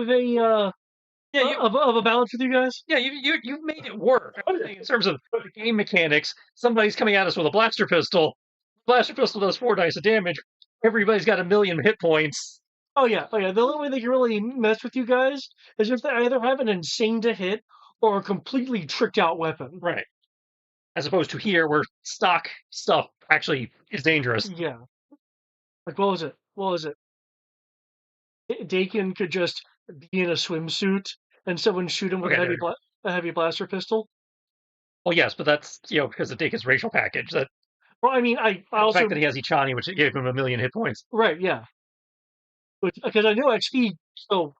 of a of a balance with you guys? Yeah, you've made it work. I'm saying in terms of the game mechanics, somebody's coming at us with a blaster pistol. Blaster pistol does 4 dice of damage. Everybody's got 1,000,000 hit points. Oh yeah, oh yeah. The only way they can really mess with you guys is if they either have an insane to hit or a completely tricked out weapon. Right. As opposed to here, where stock stuff actually is dangerous. Yeah. Like what was it? What was it? Dakin could just be in a swimsuit and someone shoot him with Okay, a heavy blaster pistol. well, yes, but that's because of Dake's racial package. That Well, I mean, I the also fact that he has Ichani, which gave him 1,000,000 hit points. right, yeah, because I know XP so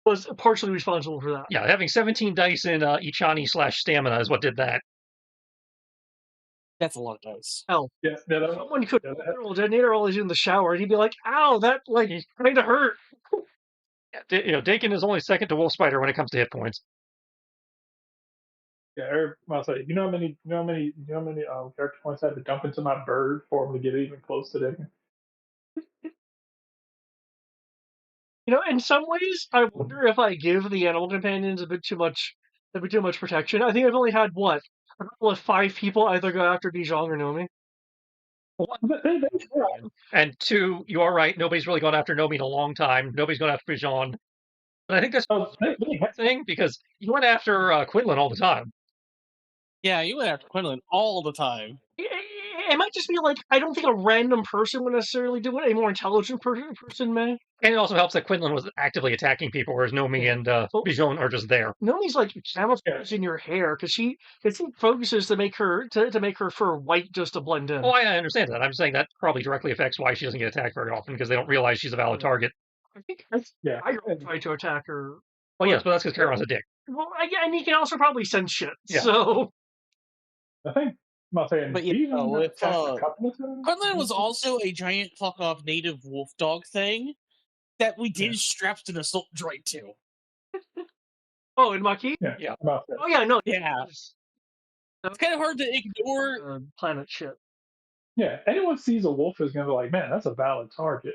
was partially responsible for that. Yeah, having 17 dice in Ichani/stamina is what did that. That's a lot of dice. Hell, Yeah, someone could literal detonator while he's in the shower, and he'd be like, "Ow, that like kind of hurt." Dakin is only second to Wolf Spider when it comes to hit points. yeah. I'll say, how many character points I had to dump into my bird for him to get even close to Dakin? In some ways, I wonder if I give the animal companions a bit too much protection. I think I've only had what a couple of 5 people either go after Bijan or Nomi. And 2, you are right. Nobody's really gone after Nomi in a long time. Nobody's gone after Bijan. But I think that's a thing because you went after Quinlan all the time. Yeah, you went after Quinlan all the time. It might just be like I don't think a random person would necessarily do it. A more intelligent person may. And it also helps that Quinlan was actively attacking people, whereas Nomi and Bijan are just there. Nomi's like camouflage in your hair because she focuses to make her fur white just to blend in. Oh, I understand that. I'm saying that probably directly affects why she doesn't get attacked very often because they don't realize she's a valid target. I think I tried to attack her. Well, yes, but that's because Charon's a dick. Well, and he can also probably sense shit. Yeah. So I think I'm not saying. But Quinlan was also a giant fuck off native wolf dog thing that we did strapped an assault droid to. Oh, in Maquis? Yeah. Oh yeah, no. Yeah. It's kind of hard to ignore planet shit. Yeah, anyone sees a wolf is gonna be like, man, that's a valid target.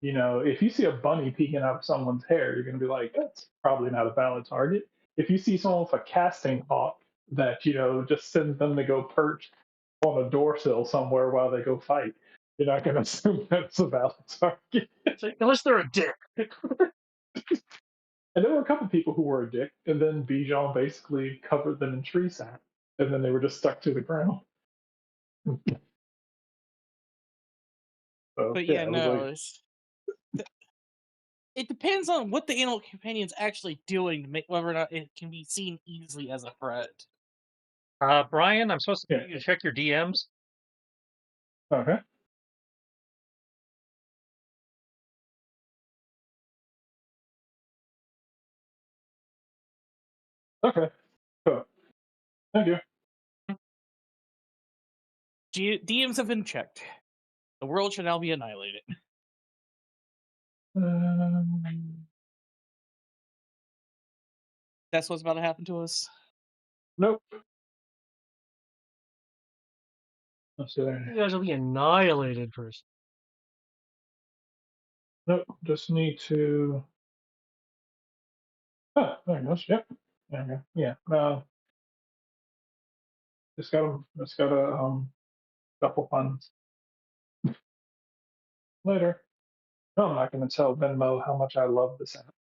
If you see a bunny peeking out of someone's hair, you're gonna be like, that's probably not a valid target. If you see someone with a casting hawk that just sends them to go perch on a door sill somewhere while they go fight, you're not gonna assume that's a valid target. Unless they're a dick. And there were a couple people who were a dick, and then Bijan basically covered them in tree sap, and then they were just stuck to the ground. So, but no, it depends on what the animal companion's actually doing to make whether or not it can be seen easily as a threat. Brian, I'm supposed to get you to check your DMs. Okay. Okay. Cool. Thank you. DMs have been checked. The world should now be annihilated. That's what's about to happen to us? Nope. You guys will be annihilated first. Nope. Just need to. Oh, there it goes. Yep. There we go. Yeah. Just gotta couple funds. Later. No, I'm not gonna tell Venmo how much I love this app.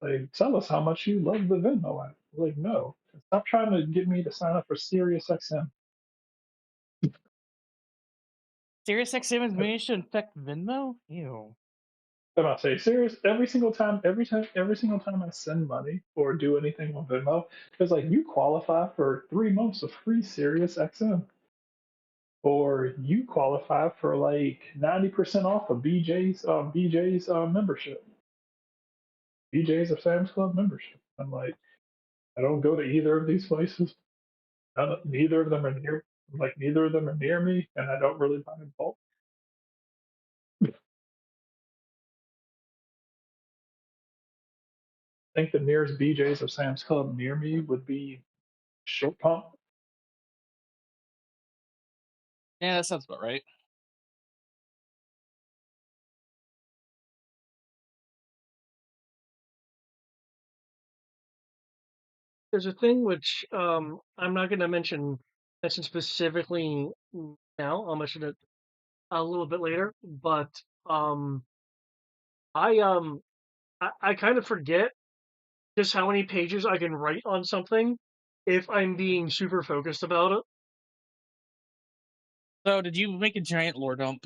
Like, tell us how much you love the Venmo app. Like, no. Stop trying to get me to sign up for SiriusXM. SiriusXM has managed to infect Venmo? Ew. I'm about to say serious every single time I send money or do anything on Venmo, it's like you qualify for 3 months of free SiriusXM. Or you qualify for like 90% off of BJ's membership. BJ's or Sam's Club membership. I'm like, I don't go to either of these places. Neither of them are near me, and I don't really buy in bulk. I think the nearest BJ's or Sam's Club near me would be Short Pump. Yeah, that sounds about right. There's a thing which I'm not going to mention specifically now. I'll mention it a little bit later. But um, I um I kind of forget just how many pages I can write on something if I'm being super focused about it. So, did you make a giant lore dump?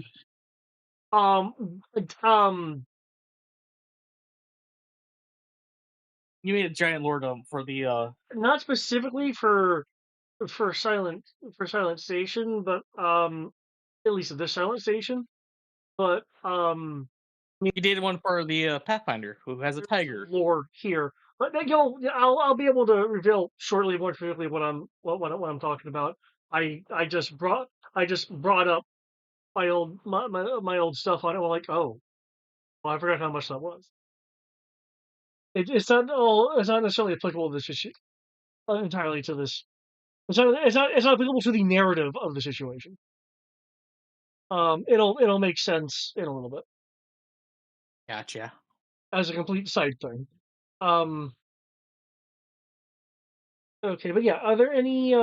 But, You made a giant lore dump for the not specifically for Silent Station, but at least this Silent Station. But You did one for the Pathfinder, who has a tiger. lore here. But then I'll be able to reveal shortly more specifically what I'm talking about. I just brought up my old stuff on it. Well, like, oh, well, I forgot how much that was. It's not necessarily applicable to this issue entirely to this. It's not applicable to the narrative of the situation. It'll make sense in a little bit Gotcha. as a complete side thing. Um, okay, but yeah, are there any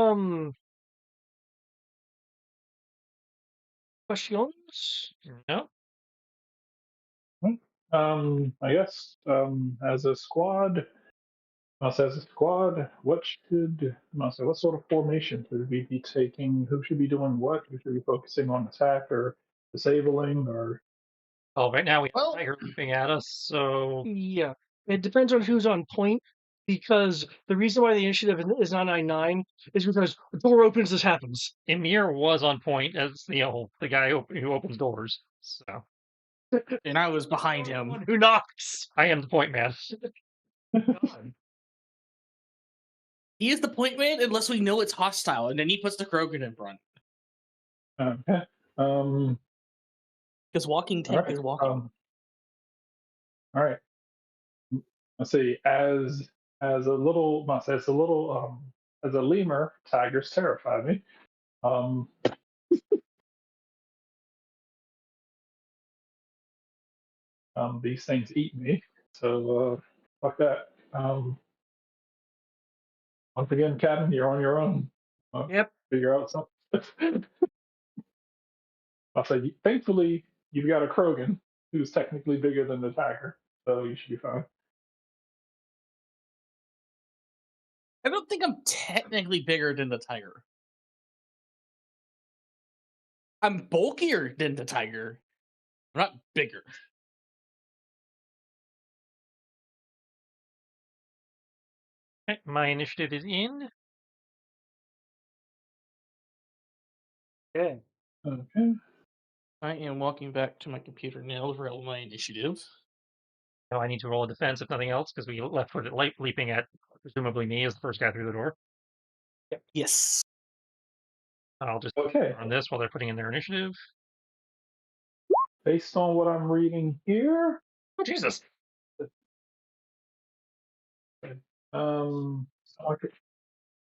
questions? No. I guess as a squad, what sort of formation should we be taking? Who should be doing what? Who should be focusing on attack or disabling or? Oh, right now we have Well- a tiger leaping at us, so Yeah, it depends on who's on point because the reason why the initiative is not 9-9 is because the door opens, this happens. Emir was on point as the guy who opens doors. So And I was behind him. One who knocks. I am the point man. God. He is the point man unless we know it's hostile, and then he puts the Krogan in front. Okay. Because walking tank is walking. All right. Let's see. As a little, as a lemur, tigers terrify me. Um, these things eat me. So fuck that. Once again, Captain, you're on your own. Yep. Figure out something. I'll say, thankfully, you've got a Krogan who's technically bigger than the tiger, so you should be fine. I don't think I'm technically bigger than the tiger. I'm bulkier than the tiger. I'm not bigger. Okay, my initiative is in. Okay. Okay. I am walking back to my computer now to roll my initiative. Now I need to roll a defense if nothing else because we left-footed light leaping at presumably me as the first guy through the door. Yes. I'll just Okay. on this while they're putting in their initiative. Based on what I'm reading here, Oh Jesus! um,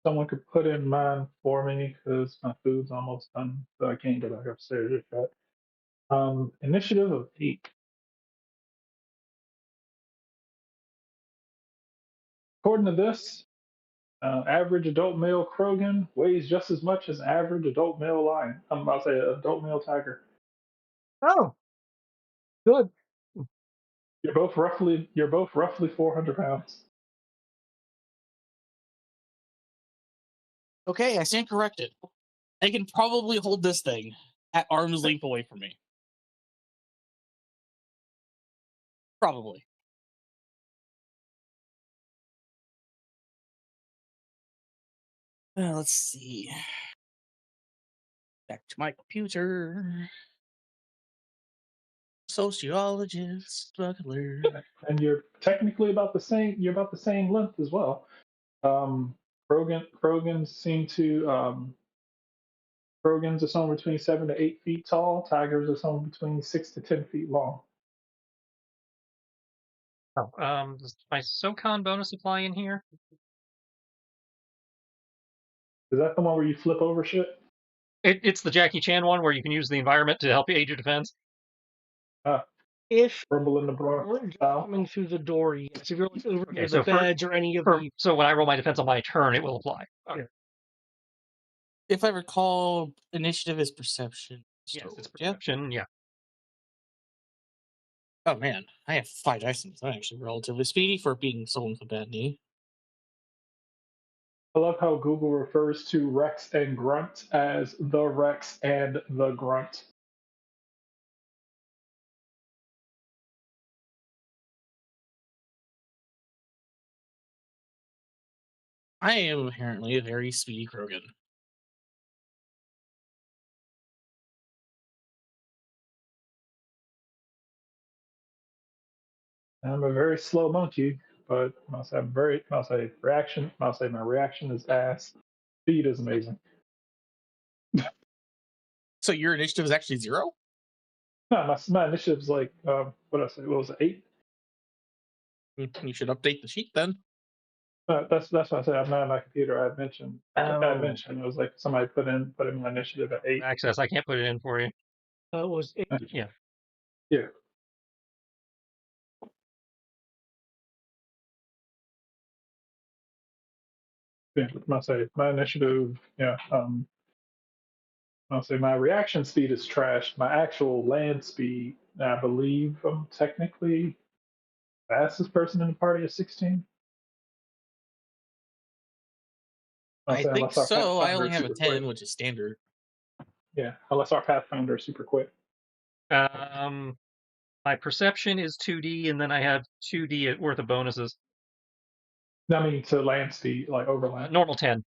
someone could put in mine for me because my food's almost done, so I can't get back upstairs just yet. Initiative of 8. According to this, average adult male Krogan weighs just as much as average adult male lion. I'm about to say adult male tiger. Oh, good. You're both roughly 400 pounds. Okay, I stand corrected. I can probably hold this thing at arm's length away from me. Probably. Let's see. Back to my computer. Sociologist, smuggler. And you're technically about the same. You're about the same length as well. Krogans seem to Krogans are somewhere between 7 to 8 feet tall. Tigers are somewhere between 6 to 10 feet long. Oh, does my SoCon bonus apply in here? Is that the one where you flip over shit? It's the Jackie Chan one where you can use the environment to help you aid your defense. If Rumble in the you Bronx weren't just style. coming through the door, yes. If you're like over Okay, near so the beds or any of the so when I roll my defense on my turn, it will apply. Okay. If I recall, initiative is perception. Yes, it's Yeah. perception. Yeah. Oh man, I have 5 dice. I'm actually relatively speedy for being someone with a bad knee. I love how Google refers to Rex and Grunt as the Rex and the Grunt. I am apparently a very speedy Krogan. I'm a very slow monkey, but I'll say my reaction is ass. Speed is amazing. So your initiative is actually 0? No, my initiative's like what did I say? What was it, 8? You should update the sheet then. That's what I said. I'm not on my computer. I mentioned Oh. it was like somebody put in my initiative at 8. Access. I can't put it in for you. that was it. Yeah. Yeah. Yeah, my initiative. Yeah. I'll say my reaction speed is trash. My actual land speed, I believe I'm technically fastest person in the party is 16. I'll I say think unless our so. I Pathfinder only is have a super 10, quick. which is standard. Yeah, unless our Pathfinder is super quick. My perception is 2D, and then I have 2D worth of bonuses. I mean to land speed, like overland. Normal 10.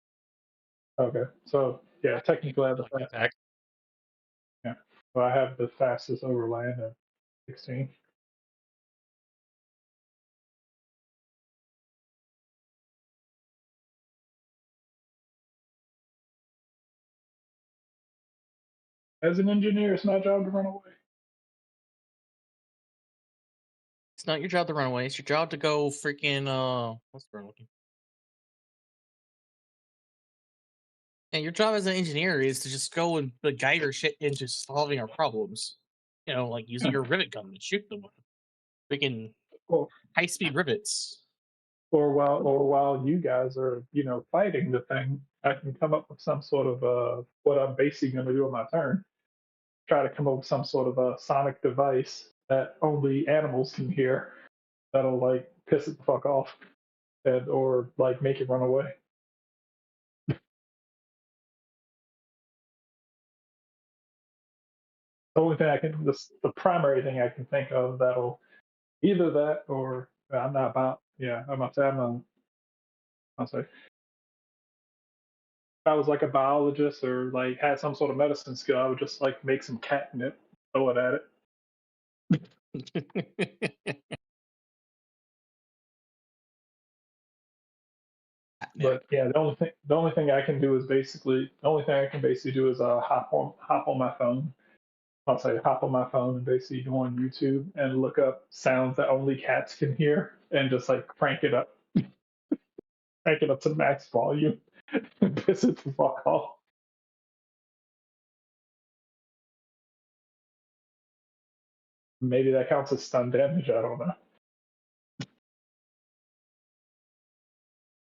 Okay, so yeah, technically I have the Like fast. attack. Yeah, well, I have the fastest overland at 16. As an engineer, it's my job to run away. It's not your job to run away. It's your job to go freaking what's the word I'm looking? And your job as an engineer is to just go and guide our shit into solving our problems. You know, like using your rivet gun to shoot them with freaking Or, high-speed rivets. or while you guys are fighting the thing, I can come up with some sort of what I'm basically going to do on my turn. Try to come up with some sort of a sonic device that only animals can hear that'll like piss it the fuck off and or like make it run away. The only thing the primary thing I can think of that'll either that or I'm not about yeah I'm not saying I'll say if I was like a biologist or like had some sort of medicine skill, I would just like make some catnip, throw it at it. But yeah, the only thing I can do is basically the only thing I can basically do is hop on my phone. I'll say hop on my phone and basically go on YouTube and look up sounds that only cats can hear and just like crank it up to the max volume and piss it the fuck off. Maybe that counts as stun damage. I don't know.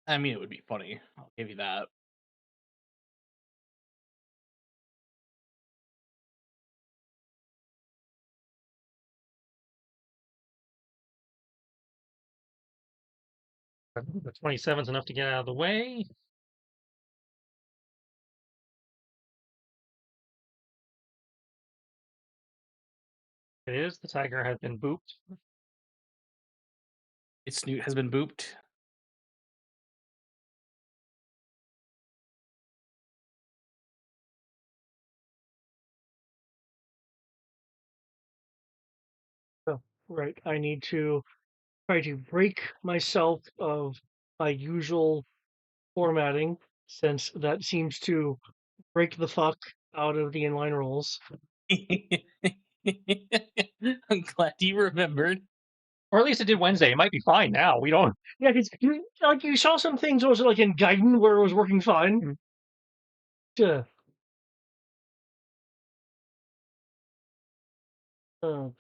I mean, it would be funny. I'll give you that. The 27 is enough to get out of the way. It is. The tiger has been booped. Its snoot has been booped. So, right, I need to try to break myself of my usual formatting, since that seems to break the fuck out of the inline rolls. I'm glad you remembered. Or at least it did Wednesday. It might be fine now. We don't. Yeah, because like you saw some things, was like in Gaiden where it was working fine. Mhm. Yeah. Oh,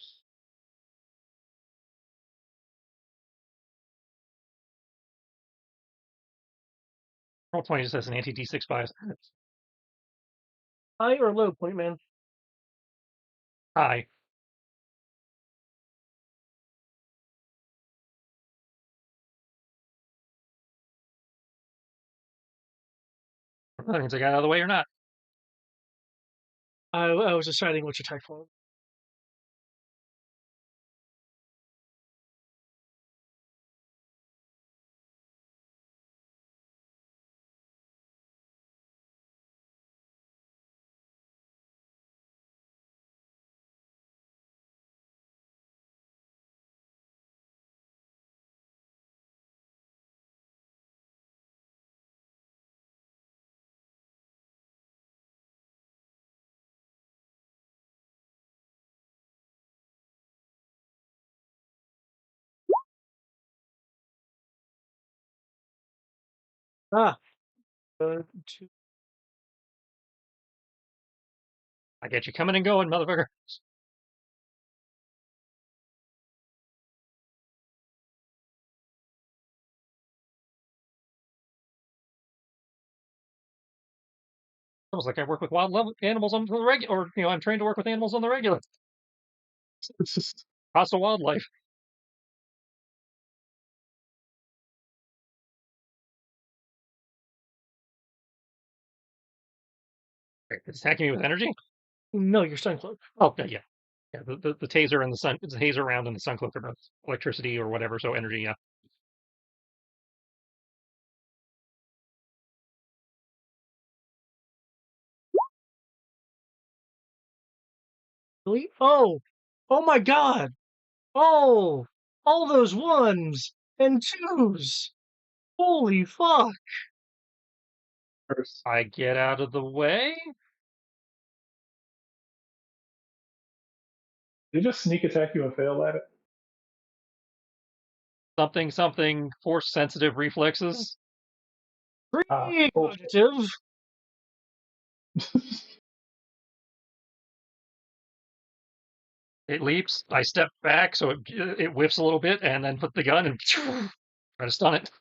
Roll 20 just has an anti D6 bias. high or low point, man? High. That means I got out of the way or not. I was deciding which attack form. Ah, two. I get you coming and going, motherfucker. Almost like I work with animals on the regular, or I'm trained to work with animals on the regular. It's just Hostile wildlife. It's attacking me with energy. No, your stun cloak. Oh, yeah. Yeah, the taser and the taser round and the sun cloak are both electricity or whatever, so energy, yeah. Really? Oh, oh my God! Oh, all those ones and twos. Holy fuck! first. I get out of the way. They just sneak attack you and fail at Something, force sensitive reflexes. Bullshit. Precognitive. It leaps. I step back so it whiffs a little bit, and then put the gun and try to stun it.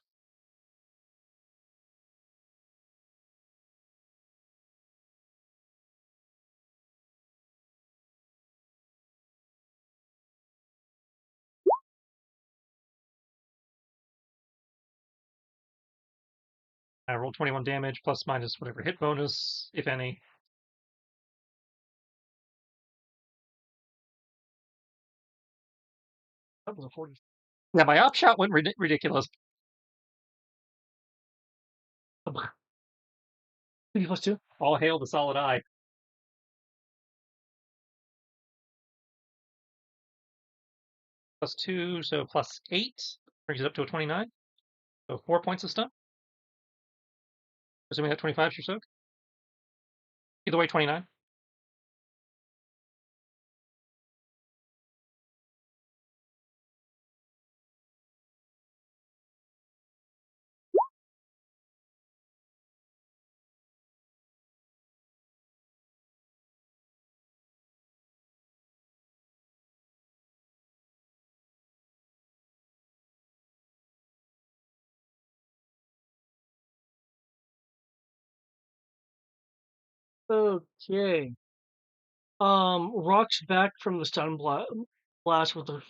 I roll 21 damage plus minus whatever hit bonus, if any. That was a 40. Yeah, my op shot went ridiculous. 2d+2. All hail the solid eye. +2, so +8 brings it up to a 29. So 4 points of stun. Assuming that 25 is your soak. Either way, 29. Okay. Rocks back from the stun blast with a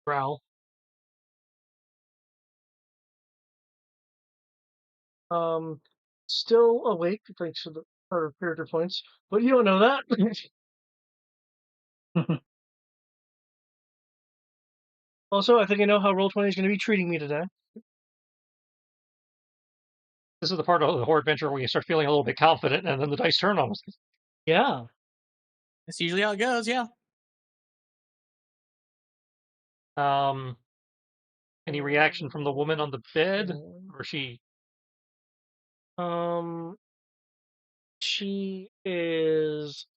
growl. Still awake thanks to her character points, but you don't know that. Also, I think I know how Roll20 is going to be treating me today. This is the part of the horror adventure where you start feeling a little bit confident, and then the dice turn on us. Yeah. That's usually how it goes. Yeah. Any reaction from the woman on the bed, or she? Um, she is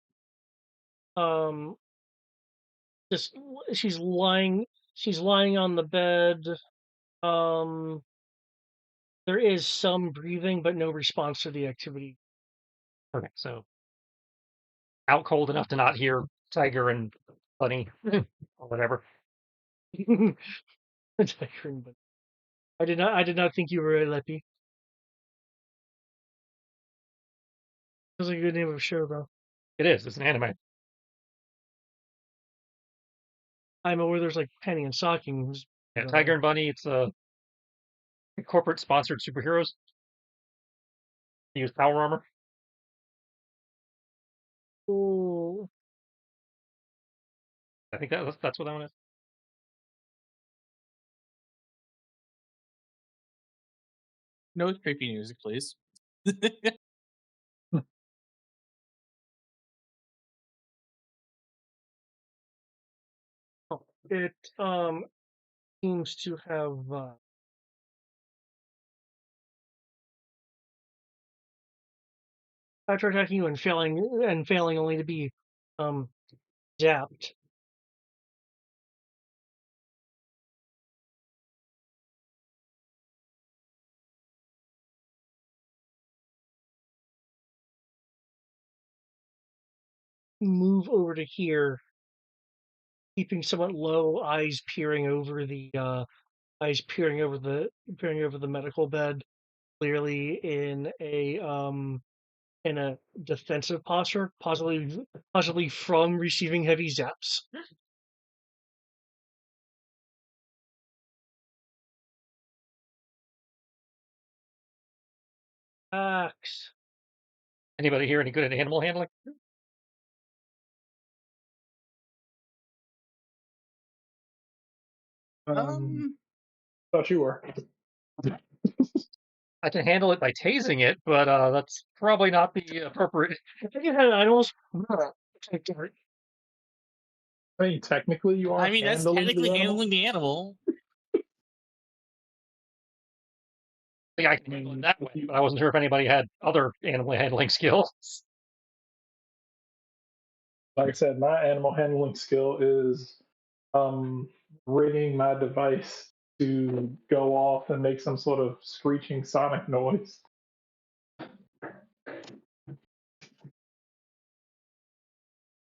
just she's lying on the bed. There is some breathing, but no response to the activity. Okay, so out cold enough to not hear Tiger and Bunny or whatever. Tiger but I did not think you were a Leppy. Sounds like a good name of a show though. It is. It's an anime. I'm aware there's like Penny and Stockings. Yeah, Tiger and Bunny. It's corporate sponsored superheroes. They use power armor. Oh, I think that's what that one is. No creepy music, please. it seems to have after attacking you and failing only to be um zapped. Move over to here, keeping somewhat low, eyes peering over the medical bed, clearly in a defensive posture, possibly from receiving heavy zaps. Axe. Anybody here any good at animal handling? Thought you were. I can handle it by tasing it, but that's probably not the appropriate. I think it had animals. I mean, technically, you are I mean, that's handling technically the animal. handling the animal. Yeah, I can handle it that way, but I wasn't sure if anybody had other animal handling skills. Like I said, my animal handling skill is rigging my device to go off and make some sort of screeching sonic noise.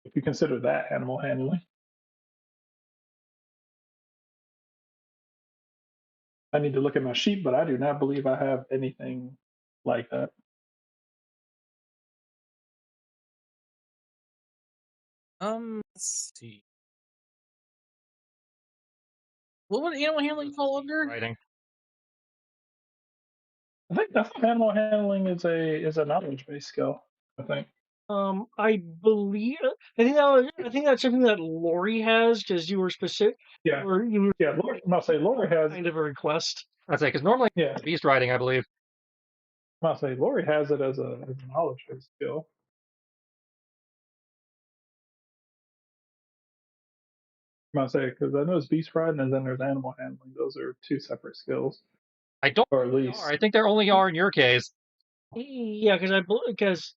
If you consider that animal handling. I need to look at my sheet, but I do not believe I have anything like that. Let's see. What would animal handling fall under? Writing. I think animal handling is a knowledge based skill. I think. I believe. I think that's something that Lori has because you were specific. Yeah. Or you were Yeah, Lori, I'm say Lori has. kind of a request. I'd say because normally Yeah, beast riding, I believe. I'm say Lori has it as a knowledge based skill. I'm say because I know it's beast riding and then there's animal handling. Those are two separate skills, I don't or at think they least. are. I think there only are in your case. Yeah, because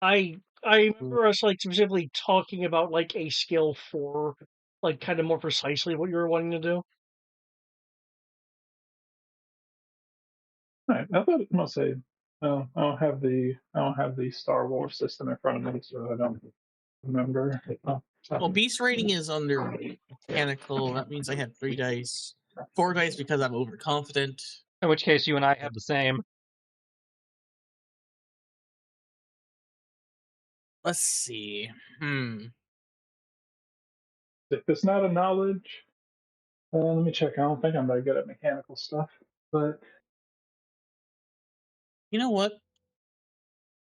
I remember us like specifically talking about like a skill for like kind of more precisely what you were wanting to do. Right, I thought it must say. I don't have the Star Wars system in front of me, so I don't remember. Well, beast rating is under mechanical. That means I have 3 dice. 4 dice because I'm overconfident. In which case, you and I have the same. Let's see. If it's not a knowledge, let me check. I don't think I'm very good at mechanical stuff, but You know what?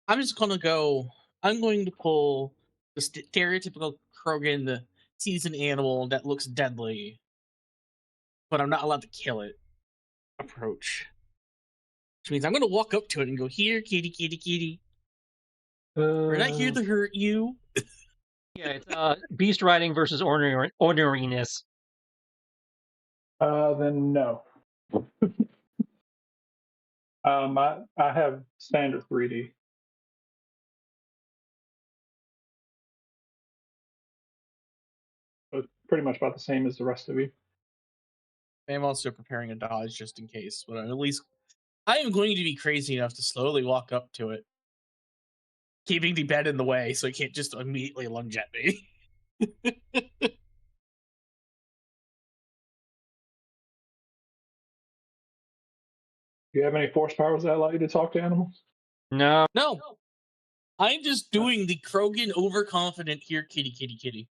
I'm just gonna go. I'm going to pull the stereotypical Krogan, the seasoned animal that looks deadly, but I'm not allowed to kill it approach. Which means I'm gonna walk up to it and go, "Here, kitty, kitty, kitty. We're not here to hurt you." Yeah, it's beast riding versus orneriness. Then no. I have standard 3D. So it's pretty much about the same as the rest of you. I'm also preparing a dodge just in case, but at least I am going to be crazy enough to slowly walk up to it, keeping the bed in the way so it can't just immediately lunge at me. Do you have any force powers that allow you to talk to animals? No. No, I'm just doing the Krogan overconfident here, kitty, kitty, kitty.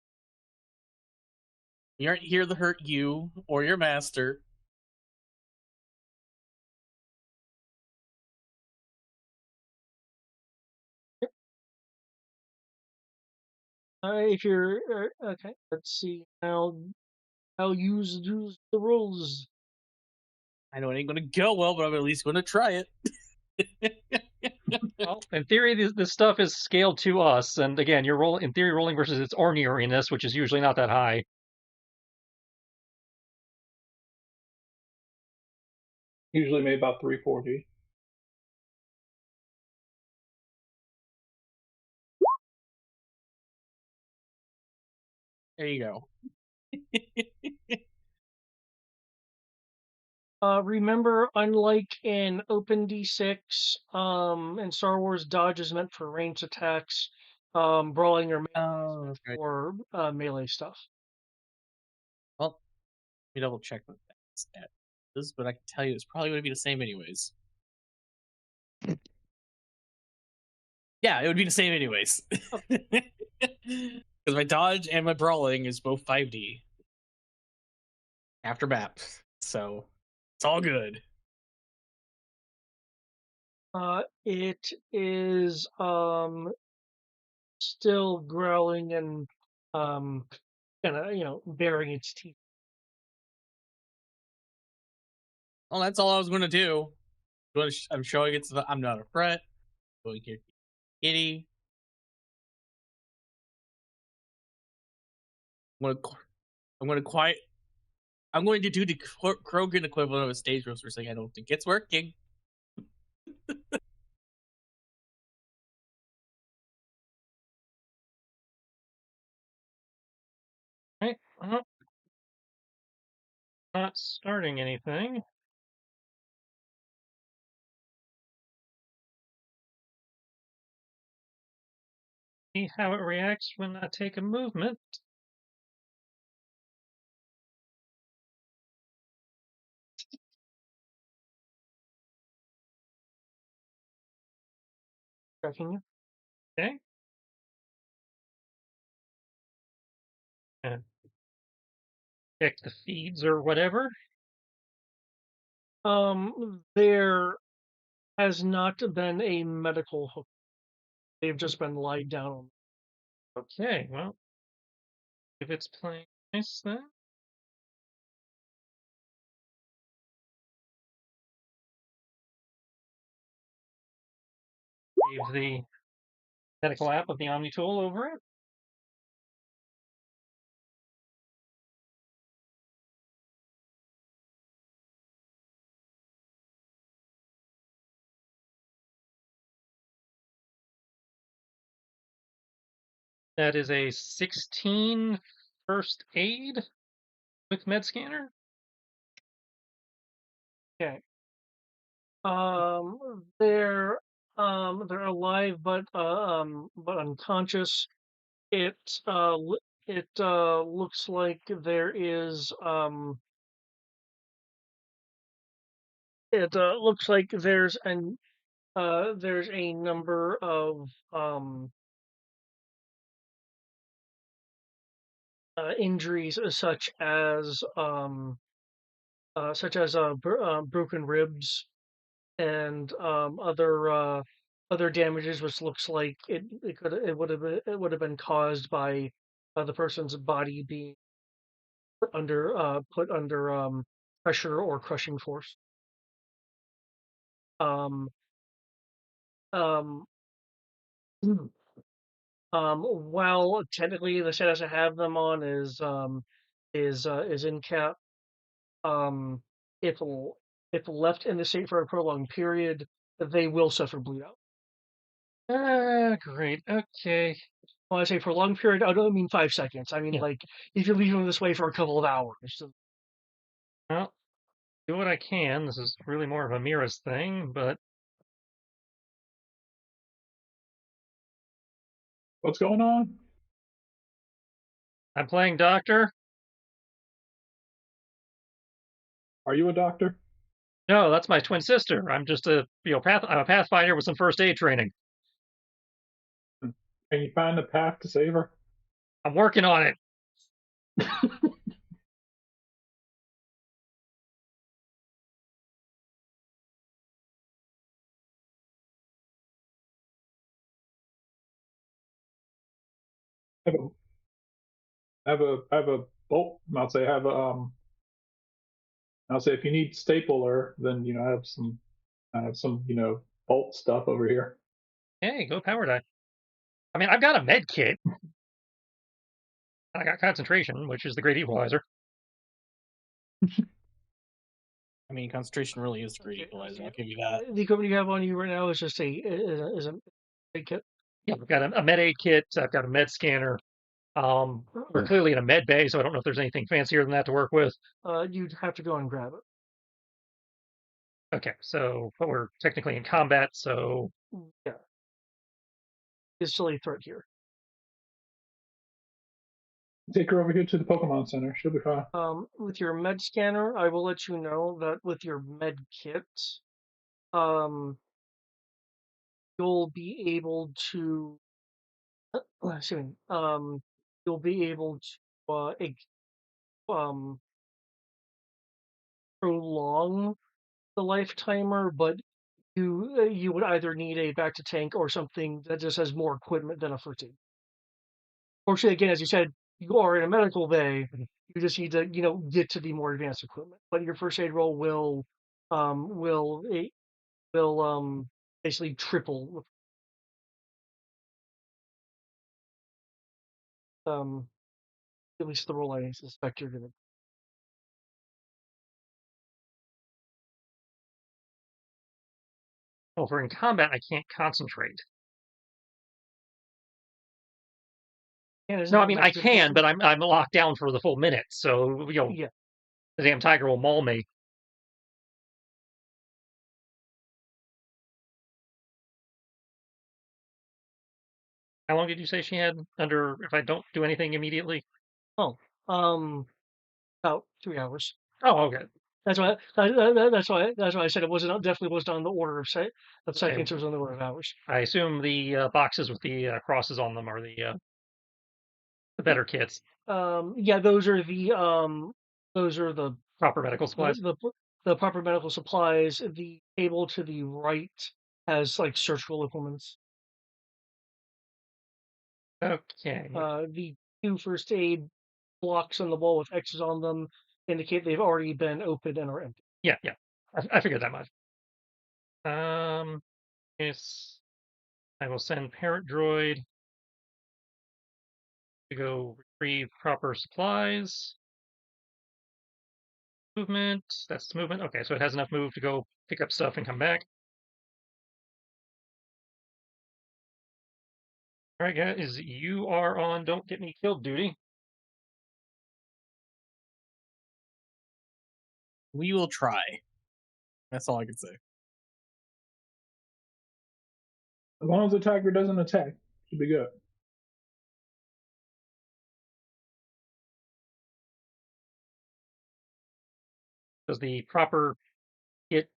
You aren't here to hurt you or your master. If you're okay, let's see how use the rules. I know it ain't gonna go well, but I'm at least gonna try it. Well, in theory, this stuff is scaled to us, and again, you're in theory rolling versus its orneriness, which is usually not that high. Usually made about 340. There you go. Remember, unlike in Open D6, in Star Wars, dodge is meant for ranged attacks. Brawling or Oh, that's right. or melee stuff. Well, let me double check what that stat is, but I can tell you it's probably going to be the same anyways. Yeah, it would be the same anyways. Because my dodge and my brawling is both 5D after map, so it's all good. It is still growling and kind of baring its teeth. Well, that's all I was going to do. I'm showing it. I'm not a threat. Going here, kitty. I'm going to do the Krogan equivalent of a stage roaster, saying I don't think it's working. Right. Not starting anything. See how it reacts when I take a movement. Tracking you. Okay. And check the feeds or whatever. There has not been a medical hook. They've just been lied down on. Okay, well, if it's playing nice then. Leave the medical app of the Omni tool over it. That is a 16 first aid with med scanner. Okay. They're alive but unconscious. It looks like there is it looks like there's a number of injuries such as broken ribs and other damages, which looks like it would have been caused by the person's body being put under pressure or crushing force. Um, um, while technically the status I have them on is in cap. Um, if if left in the state for a prolonged period, they will suffer bleed out. Great. Okay. When I say prolonged period, I don't mean 5 seconds. I mean Yeah. like if you're leaving them this way for a couple of hours. So, Well, do what I can. This is really more of a Mira's thing, but What's going on? I'm playing doctor. Are you a doctor? No, that's my twin sister. I'm just a I'm a pathfinder with some first aid training. Can you find a path to save her? I'm working on it. I have a bolt. I'll say if you need stapler, then I have some bolt stuff over here. Hey, go power die. I mean, I've got a med kit. I got concentration, which is the great equalizer. I mean, concentration really is the great equalizer. I'll give you that. The equipment you have on you right now is just a big kit. Yeah, I've got a med aid kit. I've got a med scanner. We're clearly in a med bay, so I don't know if there's anything fancier than that to work with. You'd have to go and grab it. Okay, so but we're technically in combat, so Yeah, it's still a threat here. Take her over here to the Pokemon Center. She'll be fine. With your med scanner, I will let you know that with your med kit, you'll be able to, excuse me, you'll be able to, um, prolong the life timer, but you would either need a back to tank or something that just has more equipment than a first aid. Fortunately, again, as you said, you are in a medical bay. You just need to, get to the more advanced equipment. But your first aid roll um, will it will basically triple. Um, at least the roll I suspect you're gonna. well, if we're in combat, I can't concentrate. No, I mean I can, but I'm locked down for the full minute, so Yeah. the damn tiger will maul me. How long did you say she had under if I don't do anything immediately? Oh, about 3 hours. Oh, okay. That's why I said it wasn't definitely wasn't on the order of Okay. seconds. It was on the order of hours. I assume the boxes with the crosses on them are the better kits, Yeah, those are the proper medical the, supplies. the the proper medical supplies. The table to the right has like surgical implements. Okay. The two first aid blocks on the wall with X's on them indicate they've already been opened and are empty. Yeah, yeah. I figured that much. Yes. I will send parent droid to go retrieve proper supplies. Movement. That's movement. Okay, so it has enough move to go pick up stuff and come back. All right, guys, you are on don't get me killed duty. We will try. That's all I can say. As long as the tiger doesn't attack, should be good. Does the proper kit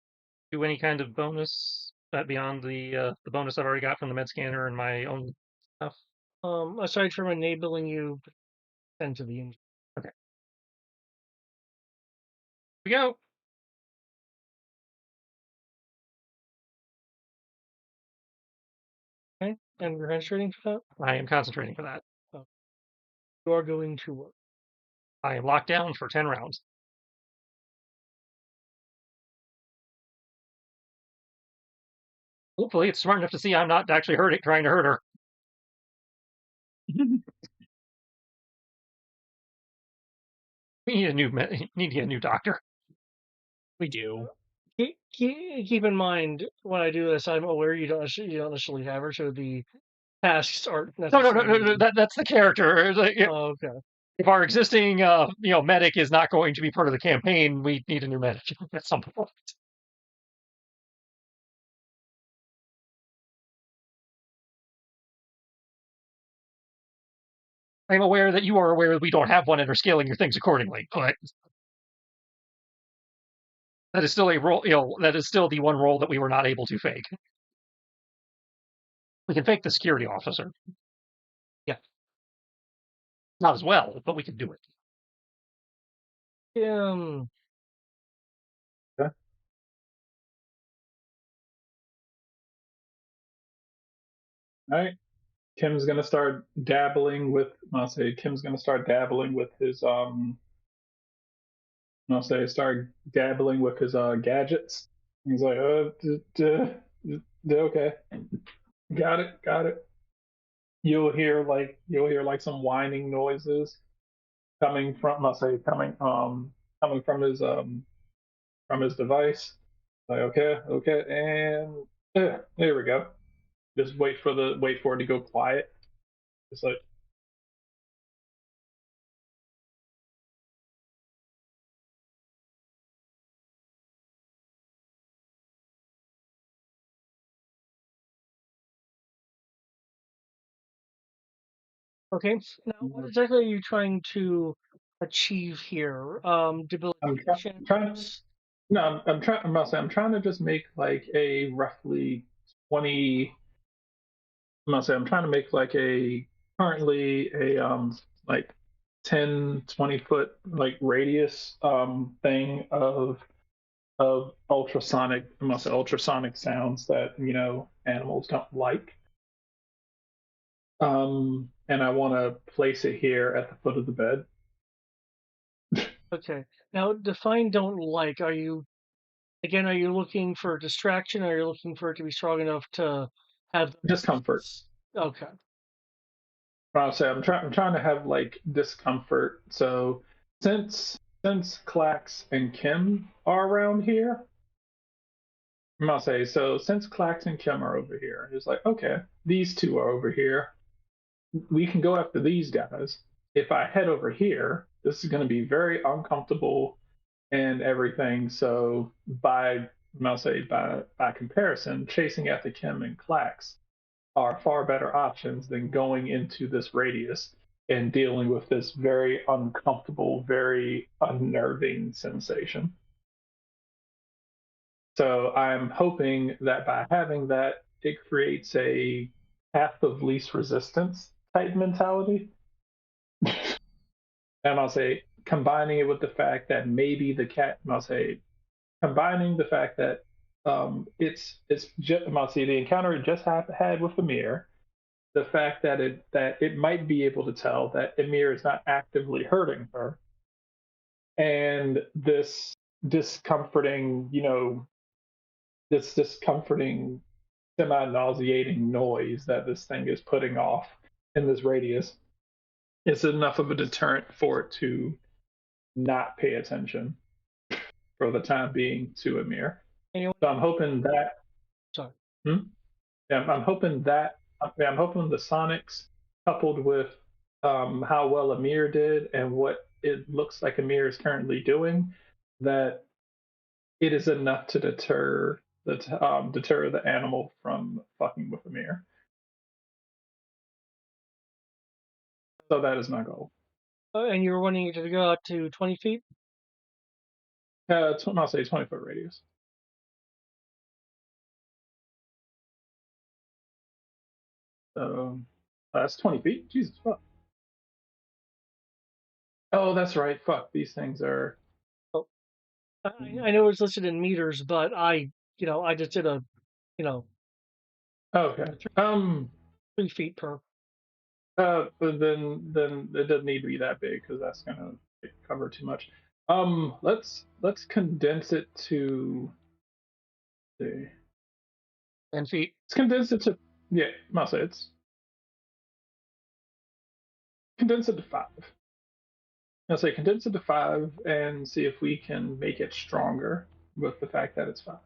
do any kind of bonus beyond the bonus I've already got from the med scanner and my own stuff? Aside from enabling you to tend to the injury. Okay. Here we go. Okay, and you're concentrating for that. I am concentrating for that. You are going to work. I am locked down for 10 rounds. Hopefully, it's smart enough to see I'm not actually trying to hurt her. We need need to get a new doctor. We do. Keep in mind when I do this, I'm aware you don't necessarily have her, so the tasks aren't No, necessarily. that's the character. Oh, okay. If our existing, medic is not going to be part of the campaign, we need a new medic at some point. I'm aware that you are aware that we don't have one and are scaling your things accordingly, but That is still a role. That is still the one role that we were not able to fake. We can fake the security officer. Yeah, not as well, but we can do it. Um, Okay. All right. Kim's gonna start dabbling with. I'll say Kim's gonna start dabbling with his I'll say start dabbling with his gadgets. He's like, okay, got it. You'll hear like some whining noises coming from. I'll say coming from his device. Like, okay, and there we go. Just wait for it to go quiet. Just like, okay. Now, what exactly are you trying to achieve here? I'm Debilitation. trying. No, I'm trying. I'm trying to just make like a roughly 20. I'm trying to make like a currently a like 10, 20 foot like radius thing of ultrasonic. I must say ultrasonic sounds that animals don't like. And I want to place it here at the foot of the bed. Okay. Now, define don't like. Are you looking for distraction, or are you looking for it to be strong enough to have the Discomfort. Okay. I'll say I'm trying to have like discomfort. So since Clax and Kim are around here, I'll say so since Clax and Kim are over here, it's like okay, these two are over here. We can go after these guys. If I head over here, this is going to be very uncomfortable and everything. So I'll say by comparison, chasing after Kim and Clax are far better options than going into this radius and dealing with this very uncomfortable, very unnerving sensation. So I'm hoping that by having that, it creates a path of least resistance type mentality. And I'll say combining it with the fact that maybe the cat, I'll say combining the fact that it's just, I'll say the encounter it just had with Amir, the fact that it might be able to tell that Emir is not actively hurting her, and discomforting, this discomforting, semi-nauseating noise that this thing is putting off in this radius is enough of a deterrent for it to not pay attention for the time being to Emir. Anyone? So I'm hoping that. Sorry. Hmm? Yeah, I'm hoping that. I'm hoping the Sonics, coupled with how well Amir did and what it looks like Amir is currently doing, that it is enough to deter the animal from fucking with Amir. So that is my goal. And you're wanting it to go out to 20 feet? I'll say 20-foot radius. So that's 20 feet. Jesus fuck. Oh, that's right. Fuck. These things are. Oh, I know it's listed in meters, but I just did you know, Okay. 3 feet per. But then it doesn't need to be that big because that's gonna cover too much. Let's condense it to. See. 10 feet. Let's condense it to. Yeah, I'll say it's condense it to 5. I'll say condense it to 5 and see if we can make it stronger with the fact that it's 5.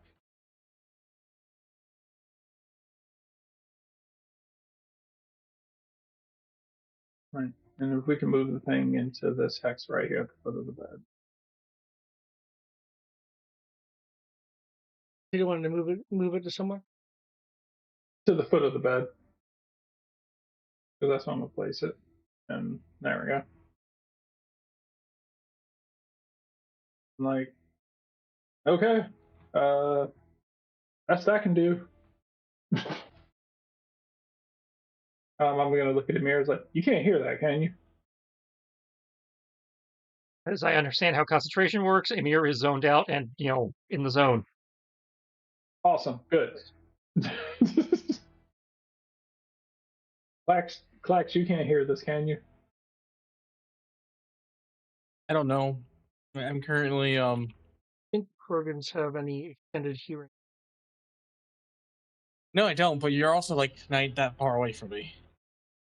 Right. And if we can move the thing into this hex right here at the foot of the bed. You want to move it to somewhere? To the foot of the bed. Because that's where I'm gonna place it. And there we go. Like Okay. Best I can do. I'm gonna look at the mirrors like, you can't hear that, can you? As I understand how concentration works, Emir is zoned out and, in the zone. Awesome. Good. Clax, you can't hear this, can you? I don't know. I'm currently think Krogans have any extended hearing. no, I don't. But you're also like not that far away from me.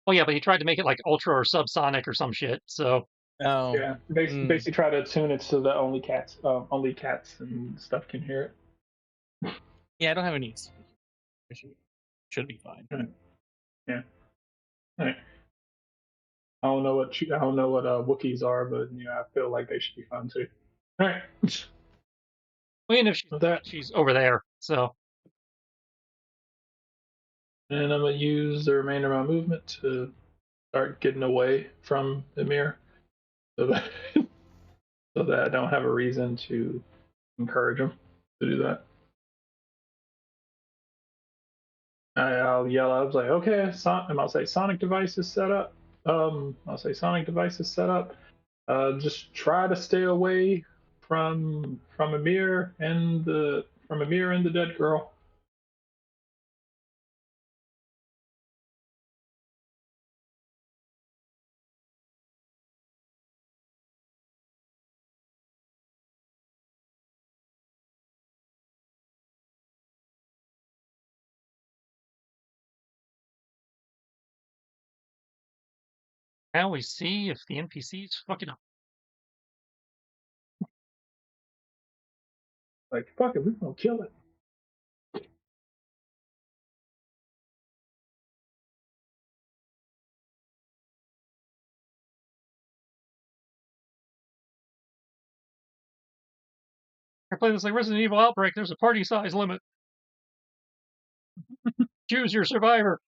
Oh yeah, but he tried to make it like ultra or subsonic or some shit. So Oh, Yeah. Basically, try to tune it so that only cats and stuff can hear yeah. I don't have any. Should be fine. it. Yeah. All right. I don't know what Wookiees are, but I feel like they should be fun too. All right. and if With that, she's over there, so and I'm gonna use the remainder of my movement to start getting away from the mirror, so that so that I don't have a reason to encourage them to do that. I'll yell out, I was like, okay, and I'll say sonic device is set up. I'll say sonic device is set up. Just try to stay away from Amir and the dead girl. now we see if the NPC's fucking up. Like, fuck it, we're gonna kill it. I play this like Resident Evil Outbreak. There's a party size limit. Choose your survivor.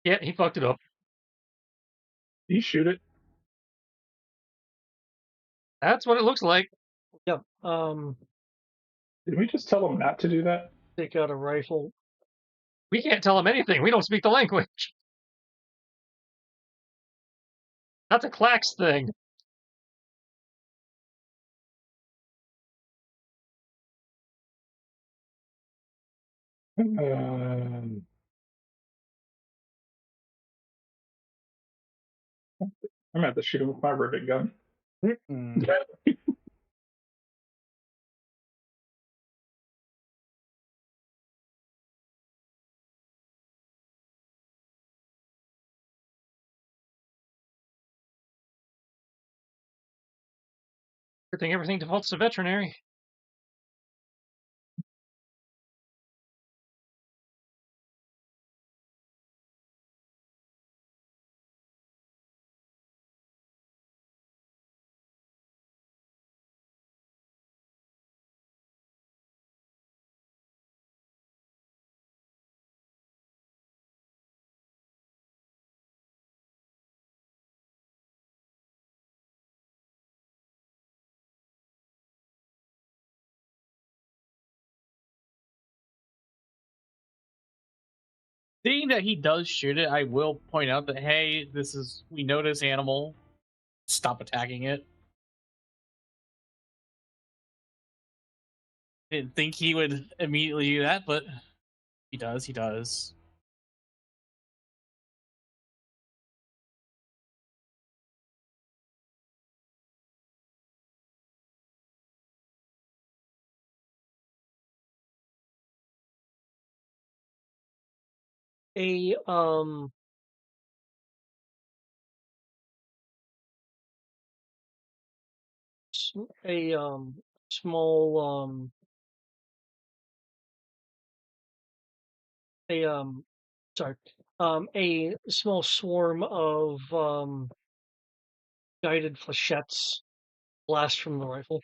Yeah, he fucked it up. You shoot it. That's what it looks like. Yep. Did we just tell him not to do that? Take out a rifle. We can't tell him anything. We don't speak the language. That's a Clax thing. I'm gonna have to shoot him with my rivet gun. Good thing everything defaults to veterinary. Seeing that he does shoot it, I will point out that hey, we know this animal. Stop attacking it. Didn't think he would immediately do that, but he does. He does. A a small a sorry a small swarm of guided flechettes blast from the rifle.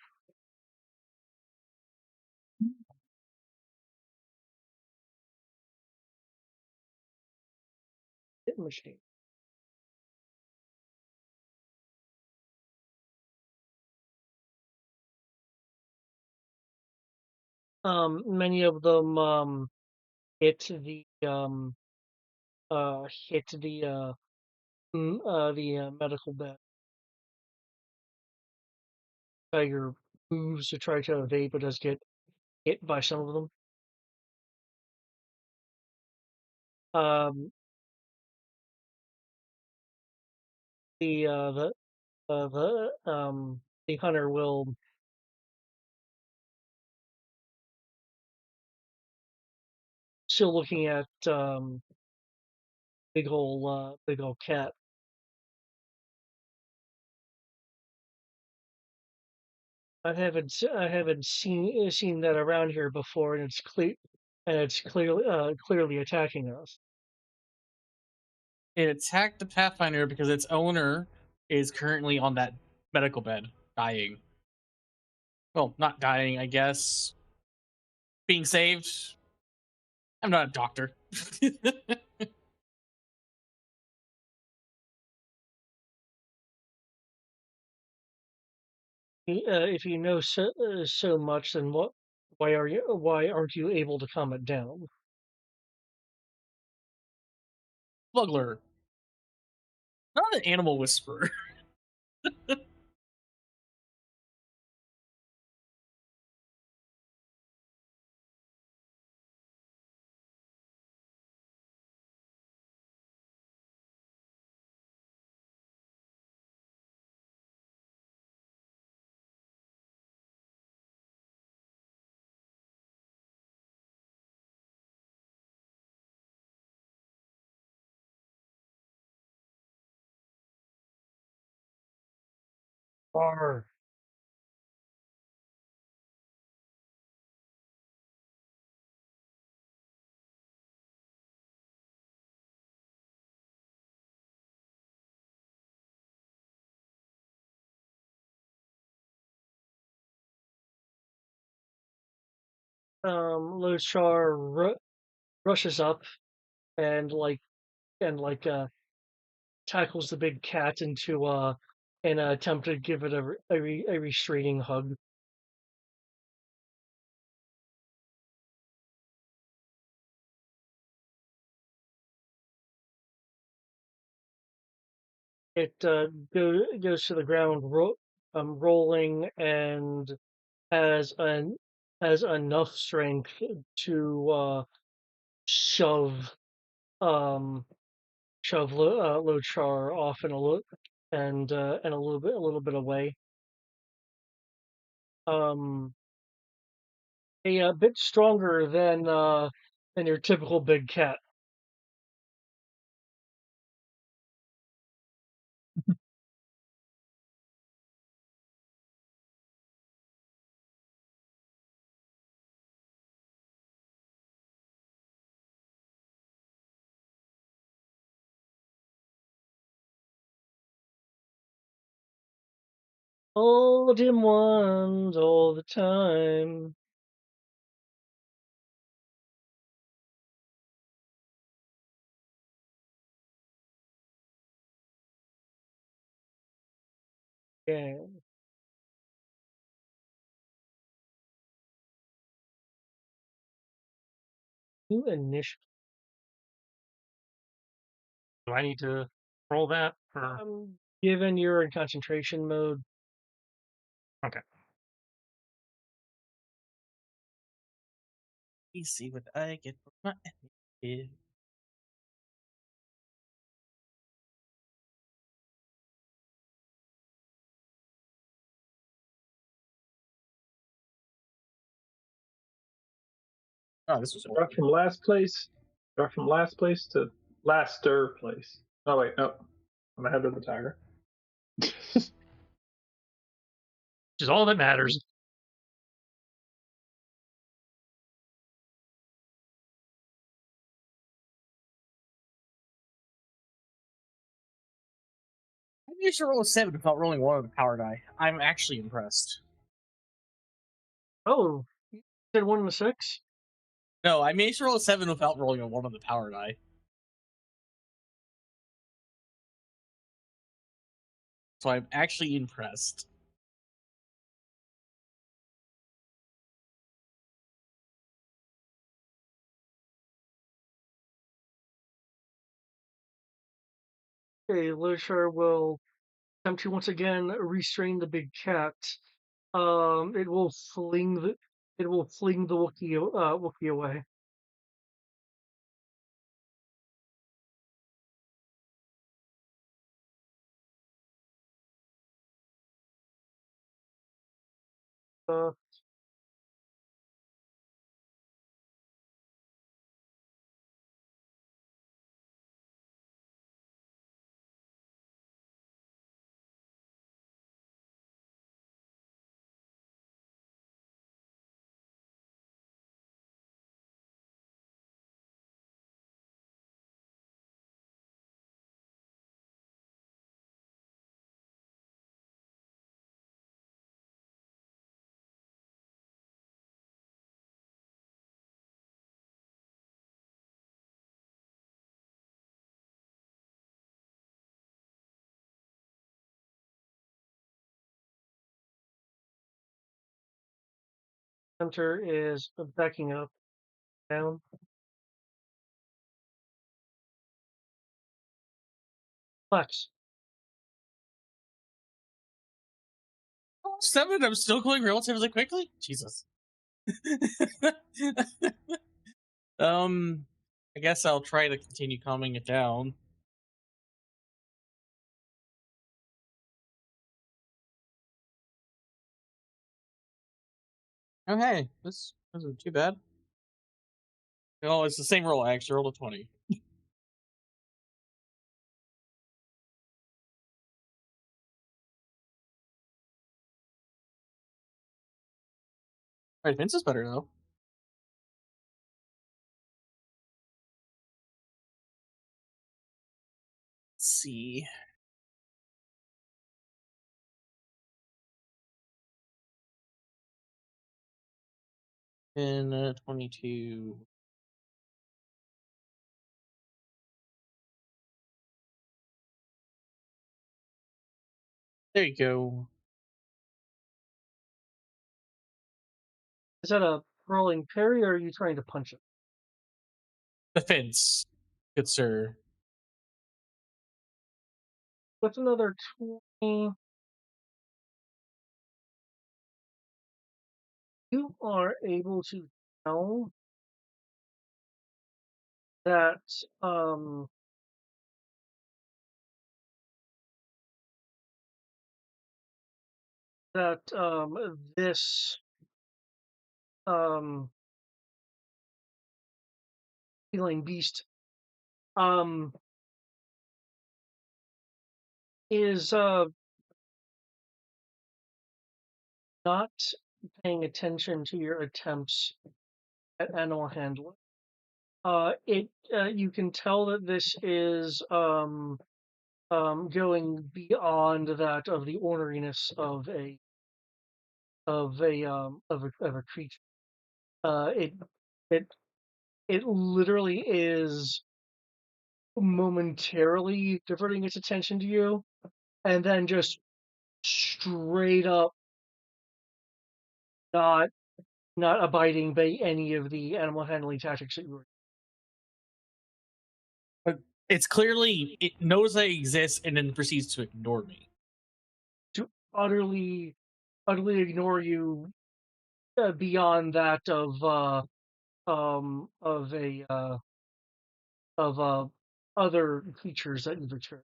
Hit machine. Many of them hit the medical bed. Tiger moves to try to evade, but does get hit by some of them. Um, the uh, the the hunter will still looking at big ol' cat. I haven't seen that around here before, and it's clearly attacking us. It attacked the Pathfinder because its owner is currently on that medical bed, dying. Well, not dying, I guess. Being saved. I'm not a doctor. If you know so much, then why aren't you able to calm it down? Bugler. Not an animal whisperer. Or Lochar rushes up and tackles the big cat into in an attempt to give it a restraining hug. It goes to the ground, rolling, and has an has enough strength to shove um Lochar off and a little bit away. Um, a bit stronger than your typical big cat. Hold him ones all the time. Yeah. New initiative. Do I need to roll that? Or Given you're in concentration mode, okay. Let me see what I get for my initiative. Oh, this was Drop from last place. Drop from last place to laster place. Oh wait, no, I'm ahead of the tiger. Which is all that matters. managed to roll a 7 without rolling one of the power die. I'm actually impressed. Oh, you said 1 and a 6? No, I managed to roll a 7 without rolling a one of the power die. So I'm actually impressed. Okay, Literature will attempt to once again restrain the big cat. It will fling the Wookiee away. Uh, Hunter is backing up down. Flex. 7, I'm still going relatively quickly? Jesus. I guess I'll try to continue calming it down. Oh, hey, this isn't too bad. No, it's the same roll. I actually rolled a 20. Alright, Vince is better, though. Let's see. And 22. There you go. Is that a rolling parry, or are you trying to punch it? Defense, good sir. With another 20, you are able to tell that this feline beast is not paying attention to your attempts at animal handling. You can tell that this is going beyond that of the orneriness of a creature. It it it literally is momentarily diverting its attention to you, and then just straight up not not abiding by any of the animal handling tactics that you were. But it's clearly, it knows I exist and then proceeds to ignore me. To utterly ignore you beyond that of a of other creatures that you've returned.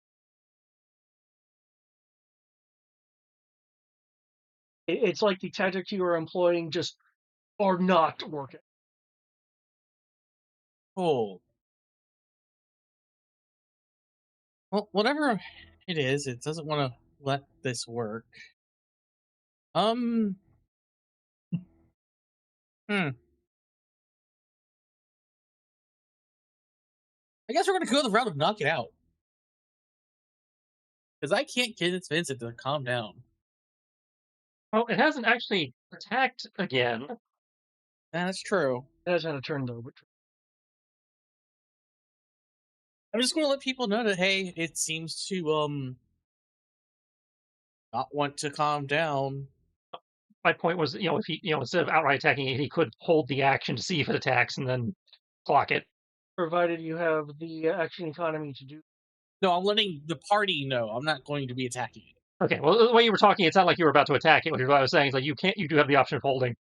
It's like the tactics you are employing just are not working. Cool. Well, whatever it is, it doesn't want to let this work. Hmm. I guess we're gonna go the route of knock it out. Because I can't convince Vincent to calm down. Well, it hasn't actually attacked again. That's true. It has had a turn though, but I'm just going to let people know that, hey, it seems to not want to calm down. My point was, if he, instead of outright attacking it, he could hold the action to see if it attacks and then clock it. provided you have the action economy to do. No, I'm letting the party know I'm not going to be attacking it. Okay, well, the way you were talking, it sounded like you were about to attack it, which is what I was saying. Is like you do have the option of holding.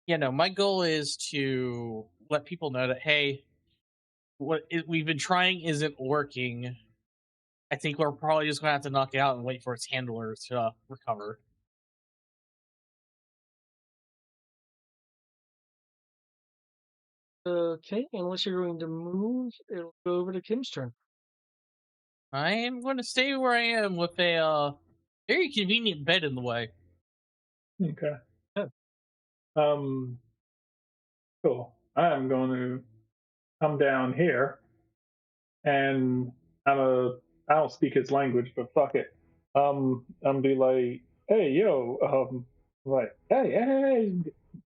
Yeah, no, my goal is to let people know that, hey, what we've been trying isn't working. I think we're probably just going to have to knock it out and wait for its handler to recover. Okay, unless you're going to move, it'll go over to Kim's turn. I am going to stay where I am with a very convenient bed in the way. Okay. Yeah. Cool. I am going to come down here, and I don't speak his language, but fuck it. I'm be like, hey, yo, like, hey,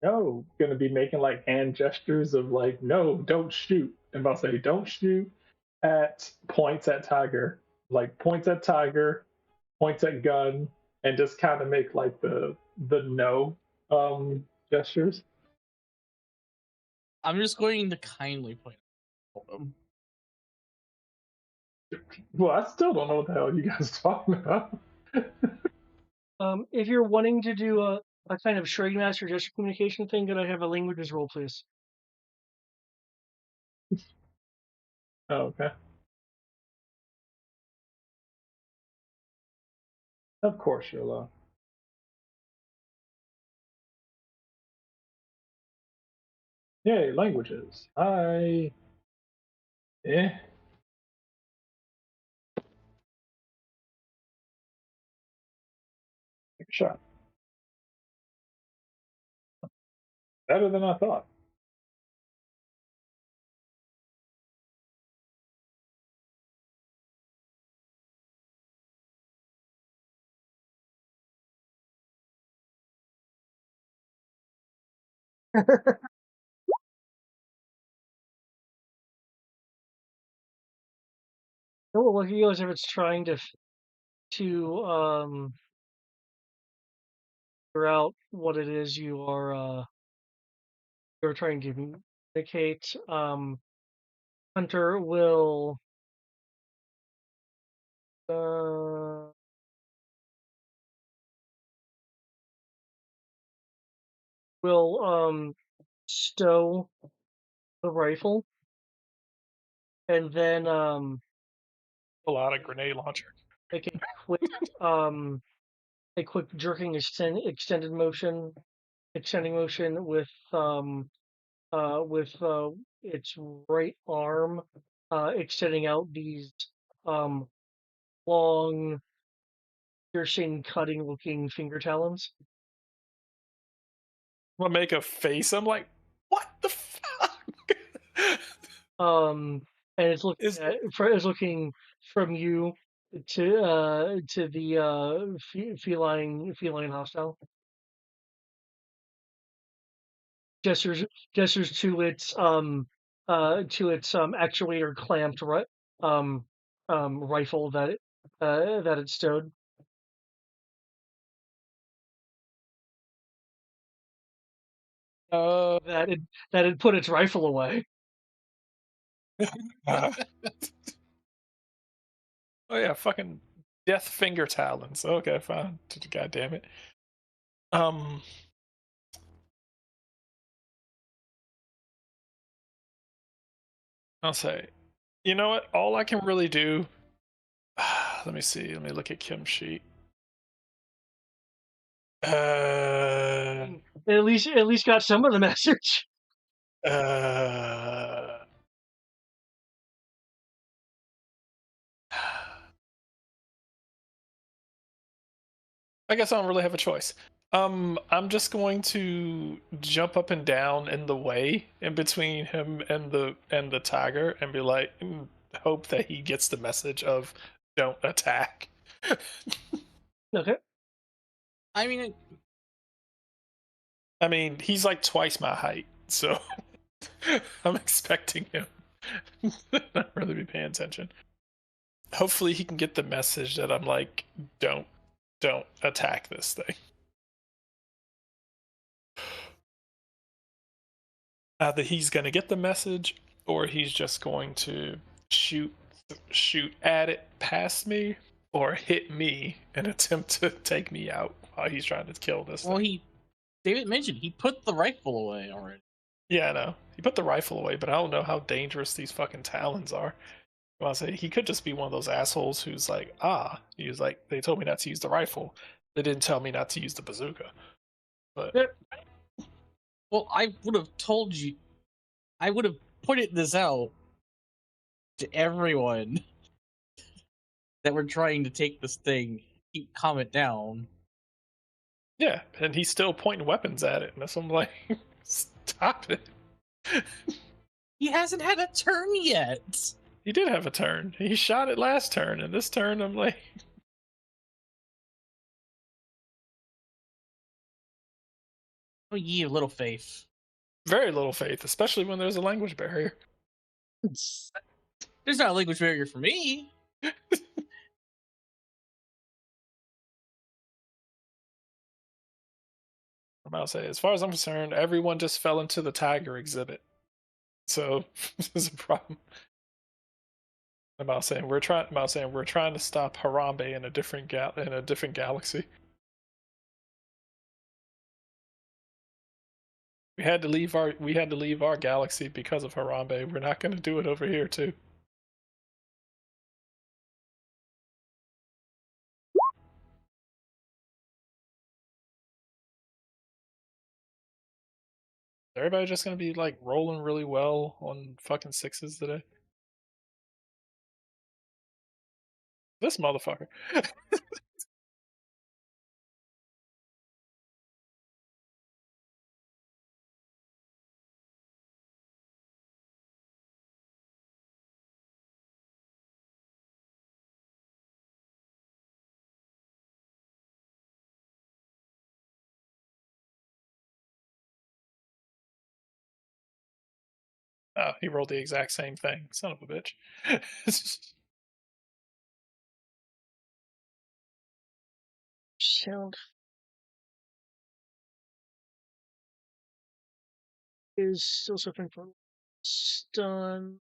no, gonna be making like hand gestures of like, no, don't shoot, and I'll say, don't shoot at points at Tiger, like points at Tiger, points at gun, and just kind of make like the no gestures. I'm just going to kindly point out them. Well, I still don't know what the hell you guys are talking about. If you're wanting to do a kind of Shredding Master gesture communication thing, could I have a languages roll, please? Oh, okay. Of course, you're low. Yay, languages. Eh. Take a shot. Better than I thought. Oh, well, he goes if it's trying to figure out what it is you're trying to communicate. Hunter will stow the rifle and then Pull out a grenade launcher. make a quick jerking extending motion with its right arm extending out these long piercing cutting looking finger talons. I'm gonna make a face. I'm like, what the fuck? And it's looking it's looking from you to the feline hostile. Gestures to its actuator clamped rifle that it stowed. That it put its rifle away. Oh yeah, fucking death finger talons. Okay, fine. God damn it. I'll say, you know what? All I can really do. Let me see. Let me look at Kim's sheet. At least got some of the message. I guess I don't really have a choice. I'm just going to jump up and down in the way in between him and the tiger and be like, hope that he gets the message of don't attack. Okay. I mean, I mean, he's like twice my height, so I'm expecting him not really be paying attention. Hopefully, he can get the message that I'm like, don't attack this thing. Either he's going to get the message, or he's just going to shoot at it past me, or hit me and attempt to take me out while he's trying to kill this well, thing. David mentioned he put the rifle away already. Yeah, I know. He put the rifle away, but I don't know how dangerous these fucking talons are. Well, I say he could just be one of those assholes who's like, he was like, they told me not to use the rifle. They didn't tell me not to use the bazooka. But Well, I would have told you. I would have pointed this out to everyone that we're trying to take this thing. Calm it down. yeah, and he's still pointing weapons at it, and so I'm like, stop it. He hasn't had a turn yet. He did have a turn. He shot it last turn, and this turn I'm like, Oh, ye of little faith. very little faith, especially when there's a language barrier. There's not a language barrier for me. I'm about to say, as far as I'm concerned, everyone just fell into the tiger exhibit. So this is a problem. I'm about saying we're trying to stop Harambe in a different galaxy. We had to leave our galaxy because of Harambe. We're not going to do it over here too. Is everybody just going to be like rolling really well on fucking sixes today? This motherfucker. Oh, he rolled the exact same thing. Son of a bitch. Sound is still suffering from stun.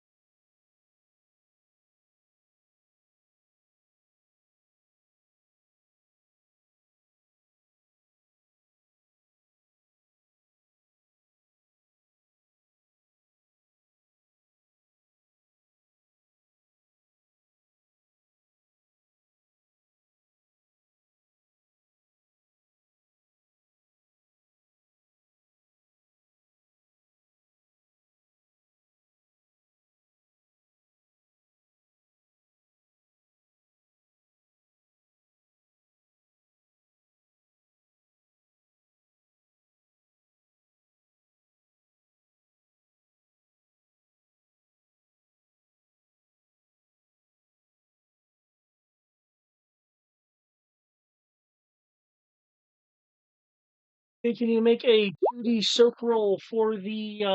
Hey, can you make a 2D soak roll for the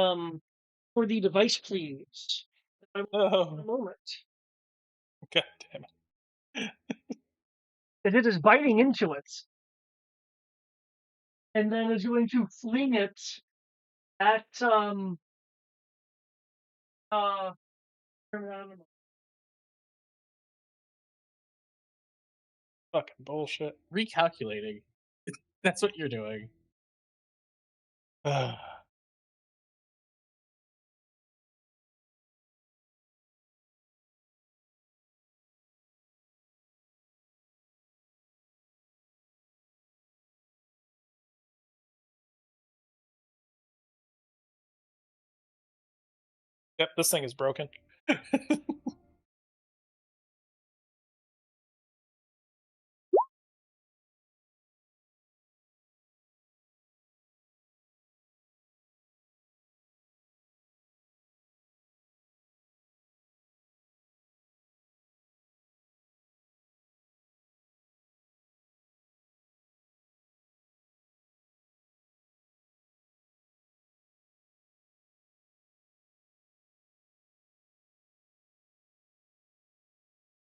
device, please? I will Oh, in a moment. god damn it. It is biting into it, and then is going to fling it at uh. Fucking bullshit. Recalculating. That's what you're doing. Yep, this thing is broken.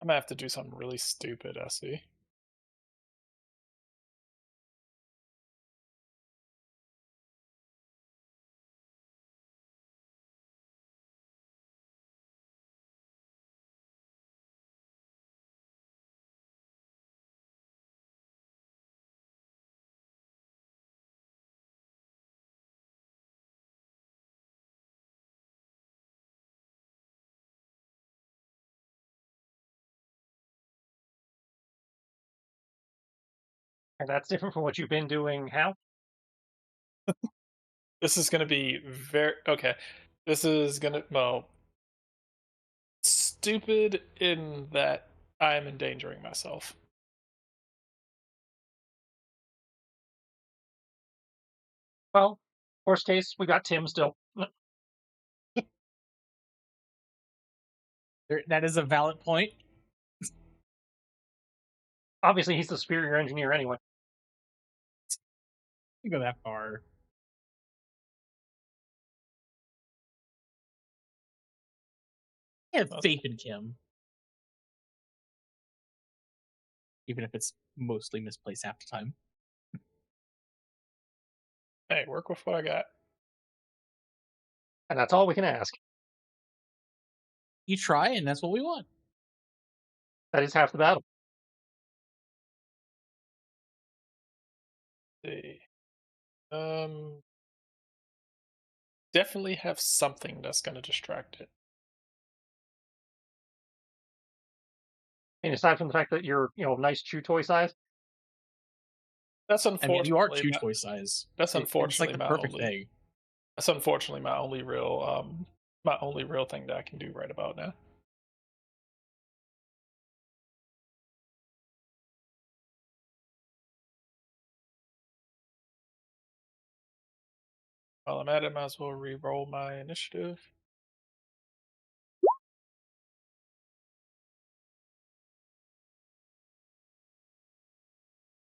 I'm gonna have to do something really stupid, I see. And that's different from what you've been doing. How? This is gonna be very okay. This is gonna stupid in that I am endangering myself. Well, worst case, we got Tim still. That is a valid point. Obviously, he's the superior engineer anyway. You go that far. I have faith in Kim, even if it's mostly misplaced half the time. Hey, work with what I got. And that's all we can ask. You try, and that's what we want. That is half the battle. See. Definitely have something that's gonna distract it. And aside from the fact that you're, nice chew toy size, That's I mean, you are unfortunately chew my, toy size. that's It's like unfortunately the my perfect only thing. that's unfortunately my only real thing that I can do right about now. While I'm at it, might as well re-roll my initiative.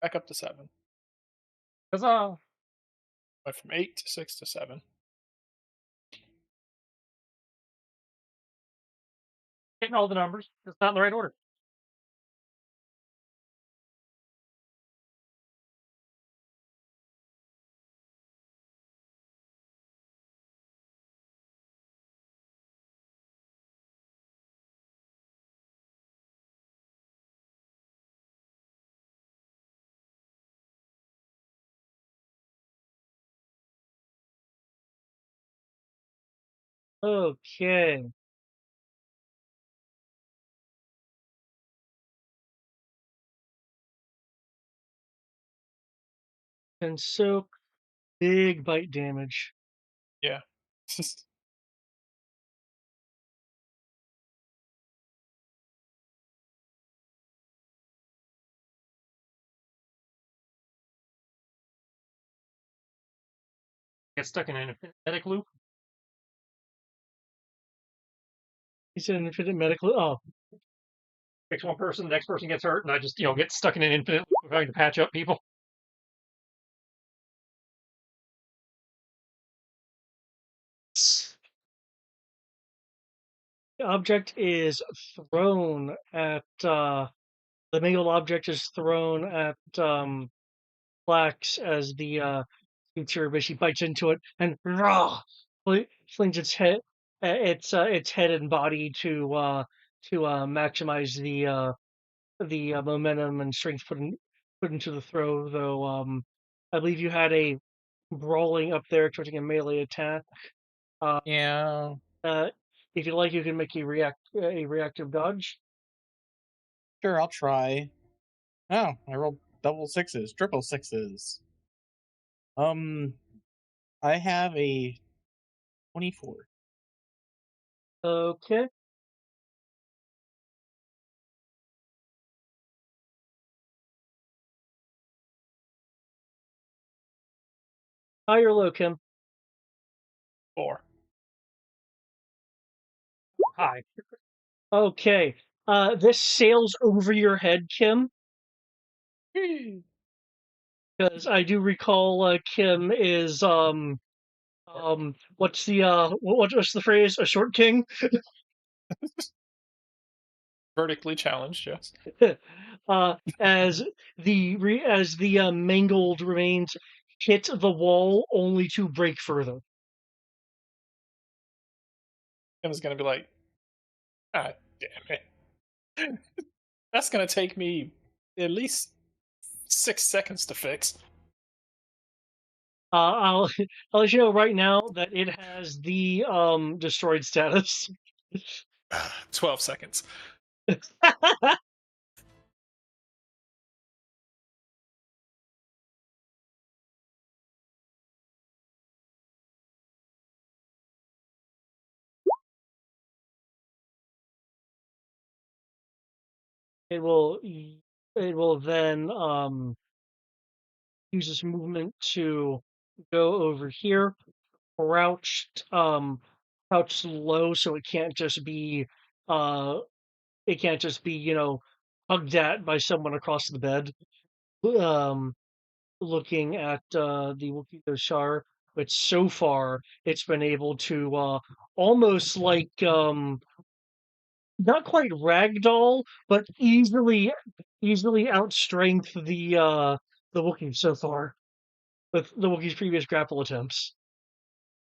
Back up to 7. because Went from 8 to 6 to 7. getting all the numbers, it's not in the right order. Okay. And so big bite damage. Yeah. Get stuck in an infinite loop. He said an infinite medical. Oh, Fix one person, the next person gets hurt, and I just, get stuck in an infinite loop of having to patch up people. the object is thrown at. The mangled object is thrown at Flax as the creature basically bites into it and flings its head and body to maximize the momentum and strength put into the throw. Though I believe you had a brawling up there expecting a melee attack. Yeah. Uh, if you like, you can make a reactive dodge. Sure, I'll try. Oh, I rolled double sixes, triple sixes. I have a 24. Okay. High or low, Kim? 4. Hi. Okay. This sails over your head, Kim, because I do recall Kim is what's the what's the phrase? A short king. Vertically challenged, yes. As the mangled remains hit the wall, only to break further. And it's gonna be like, ah, damn it. That's gonna take me at least 6 seconds to fix. I'll I'll let you know right now that it has the destroyed status. 12 seconds. It will it will then use this movement to go over here, crouched low, so uh it can't just be, hugged at by someone across the bed. Um Looking at the Wookiee Shar, but so far it's been able to almost like not quite ragdoll, but easily outstrength the Wookiee so far with the Wookiee's previous grapple attempts.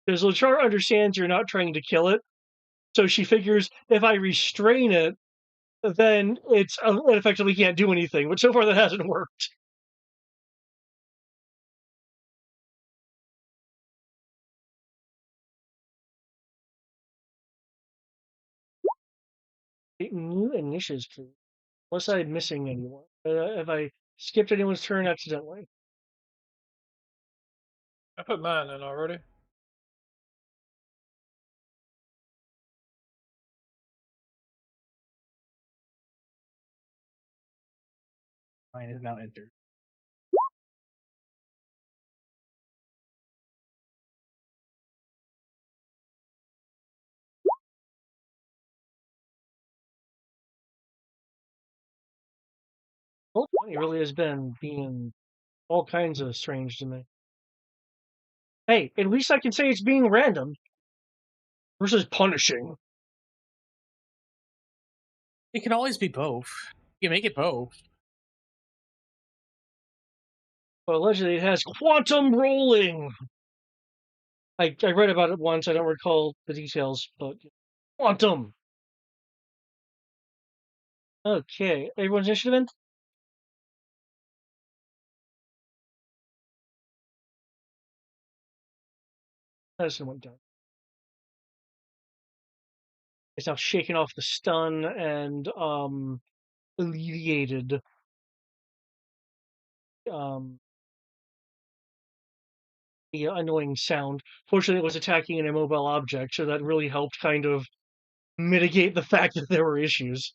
Because Lachar understands you're not trying to kill it, so she figures if I restrain it, then it effectively can't do anything. But so far that hasn't worked. New initiatives, please. Unless I'm missing anyone. Have I skipped anyone's turn accidentally? I put mine in already. Mine is now entered. Well, 20 really has been being all kinds of strange to me. Hey, at least I can say it's being random versus punishing. It can always be both. You can make it both. But allegedly it has quantum rolling. I read about it once. I don't recall the details, but quantum. Okay, everyone's initiative in? Medicine went down. It's now shaking off the stun and alleviated um, the annoying sound. Fortunately, it was attacking an immobile object, so that really helped kind of mitigate the fact that there were issues.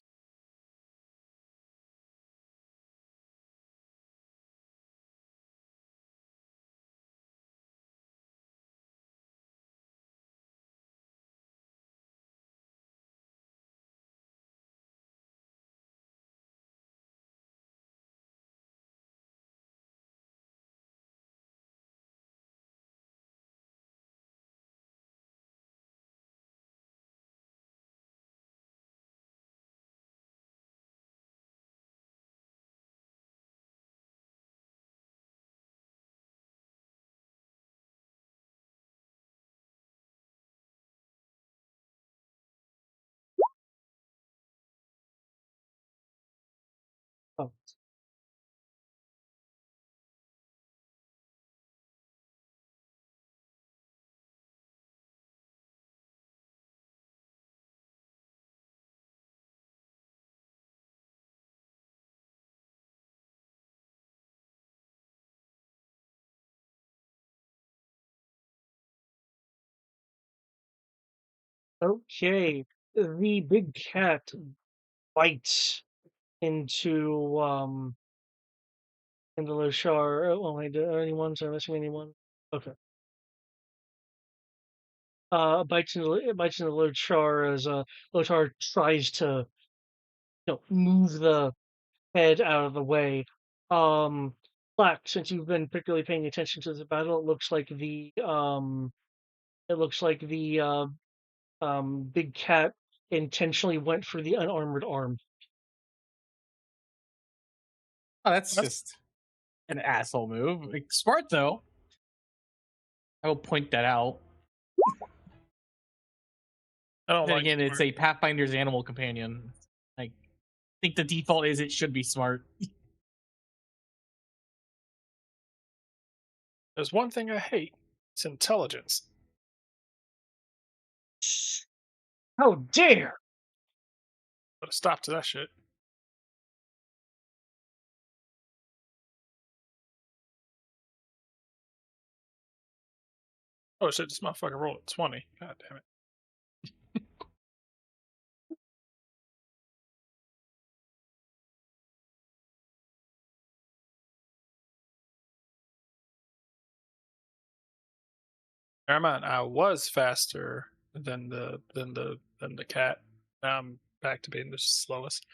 Oh, okay. The big cat bites into Loshar. Oh, wait, are anyone? Am I missing anyone? Okay. Bites into Lochar as Lochar tries to move the head out of the way. Black, since you've been particularly paying attention to the battle, it looks like the big cat intentionally went for the unarmored arm. Oh, that's just an asshole move. Like, smart though. I will point that out. I don't Then like again, it's smart. a Pathfinder's animal companion. Like, I think the default is it should be smart. There's one thing I hate. It's intelligence. How dare! Put a stop to that shit. Oh shit, this motherfucker rolled a 20. God damn it. Never mind, I was faster than the cat. Now I'm back to being the slowest.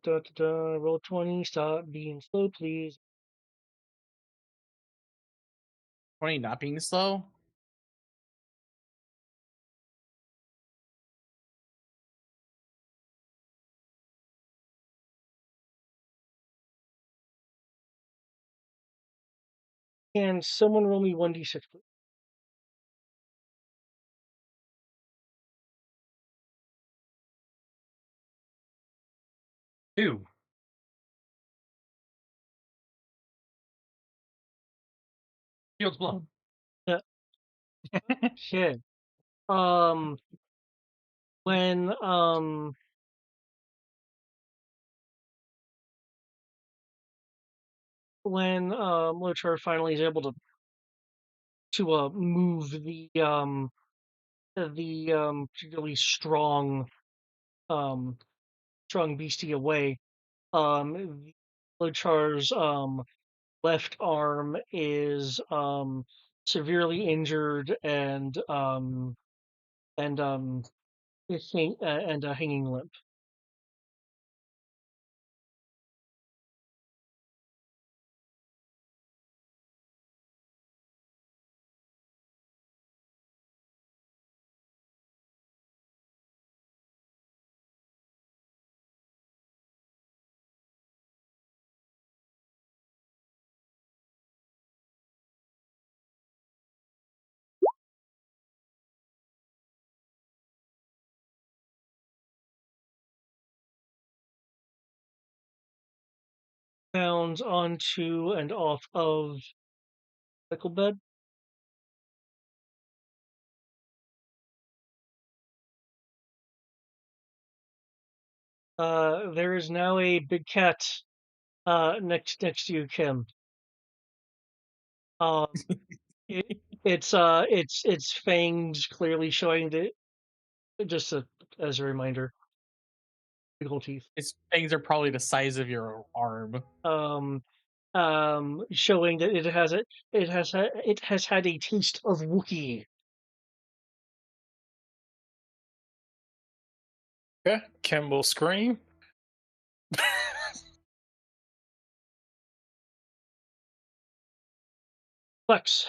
Roll 20, stop being slow, please. 20 not being slow. Can someone roll me 1d6, please? Two. Field's blown. Shit. Um, when, Lochar finally is able to move the particularly strong beastie away, Lochar's left arm is severely injured and and a hanging limp. Bounds onto and off of medical bed. There is now a big cat next to you, Kim. Um, its fangs clearly showing that just as a reminder, big old teeth. Its fangs are probably the size of your arm. Showing that it has had a taste of Wookiee. Okay, Kim will scream. Flex.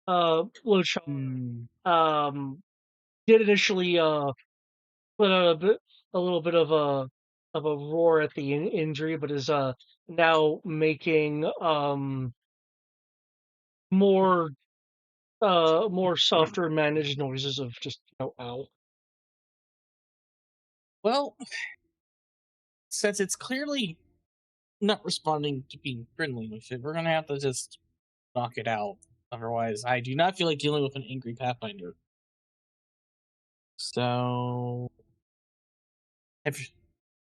Lochar did initially put out a little bit of a roar at the injury, but is now making more more softer managed noises of just ow. Well, since it's clearly not responding to being friendly with it, we're gonna have to just knock it out. Otherwise, I do not feel like dealing with an angry Pathfinder. So,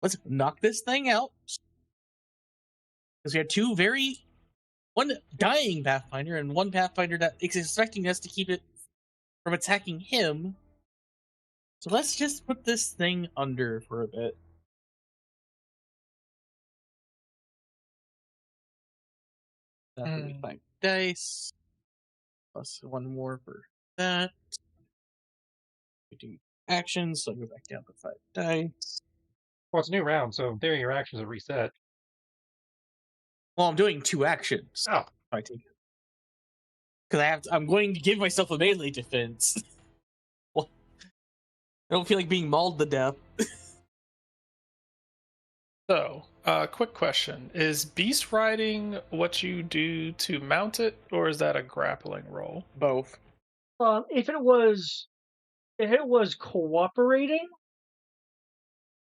let's knock this thing out. Because we have one dying Pathfinder and one Pathfinder that is expecting us to keep it from attacking him. So let's just put this thing under for a bit. That's gonna be 5 dice. Plus 1 more for that. We do actions, so I go back down to 5 dice. Well, it's a new round, so in theory your actions are reset. Well, I'm doing 2 actions. Oh. If I take it. Because I'm going to give myself a melee defense. Well, I don't feel like being mauled to death. So, quick question. Is beast riding what you do to mount it, or is that a grappling roll? Both. If it was cooperating,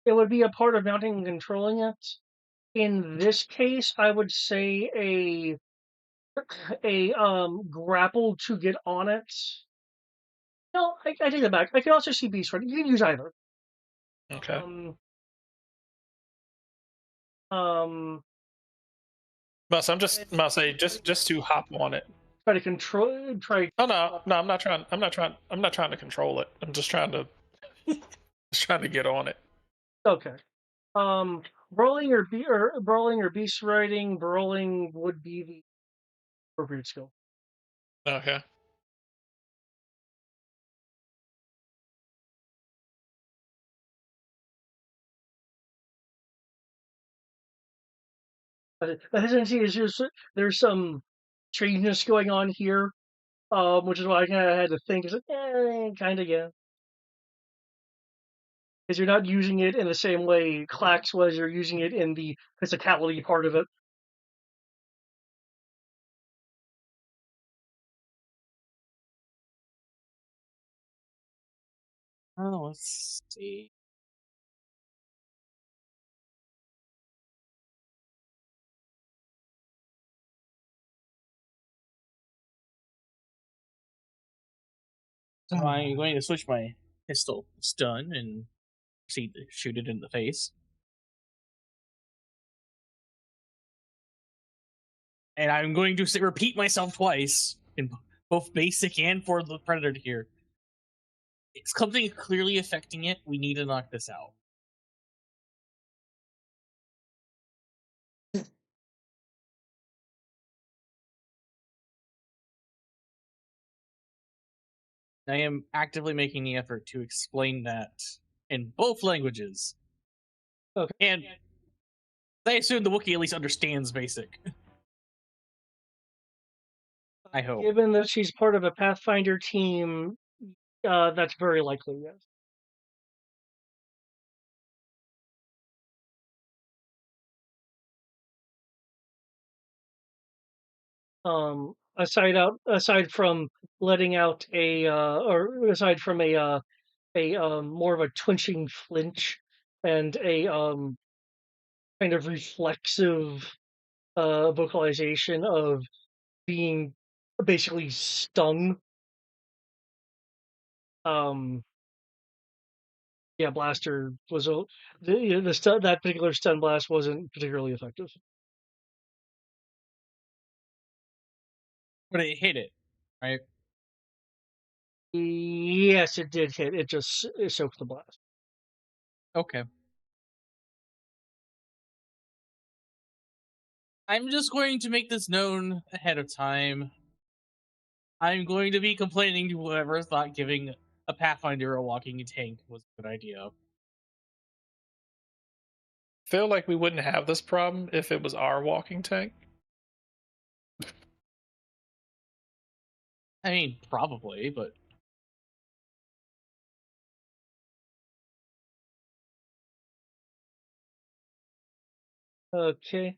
it would be a part of mounting and controlling it. In this case, I would say a grapple to get on it. No, I take that back. I can also see beast riding. You can use either. Okay. But I'm just say just to hop on it. Try to control. Oh no, I'm not trying to control it. I'm just trying to get on it. Okay. Brawling or beast riding. Brawling would be the appropriate skill. Okay. But the hesitancy is just there's some strangeness going on here, which is why I kind of had to think. It's like, kind of, yeah. Because you're not using it in the same way Clax was. You're using it in the physicality part of it. Oh, let's see. So I'm going to switch my pistol stun and proceed to shoot it in the face. And I'm going to repeat myself twice in both basic and for the predator here. It's something clearly affecting it. We need to knock this out. I am actively making the effort to explain that in both languages. Okay. And I assume the Wookiee at least understands basic. I hope. Given that she's part of a Pathfinder team, that's very likely, yes. Aside from letting out or aside from a more of a twitching flinch and a kind of reflexive vocalization of being basically stung. Yeah, blaster was that particular stun blast wasn't particularly effective. But it hit it, right? Yes, it did hit. It soaked the blast. Okay. I'm just going to make this known ahead of time. I'm going to be complaining to whoever thought giving a Pathfinder a walking tank was a good idea. Feel like we wouldn't have this problem if it was our walking tank. I mean, probably, but Okay.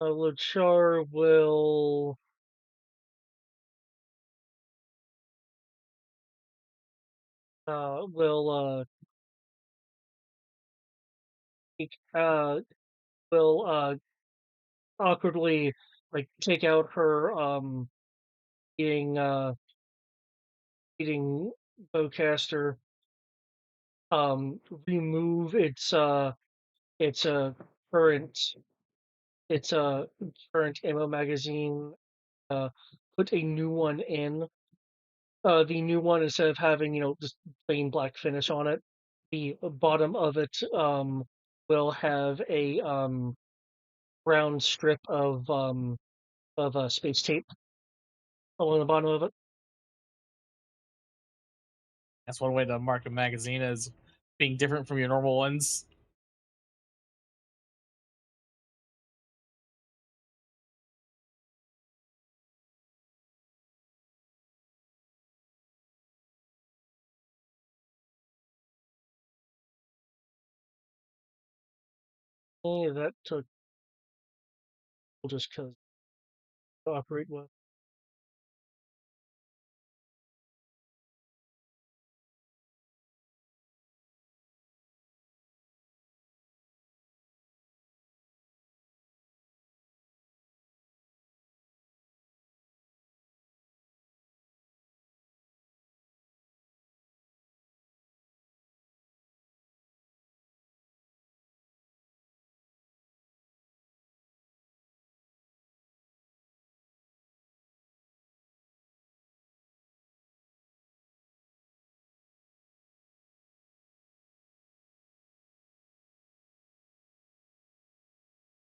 Lachar will take, will awkwardly take out her being eating bowcaster, remove its current current ammo magazine, put a new one in. The new one, instead of having just plain black finish on it, the bottom of it will have a brown strip of space tape along the bottom of it. That's one way to mark a magazine as being different from your normal ones. That took just because to operate with.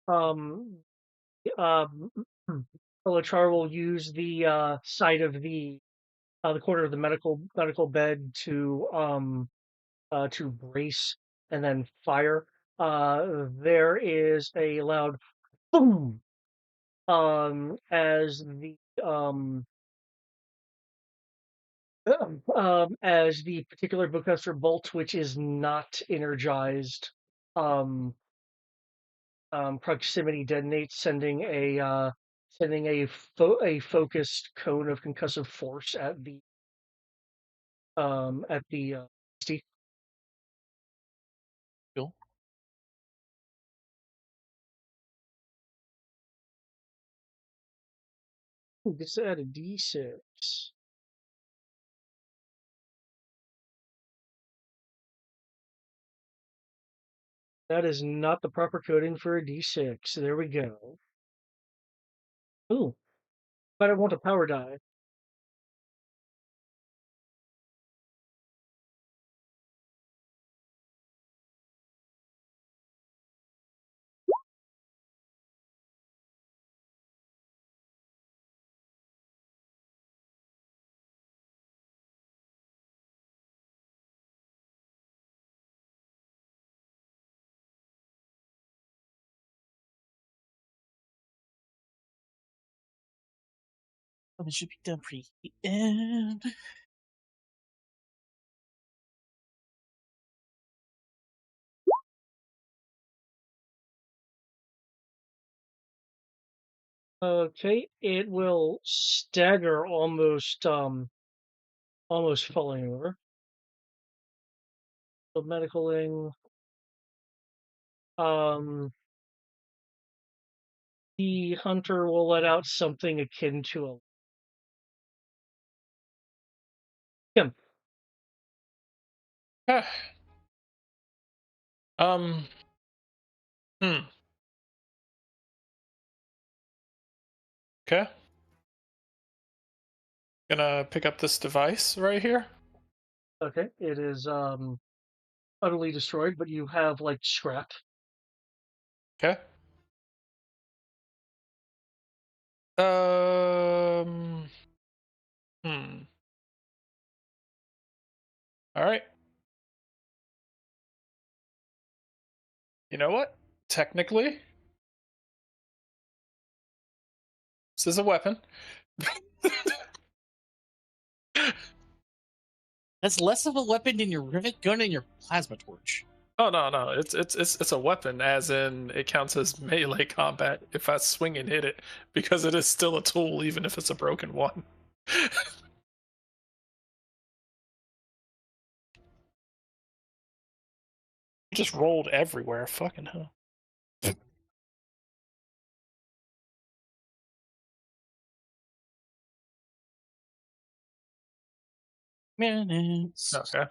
Um, um, Elachar will use the side of the corner of the medical bed to brace and then fire. There is a loud boom as as the particular bowcaster bolt, which is not energized, um, proximity detonates, sending a focused cone of concussive force at the Steve. Cool. Gets to add a D6. That is not the proper coding for a D6. There we go. Ooh, but I want a power die. It should be done pretty. And Okay, it will stagger almost falling over. So medicaling. Um, the hunter will let out something akin to a him. Ah. Um. Hmm. Okay. Gonna pick up this device right here. Okay, it is utterly destroyed, but you have like scrap. Okay. Um. Hmm. All right. You know what? Technically, this is a weapon. that's less of a weapon than your rivet gun and your plasma torch. Oh no, it's a weapon, as in it counts as melee combat if I swing and hit it, because it is still a tool even if it's a broken one. Just rolled everywhere, fucking hell. Minutes. Okay.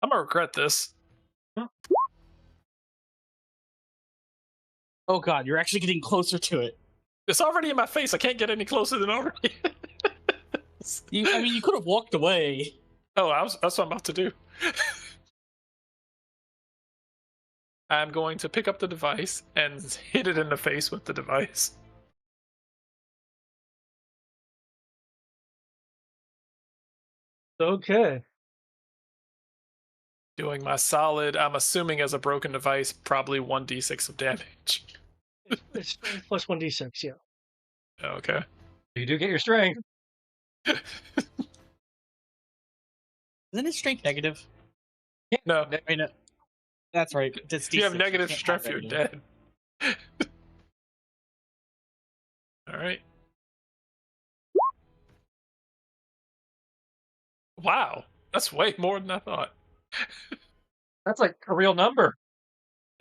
I'm gonna regret this. Oh god, you're actually getting closer to it. It's already in my face. I can't get any closer than already. You could have walked away. Oh, that's what I'm about to do. I'm going to pick up the device and hit it in the face with the device. Okay. Doing my solid, I'm assuming as a broken device, probably 1d6 of damage. It's strength plus 1d6, yeah. Okay. You do get your strength. Isn't it strength negative? No. I mean, that's right. If you have negative strength, you're dead. Alright. Wow. That's way more than I thought. That's like a real number.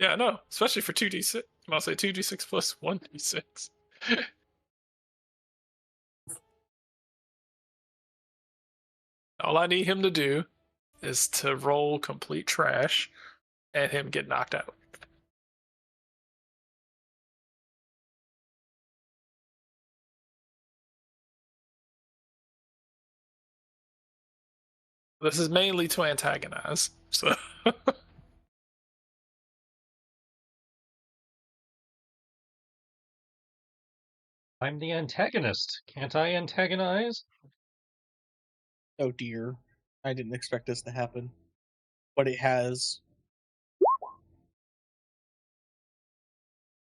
Yeah, no. Especially for 2d6. I'll say 2d6 plus 1d6. All I need him to do is to roll complete trash and him get knocked out. This is mainly to antagonize, so I'm the antagonist. Can't I antagonize? Oh dear. I didn't expect this to happen. But it has.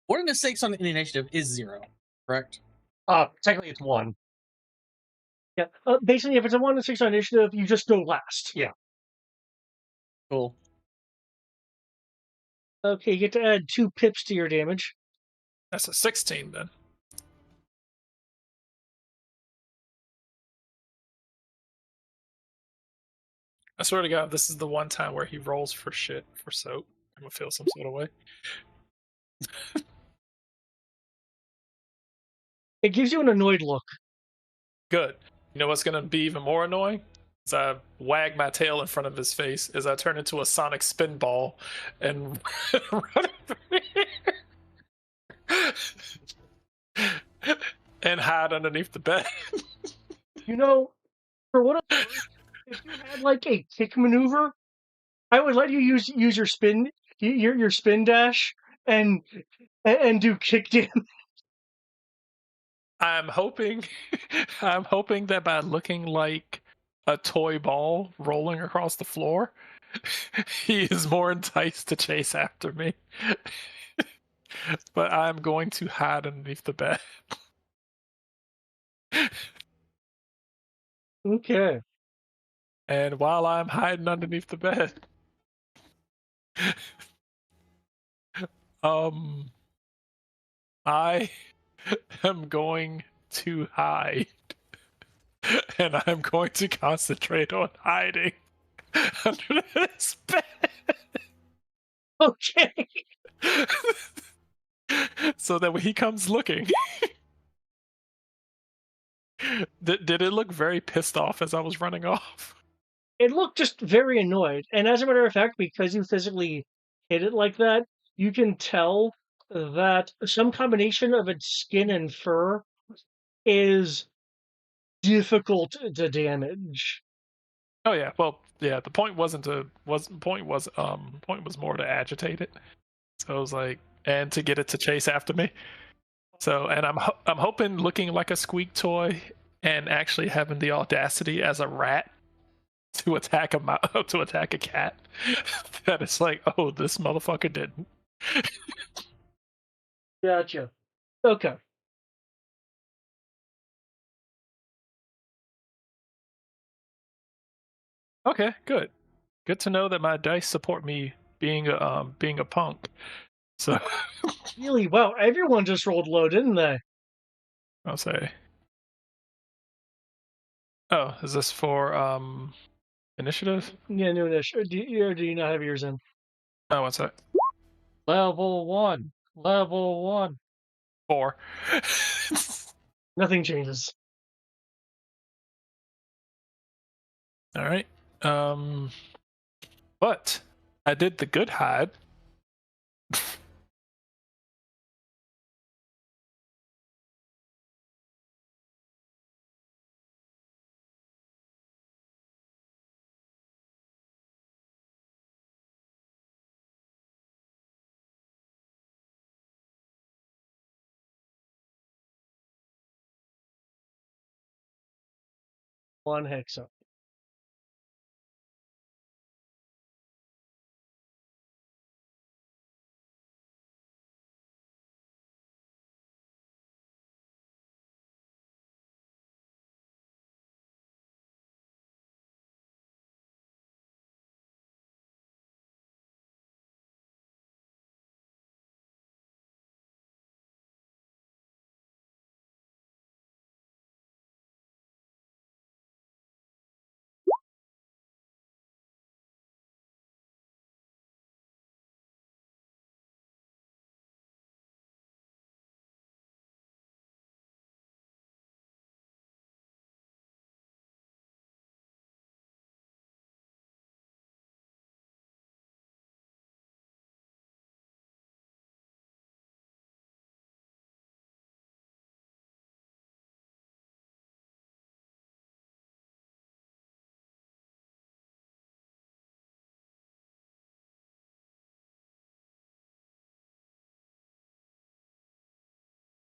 One of the stakes on the initiative is 0, correct? Technically it's 1. Yeah. Basically, if it's a 1 to 6 on initiative, you just go last. Yeah. Cool. Okay, you get to add 2 pips to your damage. that's a 16 then. I swear to God, this is the one time where he rolls for shit for soap. I'm gonna feel some sort of way. It gives you an annoyed look. Good. You know what's gonna be even more annoying? As I wag my tail in front of his face, as I turn into a sonic spin ball and run and hide underneath the bed. You know, for what it's worth, if you had like a kick maneuver, I would let you use your spin, your spin dash, and do kick damage. I'm hoping that by looking like a toy ball rolling across the floor, he is more enticed to chase after me. But I'm going to hide underneath the bed. Okay. And while I'm hiding underneath the bed, I am going to hide. And I'm going to concentrate on hiding under this bed. Okay. So that when he comes looking, did it look very pissed off as I was running off? It looked just very annoyed. And as a matter of fact, because you physically hit it like that, you can tell that some combination of its skin and fur is difficult to damage. Oh yeah, well yeah. The point wasn't to point was more to agitate it. So I was like, and to get it to chase after me. So and I'm hoping looking like a squeak toy and actually having the audacity as a rat to attack a cat. That it's like, oh, this motherfucker didn't. Gotcha. Okay. Okay, good. Good to know that my dice support me being a punk. So Really? Wow, everyone just rolled low, didn't they? I'll say. Oh, is this for initiative? Yeah, new initiative. Do you not have yours in? Oh, what's that? Level 1. Level 1. 4. Nothing changes. All right. But I did the good hide. One hexa.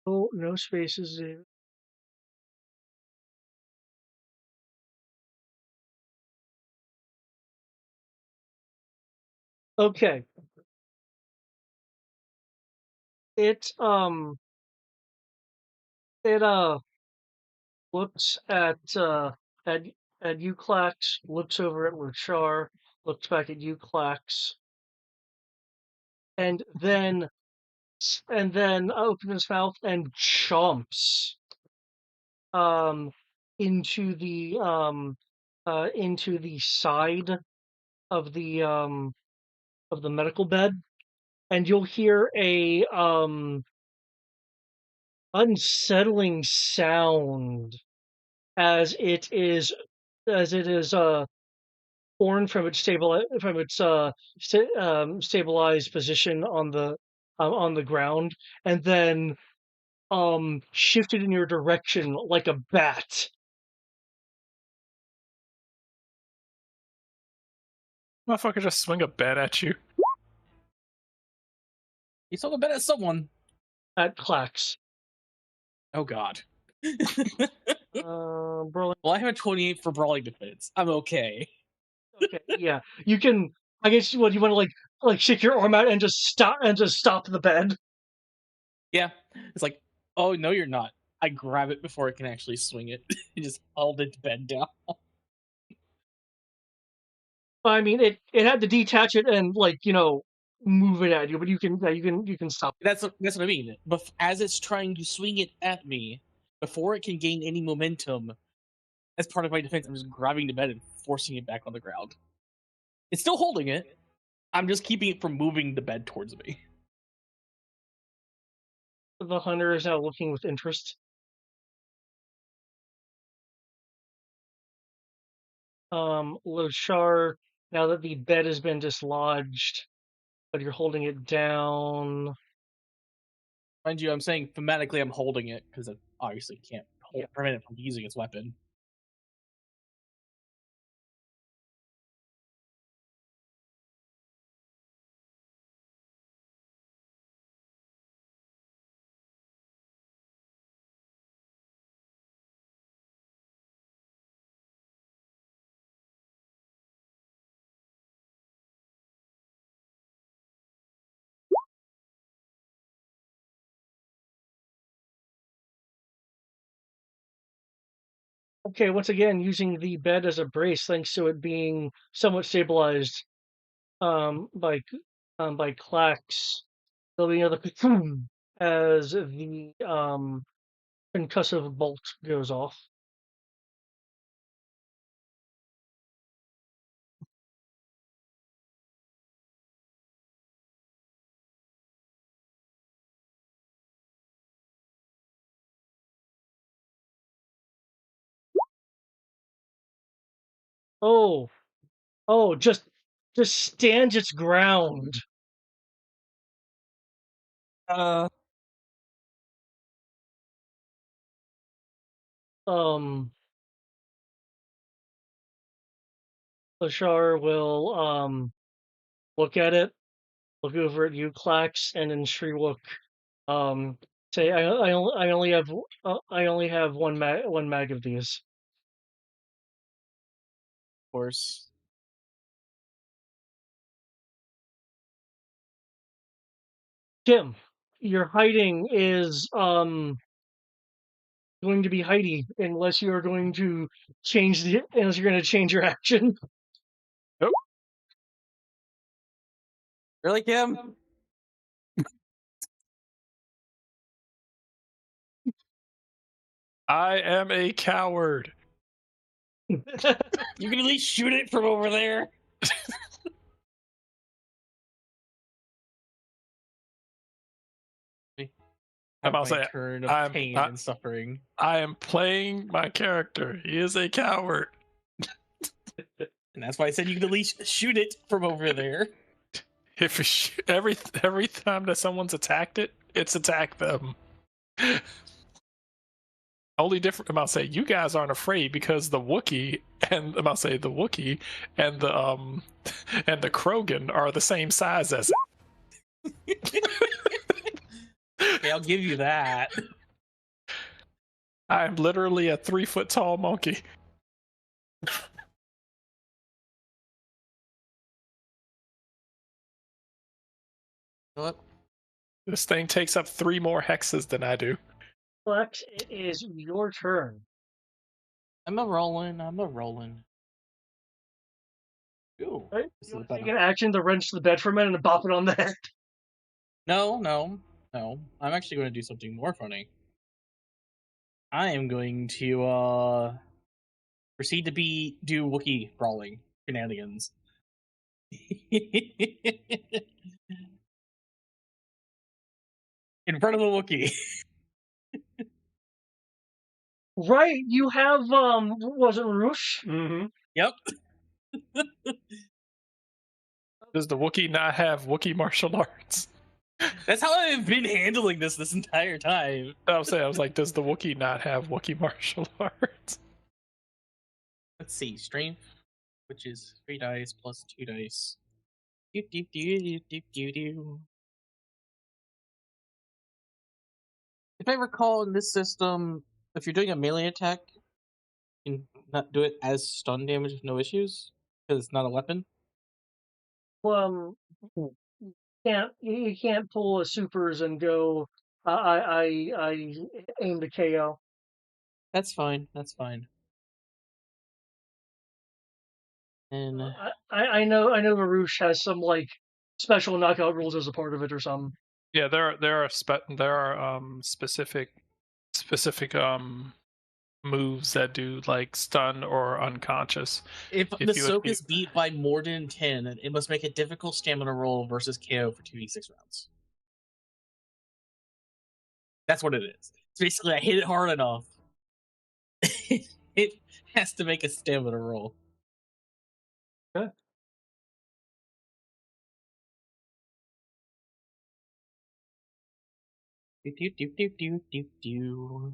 Oh, no spaces there. Okay. It it looks at at Euclax, looks over at Luchar, looks back at Euclax, and then opens his mouth and chomps um into the side of the medical bed, and you'll hear a unsettling sound as it is torn from its stabilized position on the ground, and then shifted in your direction like a bat. Motherfucker just swing a bat at you. He's talking bad at someone. At Clax. Oh god. Brawling. Well, I have a 28 for brawling defense. I'm okay. Okay, yeah, you can. I guess what you want to like stick your arm out and just stop the bed. Yeah, it's like, oh no, you're not. I grab it before it can actually swing it. and just hold its bed down. I mean, it had to detach it and move it at you, but you can stop. That's what I mean. But as it's trying to swing it at me, before it can gain any momentum, as part of my defense, I'm just grabbing the bed and forcing it back on the ground. It's still holding it. I'm just keeping it from moving the bed towards me. The hunter is now looking with interest. Loshar, now that the bed has been dislodged, but you're holding it down. Mind you, I'm saying thematically I'm holding it because it obviously can't prevent it from using its weapon. Okay, once again, using the bed as a brace, thanks to it being somewhat stabilized um, by by clacks. There'll be another boom as the concussive bolt goes off. Oh, just just stands its ground. Um, Lashar will look at it, look over at you, Clax, and then Shriwook say, I only have one mag of these. Of course. Kim, your hiding is going to be Heidi unless you are going to change your action. Really, Kim? I am a coward. You can at least shoot it from over there. I'm My also turn of pain and suffering. I am playing my character. He is a coward. And that's why I said you can at least shoot it from over there. If every time that someone's attacked it, it's attacked them. Only different, I'm gonna say, you guys aren't afraid because the Wookiee and I'm gonna say the Wookiee and the Krogan are the same size as it. Okay, I'll give you that. I'm literally a 3-foot tall monkey. What? This thing takes up 3 more hexes than I do. Flex, it is your turn. I'm a rolling. Ooh. Right? This You is take better. an action to wrench the bed for a minute and bop it on the head. No. I'm actually going to do something more funny. I am going to proceed to do Wookiee brawling shenanigans. In front of the Wookiee. Right, you have was it Roosh? Mm-hmm. Yep. Does the Wookiee not have Wookiee martial arts? That's how I've been handling this entire time. I was like, does the Wookiee not have Wookiee martial arts? Let's see, strength, which is 3 dice plus 2 dice. Do. If I recall, in this system, if you're doing a melee attack, you can not do it as stun damage with no issues because it's not a weapon. Well, you can't pull a supers and go. I aim to KO. That's fine. And I know Varouche has some like special knockout rules as a part of it or something. Yeah, there are specific moves that do like stun or unconscious. if the soak is beat by more than 10, it must make a difficult stamina roll versus KO for 2d6 rounds. That's what it is. It's basically I hit it hard enough. It has to make a stamina roll. Okay. Do.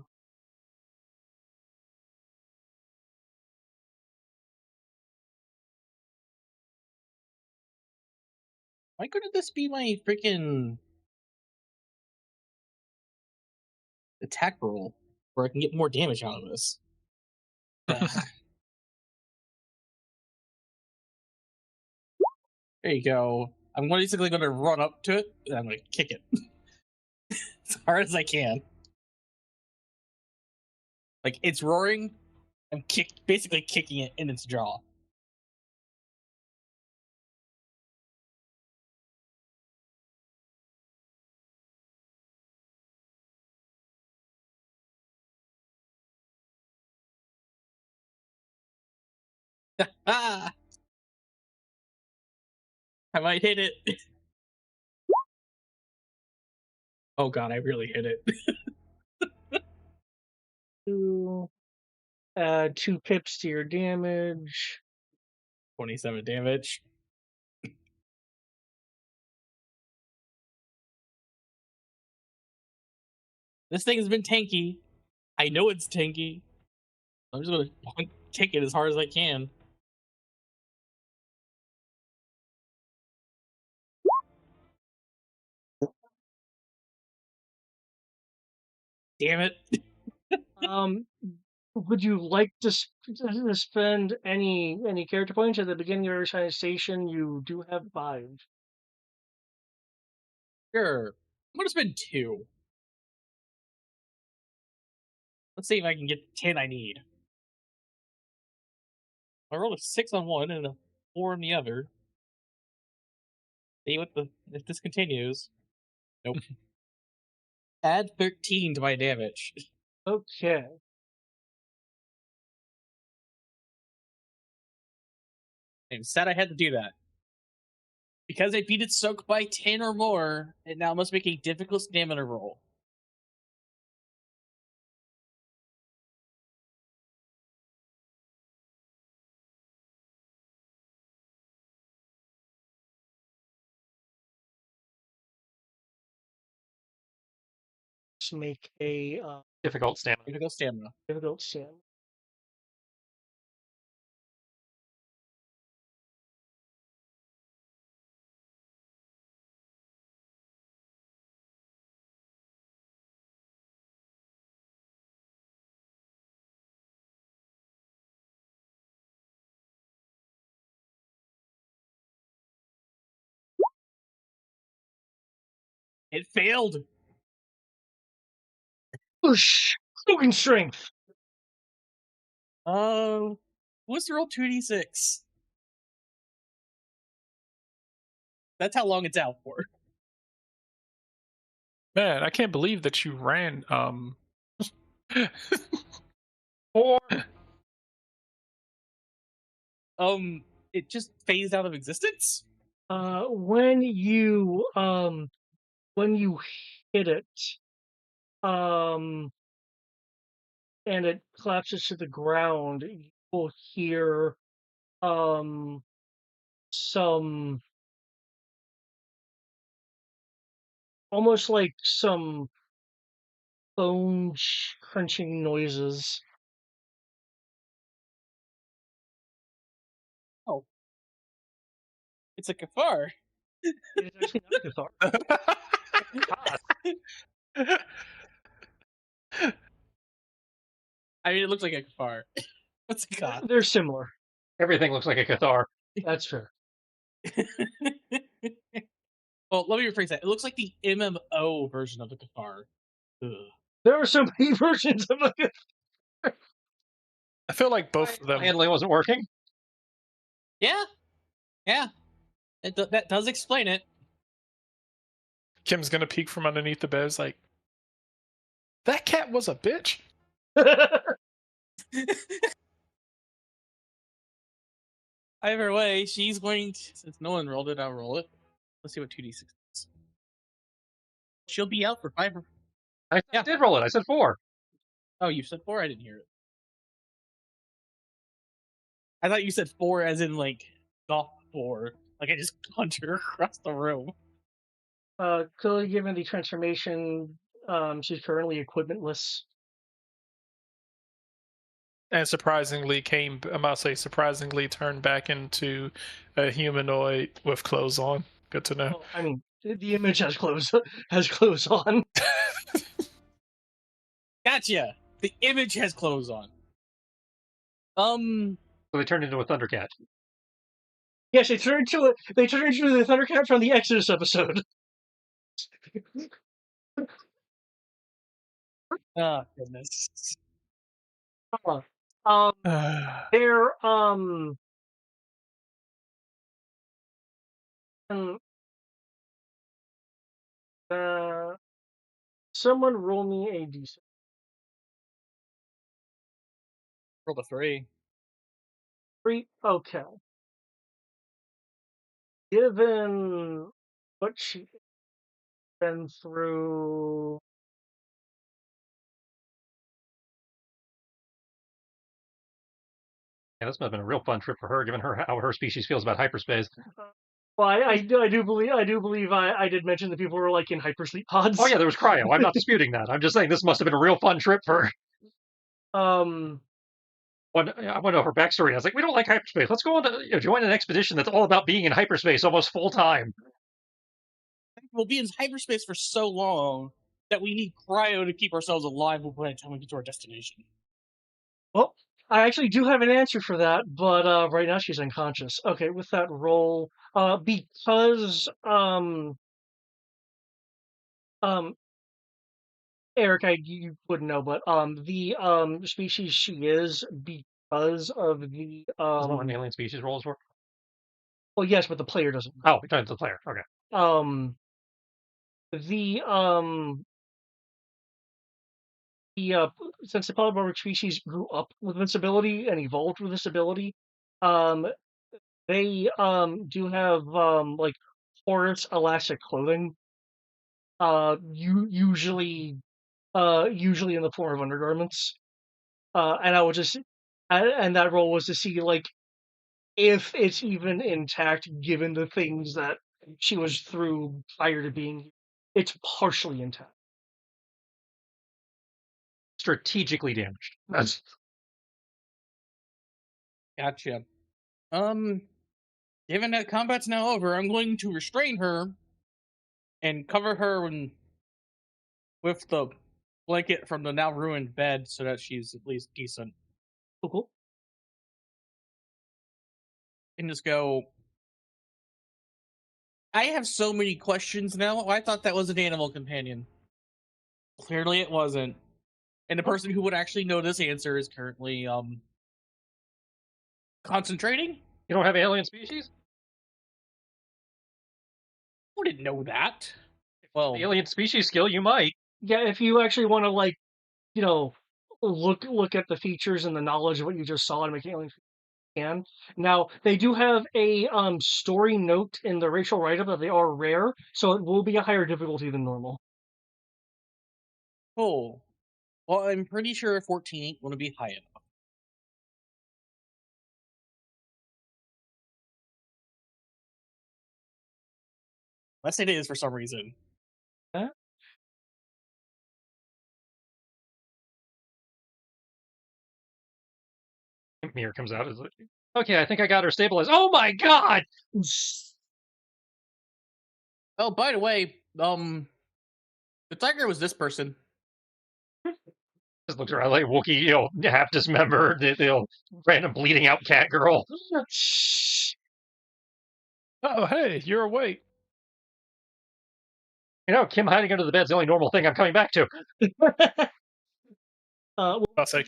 Why couldn't this be my freaking attack roll where I can get more damage out of this? There you go. I'm basically going to run up to it and I'm going to kick it as hard as I can. Like it's roaring, I'm basically kicking it in its jaw. Ah! I might hit it. Oh god, I really hit it. Add 2 pips to your damage. 27 damage. This thing has been tanky. I know it's tanky. I'm just gonna kick it as hard as I can. Damn it. Would you like to spend any character points at the beginning of your shining station? You do have 5. Sure. I'm gonna spend 2. Let's see if I can get the 10 I need. I rolled a 6 on one and a 4 on the other. See what if this continues. Nope. Add 13 to my damage. Okay. And said I had to do that. Because I beat its soak by 10 or more, it now must make a difficult stamina roll. Just make a Difficult stamina. Difficult stamina. difficult sin. It failed. Whoosh! Cloaking strength. What's the roll 2d6? That's how long it's out for. Man, I can't believe that you ran. 4. It just phased out of existence? When you hit it, and it collapses to the ground, you will hear some almost like some bone crunching noises. Oh. It's a kafar. It is actually not a cathar. I mean, it looks like a kafar. What's a god? They're similar. Everything looks like a Cathar. That's fair. Well, let me rephrase that. It looks like the MMO version of the kafar. Ugh. There are so many versions of it. I feel like both of them. Handling wasn't working. Yeah. That does explain it. Kim's gonna peek from underneath the bed. It's like, that cat was a bitch. Either way, she's going to, since no one rolled it, I'll roll it. Let's see what 2d6 is. She'll be out for 5. I did roll it. I said 4. Oh, you said 4? I didn't hear it. I thought you said 4 as in, like, golf 4. Like, I just punched her across the room. Clearly, given the transformation, she's currently equipmentless. And surprisingly surprisingly turned back into a humanoid with clothes on. Good to know. Well, I mean, the image has clothes on. Gotcha! The image has clothes on. So they turned into a Thundercat. Yes, they turned into the Thundercat from the Exodus episode. Oh, goodness. They're someone roll me a d6. Rolled a 3. 3. Okay. Given what she's been through, Yeah, this must have been a real fun trip for her, given how her species feels about hyperspace. Well, I do believe I did mention that people were like in hypersleep pods. Oh yeah, there was cryo. I'm not disputing that. I'm just saying this must have been a real fun trip for. When I went over her backstory, and I was like, we don't like hyperspace. Let's go on to join an expedition that's all about being in hyperspace almost full time. We'll be in hyperspace for so long that we need cryo to keep ourselves alive by the time we get to our destination. Well, I actually do have an answer for that, but right now she's unconscious. Okay, with that roll, because um Eric, you wouldn't know, but the species she is because of the That's what an alien species rolls for. well, yes, but the player doesn't. Oh, we're talking to the player. Okay. The since the polymorphic species grew up with this ability and evolved with this ability, um, they do have like porous elastic clothing. Usually in the form of undergarments. And I would just and that role was to see like if it's even intact given the things that she was through prior to being here. It's partially intact. Strategically damaged. That's Gotcha. Given that combat's now over, I'm going to restrain her and cover her with the blanket from the now ruined bed so that she's at least decent. Cool. And just go. I have so many questions now. I thought that was an animal companion. Clearly it wasn't. And the person who would actually know this answer is currently concentrating? You don't have alien species? I didn't know that. Well, The alien species skill, you might. Yeah, if you actually want to like, look at the features and the knowledge of what you just saw and make alien can. Now they do have a story note in the racial write-up that they are rare, so it will be a higher difficulty than normal. cool. Well, I'm pretty sure 14 ain't going to be high enough. Unless it is for some reason. Huh? Mirror comes out. Is like, okay, I think I got her stabilized. Oh my god! Oh, by the way, the tiger was this person. Just looks around like Wookiee, half dismembered, random bleeding out cat girl. Oh, hey, you're awake. Kim hiding under the bed's the only normal thing I'm coming back to. I'll say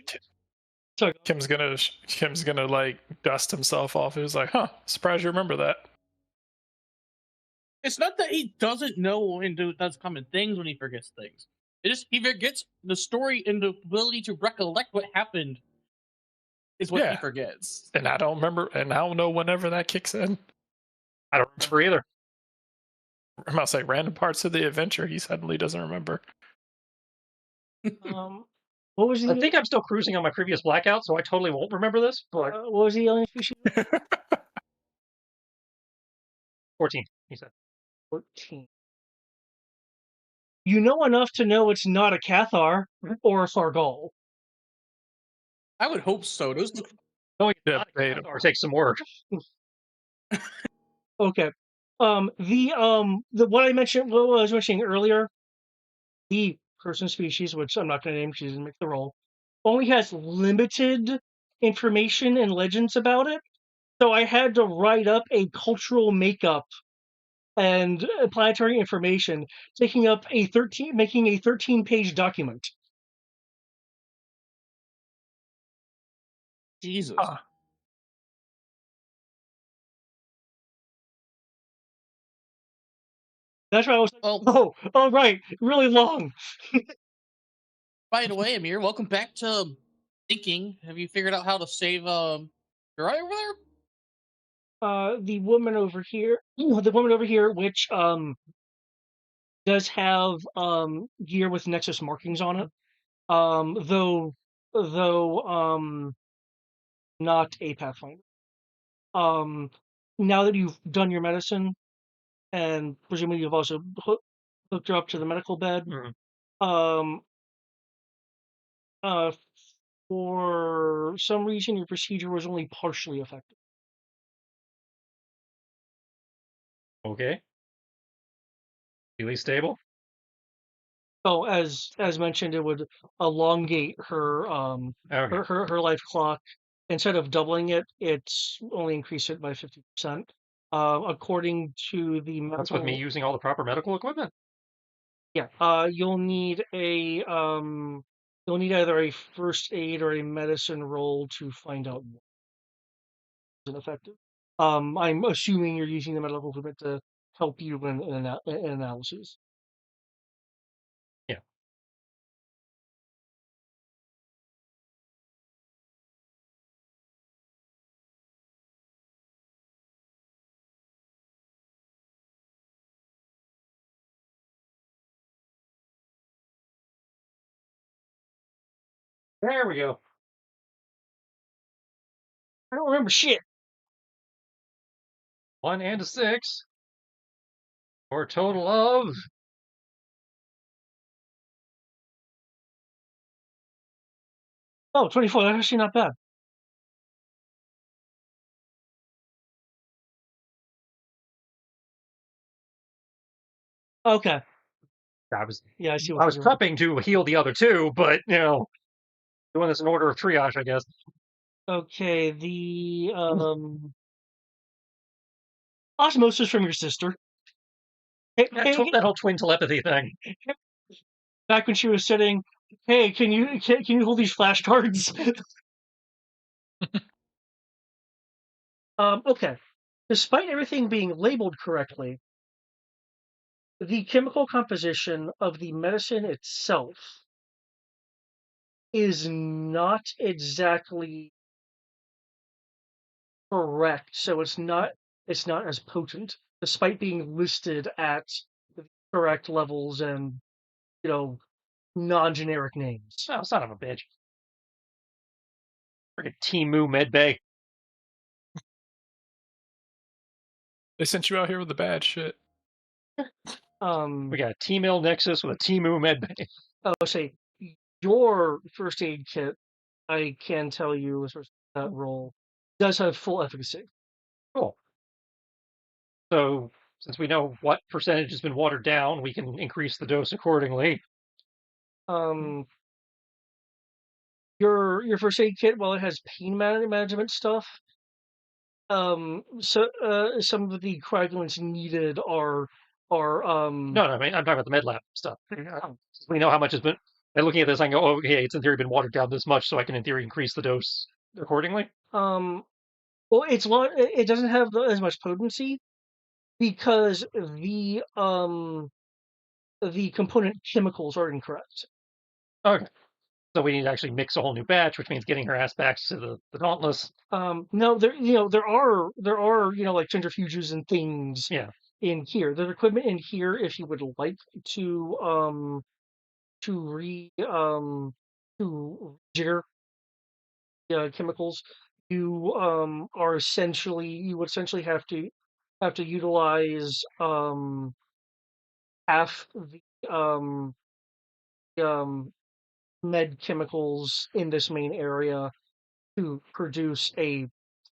Kim's gonna like dust himself off. He was like, huh, surprised you remember that. It's not that he doesn't know and does common things when he forgets things. It just he forgets the story and the ability to recollect what happened is what he forgets. And I don't remember, and I don't know whenever that kicks in. I don't remember either. I'm about to say random parts of the adventure he suddenly doesn't remember. What was I think I'm still cruising on my previous blackout, so I totally won't remember this. But what was the alien species? 14, he said. 14. You know enough to know it's not a Cathar or a Sargal. I would hope so. Those Or take some work. Okay. The what I mentioned, what I was mentioning earlier, the person species, which I'm not going to name because she didn't make the role, only has limited information and legends about it. So I had to write up a cultural makeup and planetary information, making a 13-page document. Jesus. That's why I was like, oh, right, really long. By the way, Amir, welcome back to thinking. Have you figured out how to save your eye over there? The woman over here, which does have gear with Nexus markings on it, though not a Pathfinder. Now that you've done your medicine, and presumably you've also hooked her up to the medical bed. Mhm. Um, uh, for some reason, your procedure was only partially effective. Okay. Really stable? Oh, as mentioned, it would elongate Okay. her life clock. Instead of doubling it, it's only increased it by 50%. According to the That's with me medical, using all the proper medical equipment? yeah, you'll need either a first aid or a medicine roll to find out more ineffective. I'm assuming you're using the medical equipment to help you in analysis. Yeah. There we go. I don't remember shit. 1 and a 6. For a total of... Oh, 24. That's actually not bad. Okay. I was Yeah, I see I what was you're doing. prepping to heal the other two, but, doing this in order of triage, I guess. Okay, the osmosis from your sister. Hey, That whole twin telepathy thing. back when she was sitting, hey, can you hold these flashcards? Okay. Despite everything being labeled correctly, the chemical composition of the medicine itself is not exactly correct. So it's not as potent, despite being listed at the correct levels and non-generic names. Oh, son of a bitch. Friggin' Timu Medbay. They sent you out here with the bad shit. We got a T-Mill Nexus with a Timu Medbay. Say your first aid kit, I can tell you, as far as that roll, does have full efficacy. Cool. So, since we know what percentage has been watered down, we can increase the dose accordingly. Um, your first aid kit, while it has pain management stuff, some of the coagulants needed are No, I mean, I'm talking about the med lab stuff. We know how much has been. And looking at this, I go, oh, okay, it's in theory been watered down this much, so I can, in theory, increase the dose accordingly. well, it doesn't have as much potency because the component chemicals are incorrect. Okay. So we need to actually mix a whole new batch, which means getting her ass back to the Dauntless. No, there are like centrifuges and things Yeah. in here. There's equipment in here if you would like to jigger chemicals. You would essentially have to utilize half the um med chemicals in this main area to produce a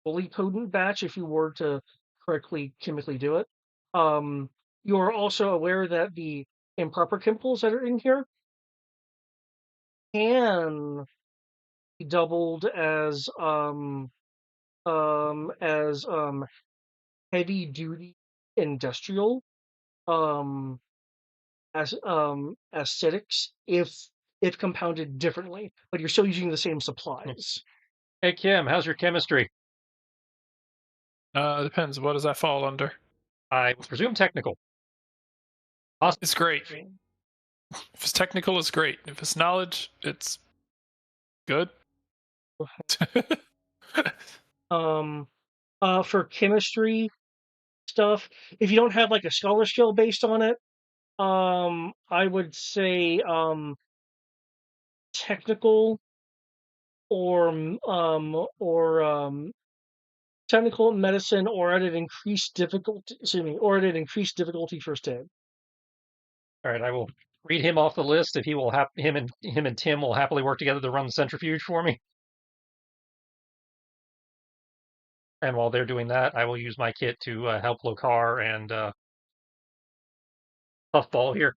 fully potent batch if you were to correctly chemically do it. You are also aware that the improper chemicals that are in here can be doubled as heavy duty industrial um acidics if compounded differently, but you're still using the same supplies. Hey, Kim, how's your chemistry? Depends. What does that fall under? I would presume technical. It's great. If it's technical, it's great. If it's knowledge, it's good. For chemistry stuff, if you don't have like a scholar skill based on it, I would say technical or technical medicine, or at an increased difficulty. Excuse me, or at an increased difficulty first aid. All right, I will read him off the list. If he will have him and Tim will happily work together to run the centrifuge for me. And while they're doing that, I will use my kit to help Lokar and Puffball here.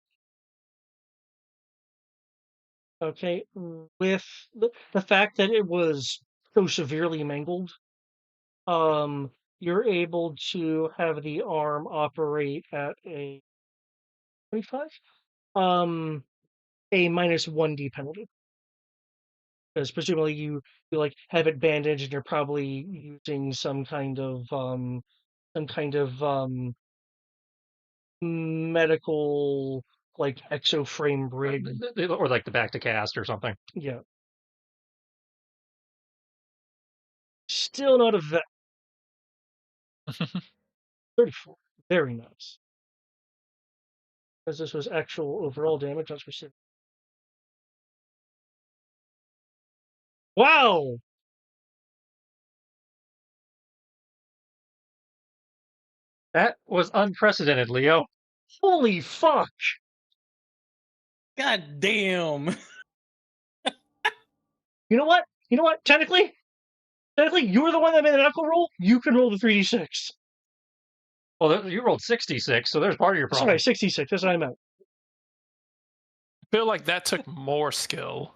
Okay, with the fact that it was so severely mangled, you're able to have the arm operate at a 25, a -1d penalty, because presumably you like have it bandaged and you're probably using some kind of medical like exoframe rig. Or like the back to cast or something. Yeah. Still not a vet. 34. Very nice. Because this was actual overall damage, not specific. Wow! That was unprecedented, Leo. Holy fuck! God damn. You know what? You know what? Technically, you were the one that made the knuckle roll. You can roll the 3d6. Well, you rolled 66, so there's part of your problem. Sorry, 66. That's what I meant. I feel like that took more skill.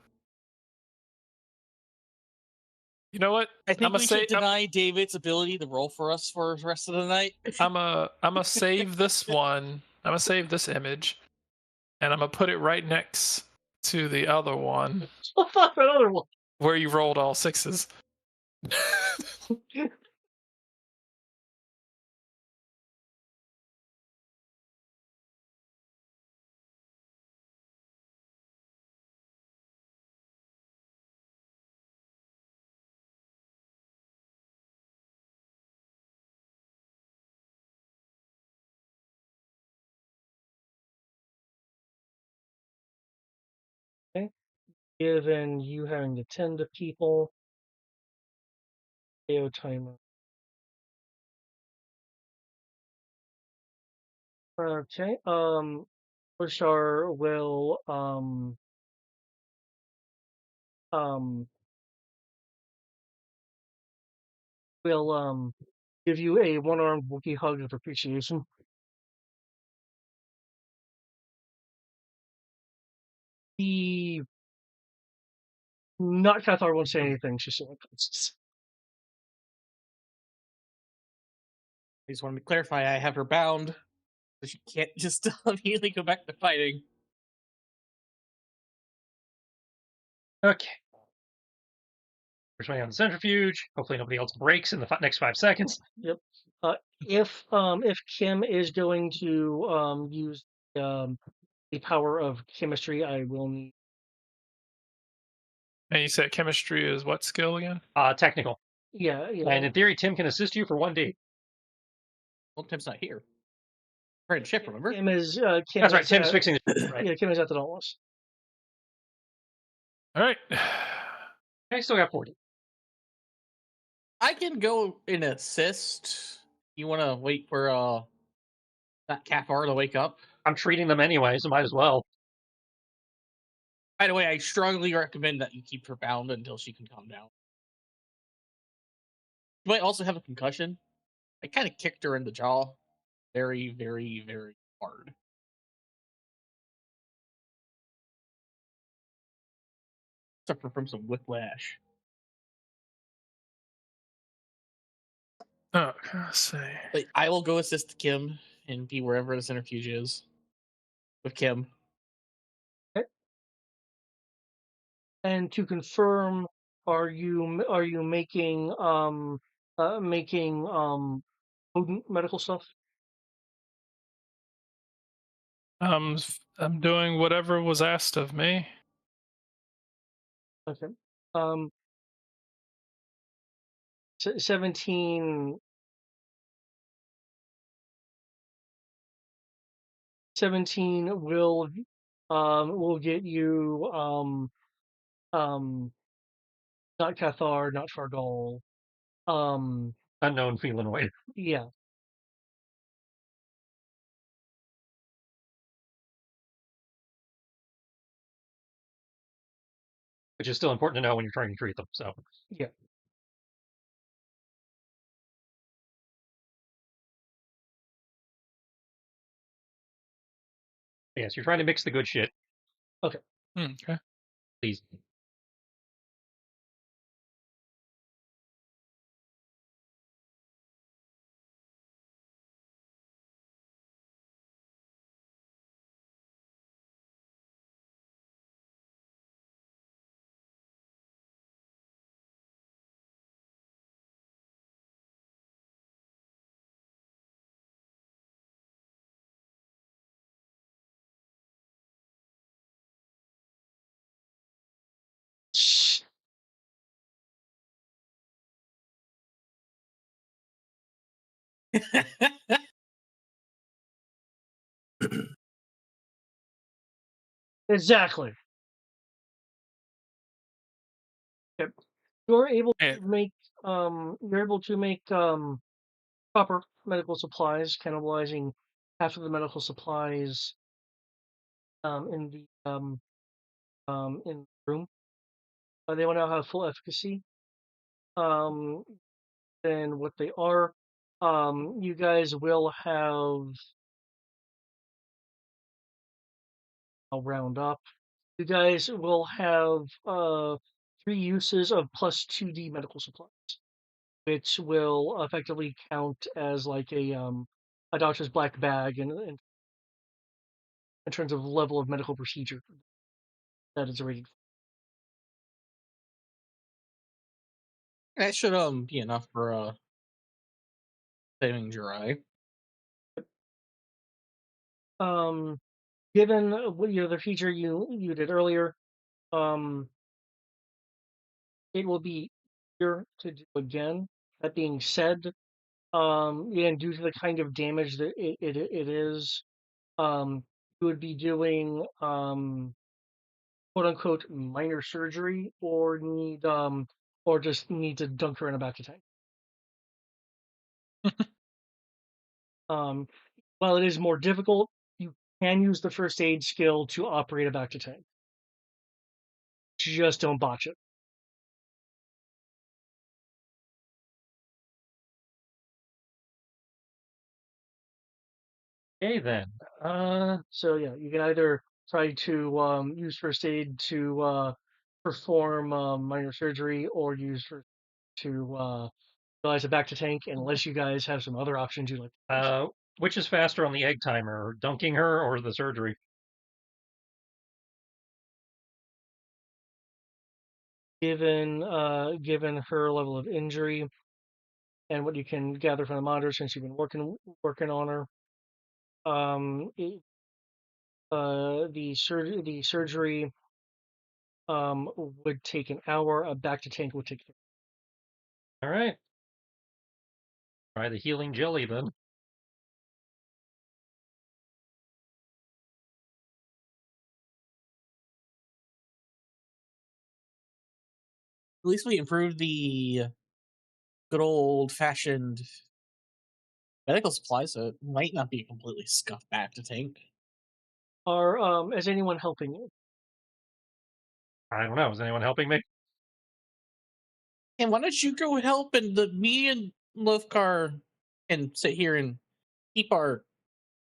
You know what? I think I'ma we say- should deny David's ability to roll for us for the rest of the night. I'm gonna save this one. I'm gonna save this image, and I'm gonna put it right next to the other one Oh, fuck, another one. where you rolled all sixes. Given you having to tend to people, AO timer. Okay, Bushar will, um, give you a one-armed Wookiee hug of appreciation. The not Cathar won't say anything. She's still unconscious. I just want to clarify, I have her bound, so she can't just immediately go back to fighting. Okay. We're swinging on the centrifuge. Hopefully nobody else breaks in the next 5 seconds. Yep. If Kim is going to use the power of chemistry, I will need. And you said chemistry is what skill again? Technical. Yeah. And in theory, Tim can assist you for 1D. Well, Tim's not here. We're in ship, remember? Kim is. Kim That's right. is Tim's at, fixing the right. Yeah, Kim is at the Dauntless. All right. I still got 40. I can go and assist. You want to wait for that Cathar to wake up? I'm treating them anyway, so might as well. By the way, I strongly recommend that you keep her bound until she can calm down. She might also have a concussion. I kind of kicked her in the jaw very, very, very hard. Suffer from some whiplash. Oh, let's see. But I will go assist Kim and be wherever the centrifuge is with Kim. And to confirm, are you making potent medical stuff? I'm doing whatever was asked of me. Okay. 17 will get you not Cathar, not Fargal. unknown felinoid. Yeah. Which is still important to know when you're trying to treat them. So Yeah. yes, you're trying to mix the good shit, Okay. please. Exactly. Yep. You're able Yeah. to make proper medical supplies, cannibalizing half of the medical supplies in the in the room. They will now have full efficacy. Um, than what they are. You guys will have. I'll round up. You guys will have 3 uses of plus 2d medical supplies, which will effectively count as like a doctor's black bag in terms of level of medical procedure that is rated. That should be enough for saving Jirai. Given the feature you did earlier, um, it will be easier to do again. That being said, and due to the kind of damage that it is, you would be doing quote unquote minor surgery or just need to dunk her in a back to tank. Um, while it is more difficult, you can use the first aid skill to operate a back to tank. Just don't botch it. Okay then. So yeah, you can either try to use first aid to perform minor surgery, or use to utilize a back to tank, unless you guys have some other options you'd like to use. Which is faster on the egg timer, dunking her or the surgery? Given her level of injury and what you can gather from the monitor since you've been working on her, the surgery would take an hour. A back to tank would take 3. All right. Try the healing jelly then. At least we improved the good old fashioned medical supplies, so it might not be completely scuffed back to tank. Is anyone helping you? I don't know. Is anyone helping me? And why don't you go help, and me and Lofkar can sit here and keep our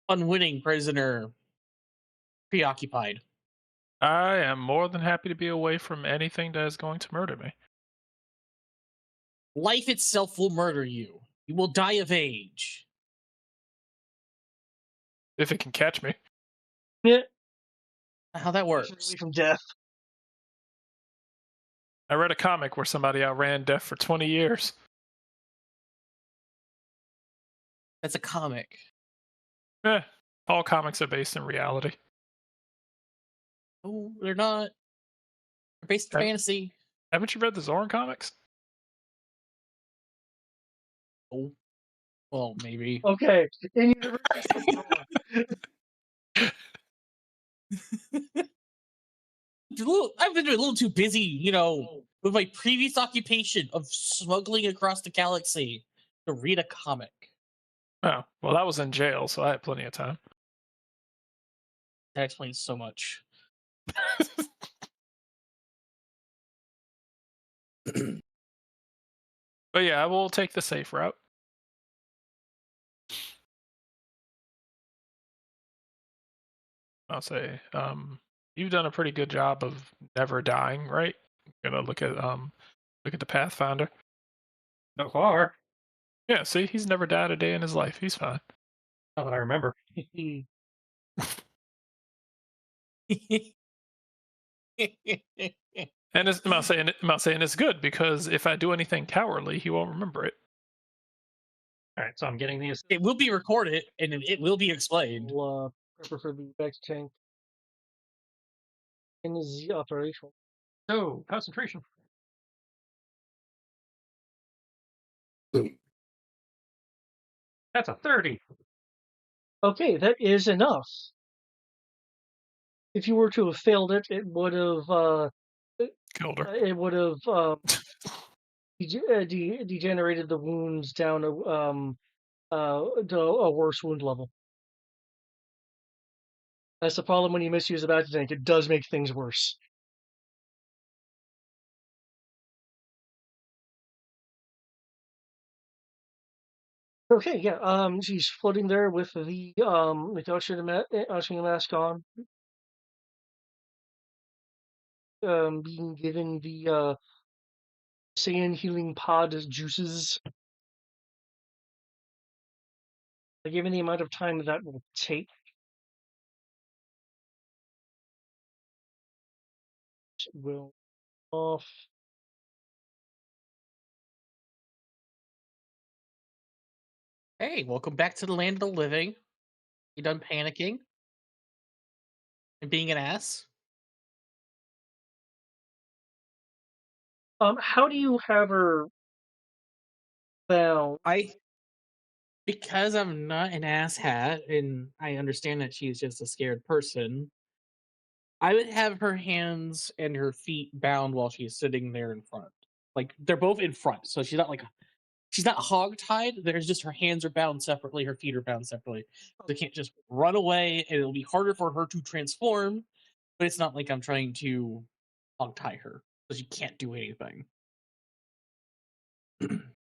unwitting prisoner preoccupied. I am more than happy to be away from anything that is going to murder me. Life itself will murder you. You will die of age. If it can catch me. Yeah, How that away works. from death. I read a comic where somebody outran death for 20 years. That's a comic. All comics are based in reality. Oh, they're not. They're based in fantasy. Haven't you read the Zorn comics? Oh, well, maybe. Okay, in I've been a little too busy, with my previous occupation of smuggling across the galaxy to read a comic. Oh, well, that was in jail, so I had plenty of time. That explains so much. But yeah, I will take the safe route. I'll say, you've done a pretty good job of never dying, right? Gonna look at the Pathfinder. So far, Yeah, see, he's never died a day in his life. He's fine. not that I remember. And I'm not saying it's good because if I do anything cowardly, he won't remember it. All right, so I'm getting these. It will be recorded and it will be explained. We'll prepare for the back tank in the operation. So concentration. That's a 30. Okay, that is enough. If you were to have failed it, it would have Killed her. degenerated the wounds down to a worse wound level. That's the problem when you misuse a back tank. It does make things worse. Okay, yeah. She's floating there with the oxygen mask on, being given the sand healing pod juices. Given the amount of time that will take, will off. Hey, welcome back to the land of the living. You done panicking and being an ass? How do you have her bound? Because I'm not an asshat and I understand that she's just a scared person, I would have her hands and her feet bound while she's sitting there in front. Like they're both in front, so she's not hog-tied. There's just her hands are bound separately, her feet are bound separately. They can't just run away, and it'll be harder for her to transform. But it's not like I'm trying to hog-tie her, so she can't do anything.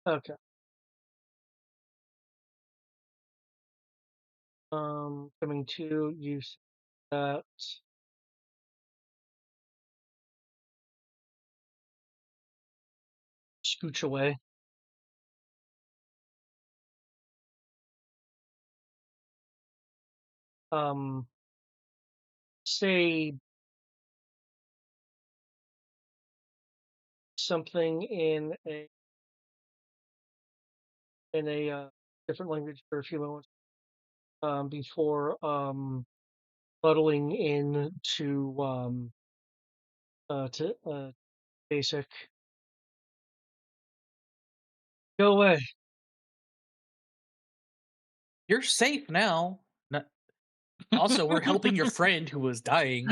Okay. Coming to use that. Scooch away. Say something in a different language for a few moments before muddling in to basic. Go away. You're safe now. Also, we're helping your friend who was dying.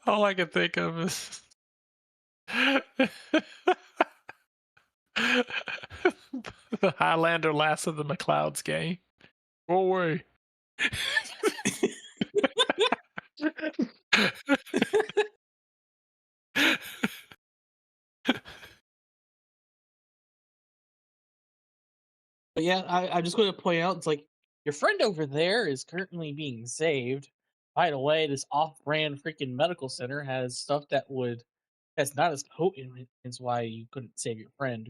All I can think of is the Highlander Last of the McClouds game. Go away. But yeah, I'm just going to point out, it's like, your friend over there is currently being saved. By the way, this off-brand freaking medical center has stuff that's not as potent as why you couldn't save your friend.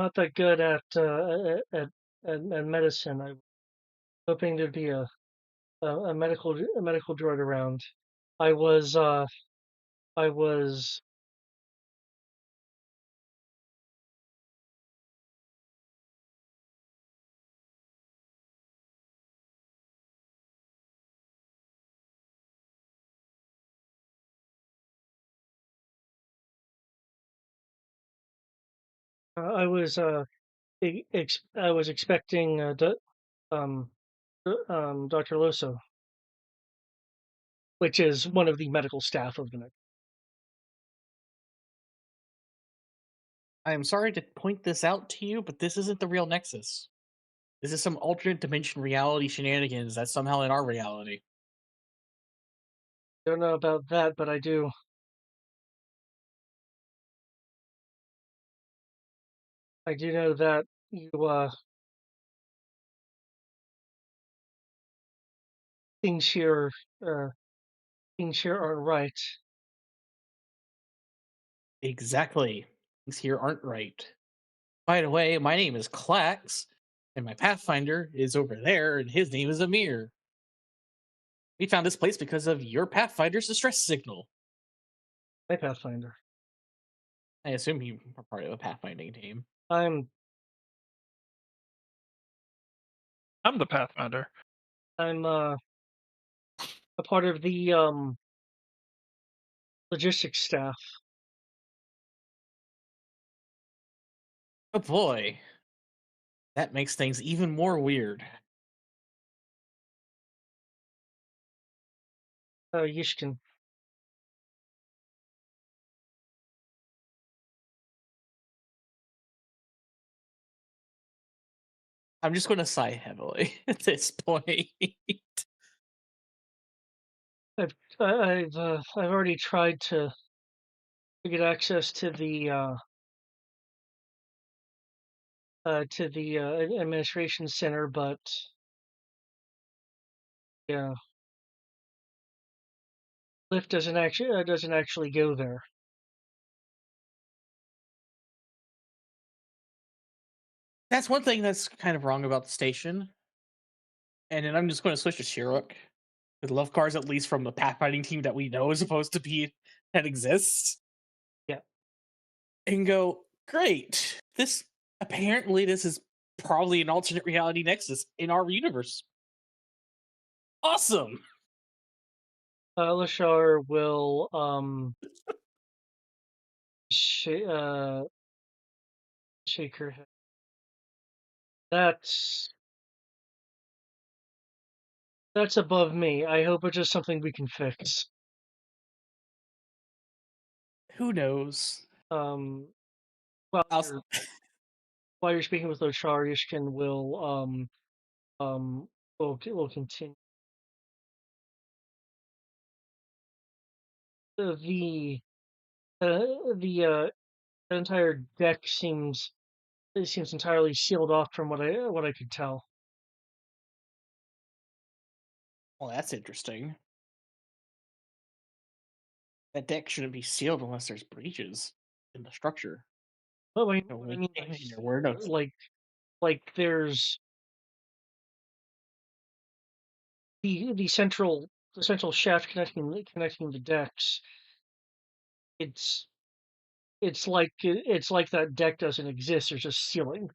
Not that good at medicine. I'm hoping there'd be a medical droid around. I was I was I was expecting Dr. Loso, which is one of the medical staff of the Nexus. I am sorry to point this out to you, but this isn't the real Nexus. This is some alternate dimension reality shenanigans that's somehow in our reality. Don't know about that, but I do. I do know that you things here uh, things here aren't right. Exactly. Things here aren't right. By the way, my name is Clax, and my Pathfinder is over there, and his name is Amir. We found this place because of your Pathfinder's distress signal. My Pathfinder. I assume you are part of a pathfinding team. I'm I'm the Pathfinder. I'm a part of the logistics staff. Oh boy. That makes things even more weird. Yishkin. I'm just going to sigh heavily at this point. I've already tried to get access to the administration center, but yeah, lift doesn't actually go there. That's one thing that's kind of wrong about the station. And then I'm just going to switch to Shirok. With love cars, at least from the pathfinding team that we know is supposed to be that exists. Yeah. And go, great. This is probably an alternate reality nexus in our universe. Awesome. Lashar will shake her head. That's above me. I hope it's just something we can fix. Who knows? While I'll, while you're speaking with Lashar, Yishkin will continue. The the entire deck seems entirely sealed off from what I could tell. well, that's interesting. That deck shouldn't be sealed unless there's breaches in the structure. But what No, I mean, there were no. like there's the central shaft connecting the decks. It's like that deck doesn't exist. There's just ceiling.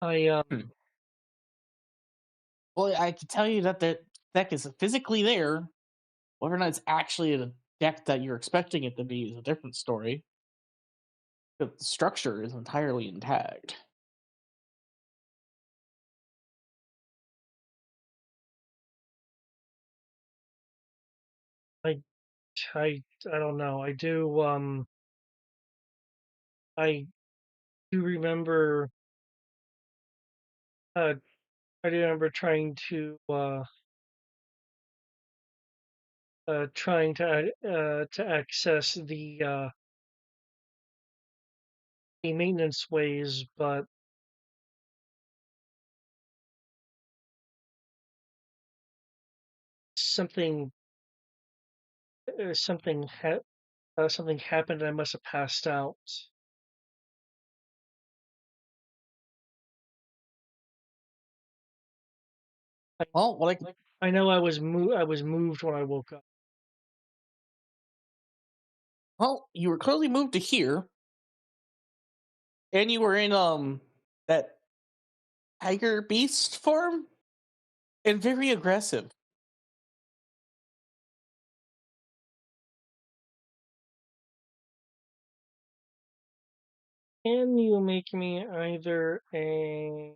I Well, I can tell you that the deck is physically there. Whether or not it's actually the deck that you're expecting it to be is a different story. But the structure is entirely intact. I I don't know. I do remember uh I do remember trying to access the maintenance ways, but something something happened. And I must have passed out. Well, I know I was moved when I woke up. you were clearly moved to here, and you were in that tiger beast form, and very aggressive. Can you make me either a...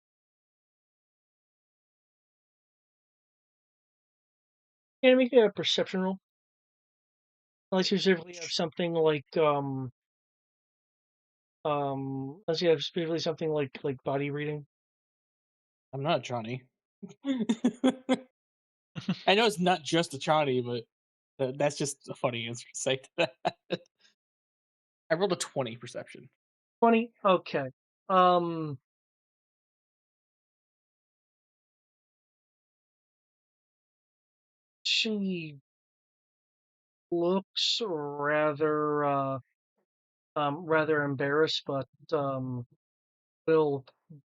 Can you make me a perception roll? Unless you specifically have something like unless you have specifically something like body reading. I'm not Johnny. I know it's not just a Johnny, but that's just a funny answer to say to that. I rolled a 20 perception. 20? Okay. She looks rather embarrassed, but will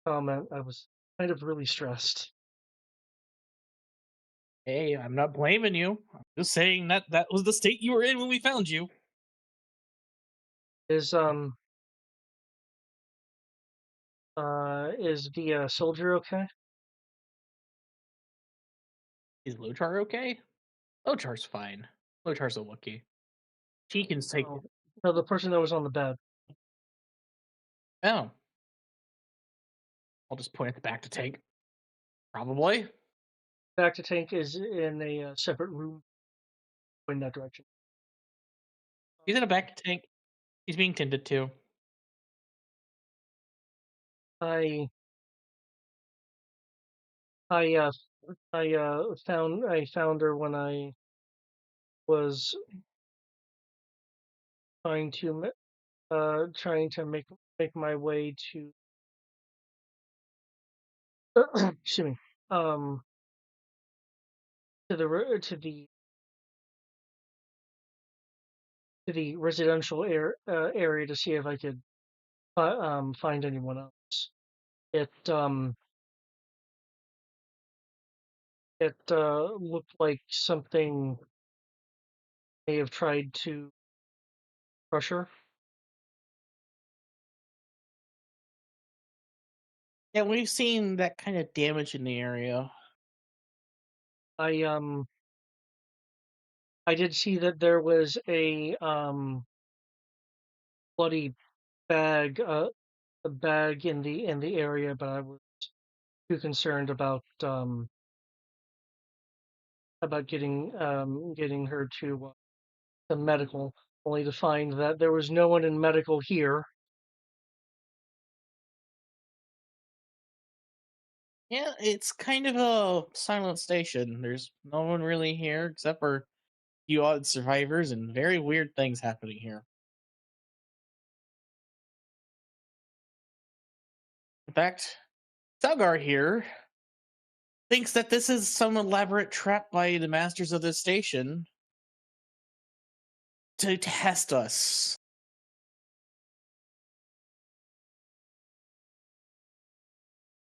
comment, I was kind of really stressed. Hey, I'm not blaming you. I'm just saying that was the state you were in when we found you. Is the soldier okay? Is Lochar okay? Lochar's fine. Lochar's a Wookiee. She can take. Oh, no, the person that was on the bed. Oh, I'll just point at the back to tank. Probably. Back to tank is in a separate room in that direction. He's in a back tank. He's being tended to. I I uh I found her when I was trying to make my way to excuse me, to the residential area to see if I could find anyone else. It looked like something may have tried to crush her. Yeah, we've seen that kind of damage in the area. I did see that there was a bloody bag a bag in the area, but I was too concerned about getting her to the medical, only to find that there was no one in medical here. Yeah, it's kind of a silent station. There's no one really here except for a few odd survivors and very weird things happening here. In fact, Salgar here thinks that this is some elaborate trap by the masters of this station to test us.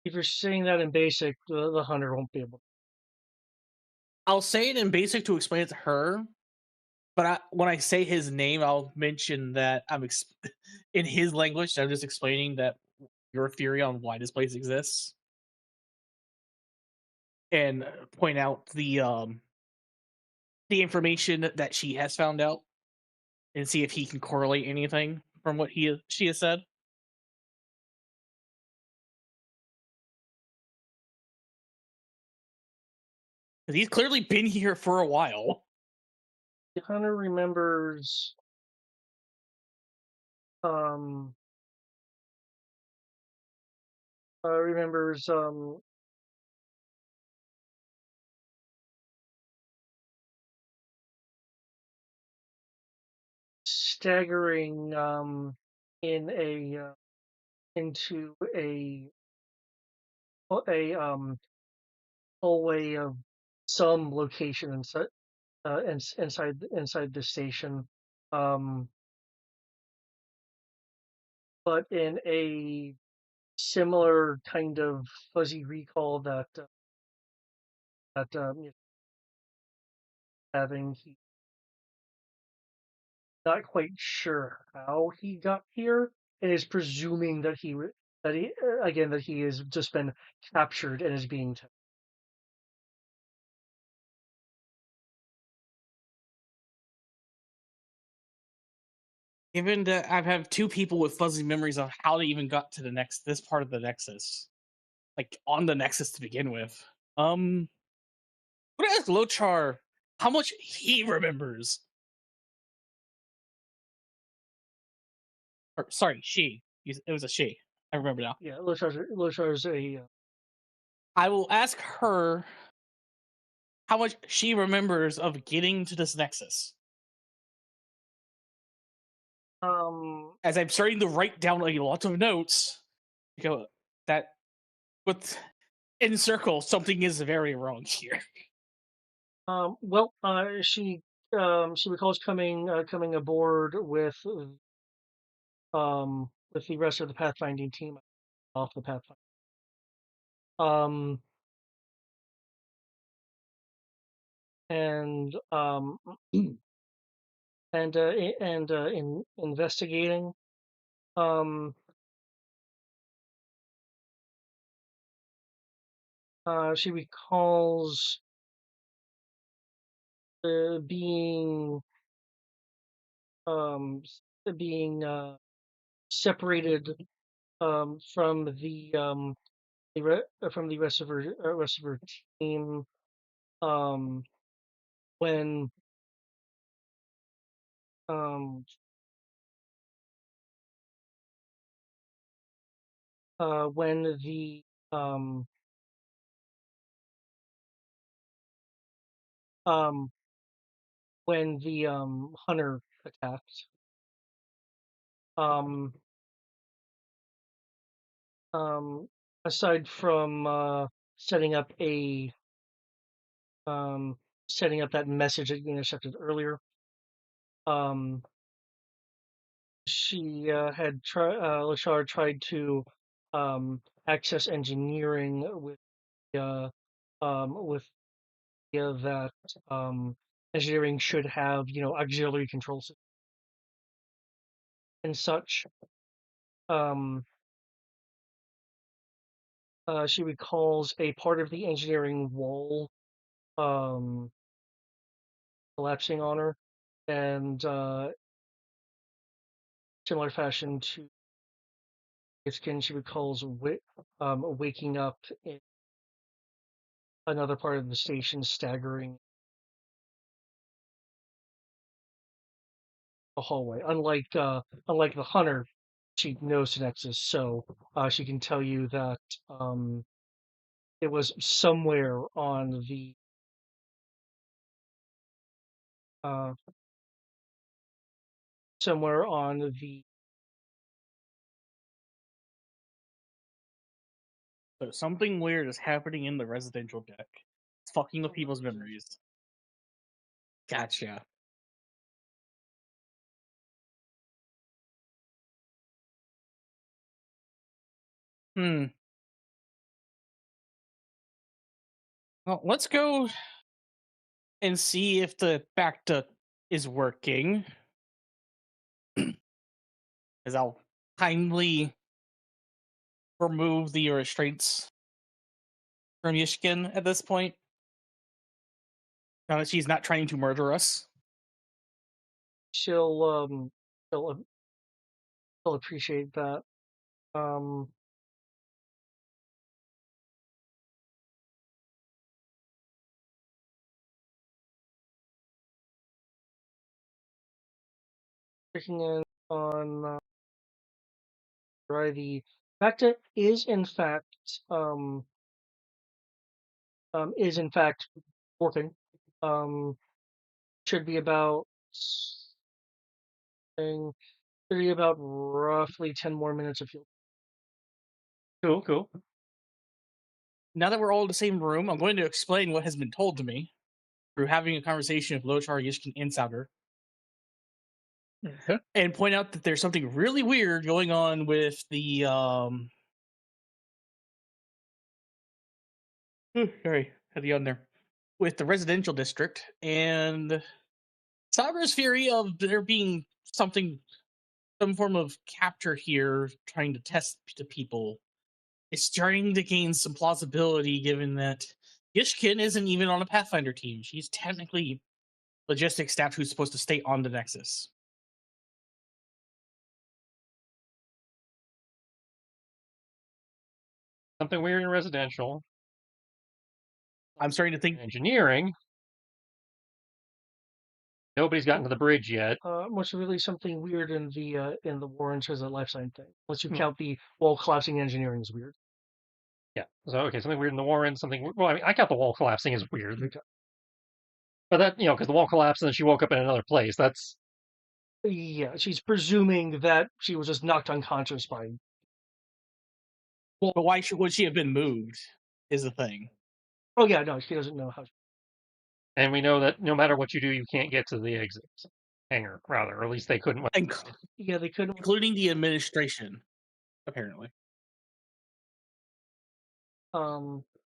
If you're saying that in basic, the hunter won't be able. I'll say it in basic to explain it to her, but when I say his name, I'll mention that in his language. I'm just explaining that your theory on why this place exists, and point out the information that she has found out, and see if he can correlate anything from what she has said. Because he's clearly been here for a while. The hunter remembers um remembers staggering in into a hallway of some location inside the station, um, but in a similar kind of fuzzy recall that having he not quite sure how he got here and is presuming that he has just been captured and is being Given that I have two people with fuzzy memories of how they even got to this part of the Nexus, like on the Nexus to begin with, I'm gonna ask Lochar how much he remembers. Or sorry, she. It was a she. I remember now. Yeah, Lochar's a I will ask her how much she remembers of getting to this Nexus. As I'm starting to write down a lot of notes, go that with in circle, something is very wrong here. well, she recalls coming aboard with the rest of the pathfinding team off the pathfinder. Um, and in investigating. She recalls being um, being separated from from the rest of her team um, when um, when the um, hunter attacked. Um, um, Aside from setting up a setting up that message that you intercepted earlier, she had Lashard tried to access engineering with that engineering should have auxiliary control systems and such. Um, she recalls a part of the engineering wall um, collapsing on her, and similar fashion to skin, she recalls waking up in another part of the station, staggering the hallway. Unlike the hunter, she knows the Nexus, so she can tell you that it was uh, somewhere on the So something weird is happening in the residential deck. It's fucking with people's memories. Gotcha. Well, let's go and see if the Bacta is working. As I'll kindly remove the restraints from Yishkin at this point. Now that she's not trying to murder us. she'll appreciate that. Checking in on the Bacta is in fact working. Should be about should be about roughly 10 more minutes of fuel. Cool. Now that we're all in the same room, I'm going to explain what has been told to me through having a conversation with Lochar, Yishkin, and Souter. Okay. And point out that there's something really weird going on with the sorry, had the on there. With the residential district and Souter's theory of there being some form of capture here trying to test the people is starting to gain some plausibility given that Yishkin isn't even on a Pathfinder team. She's technically logistics staff who's supposed to stay on the Nexus. Something weird in residential. I'm starting to think Engineering. Nobody's gotten to the bridge yet. What's really something weird in the Warrens as a life science thing. Unless you count the wall collapsing engineering as weird. Yeah. So okay, something weird in the Warren. Something. Well, I mean, I count the wall collapsing as weird. But that because the wall collapsed and then she woke up in another place. That's Yeah, she's presuming that she was just knocked unconscious by. but why would she have been moved? Is the thing. Oh yeah, no, she doesn't know how. and we know that no matter what you do, you can't get to the exit hangar. Rather, or at least they couldn't. Yeah, they couldn't. Including the administration, apparently.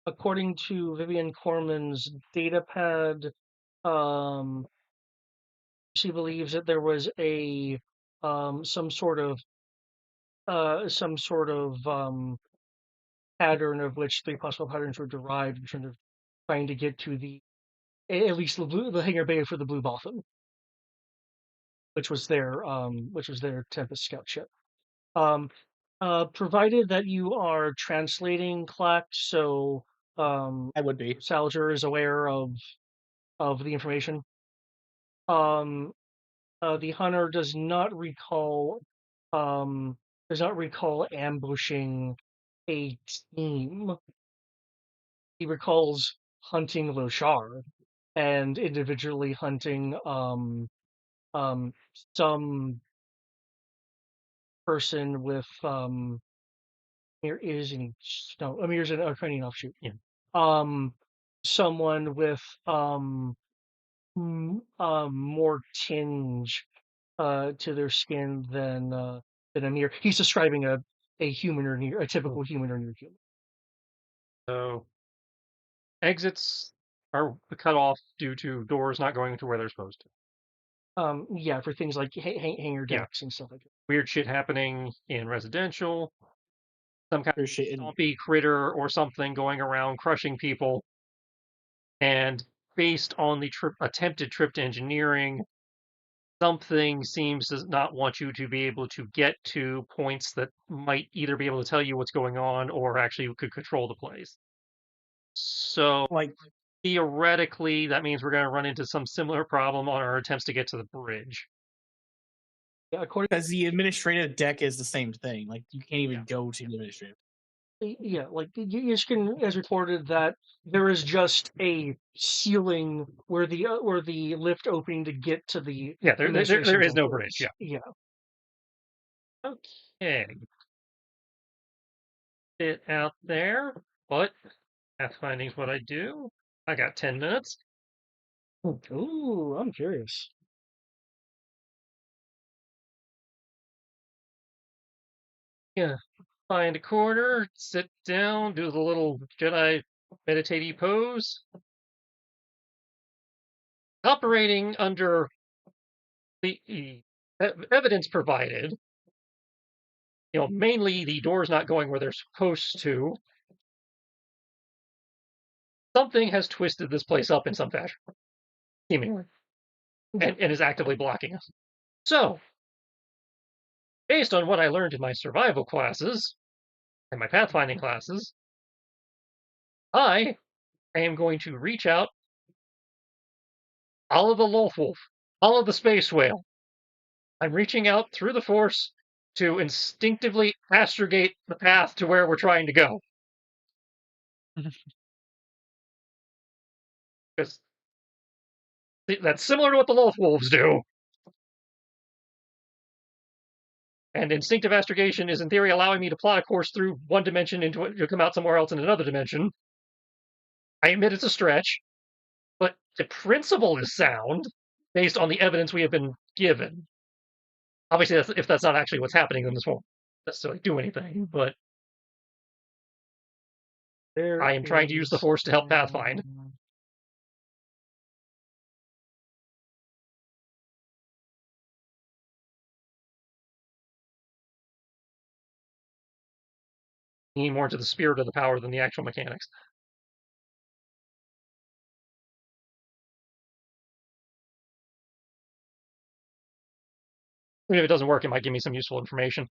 According to Vivian Corman's datapad, she believes that there was a some sort of pattern of which 3 possible patterns were derived in terms of trying to get to at least the hangar bay for the Blue Boffin, which was their Tempest scout ship. Provided that you are translating, Clack, so I would be. Salger is aware of the information. The hunter does not recall ambushing a team. He recalls hunting Loshar and individually hunting some person with Amir is in no Amir's an Ukrainian offshoot. Yeah. Someone with more tinge to their skin than Amir. He's describing a human or a typical human or near human. So exits are cut off due to doors not going to where they're supposed to. Yeah, for things like hangar decks and stuff like that. Weird shit happening in residential. Some kind of Shit. stompy critter or something going around crushing people. And based on the attempted trip to engineering, something seems to not want you to be able to get to points that might either be able to tell you what's going on or actually could control the place. So, Like, theoretically, that means we're going to run into some similar problem on our attempts to get to the bridge. Yeah, according because the administrative deck is the same thing. Like, you can't even go to the administrative. yeah, like you can as reported that there is just a ceiling where the lift opening to get to the there administration is no buildings. bridge. Yeah. Okay. It out there, but pathfinding's what I do. I got 10 minutes. Ooh, I'm curious. Yeah. Find a corner, sit down, do the little Jedi meditate pose. Operating under the evidence provided, mainly the doors not going where they're supposed to. Something has twisted this place up in some fashion, seemingly, and is actively blocking us. So, based on what I learned in my survival classes and my pathfinding classes, I am going to reach out, follow the Wolf, follow the Space Whale. I'm reaching out through the Force to instinctively astrogate the path to where we're trying to go. Because that's similar to what the Wolves do. And instinctive astrogation is, in theory, allowing me to plot a course through one dimension to come out somewhere else in another dimension. I admit it's a stretch, but the principle is sound based on the evidence we have been given. Obviously, if that's not actually what's happening, then this won't necessarily do anything, but I am trying to use the Force to help Pathfind. Leaning more to the spirit of the power than the actual mechanics. Even if it doesn't work, it might give me some useful information.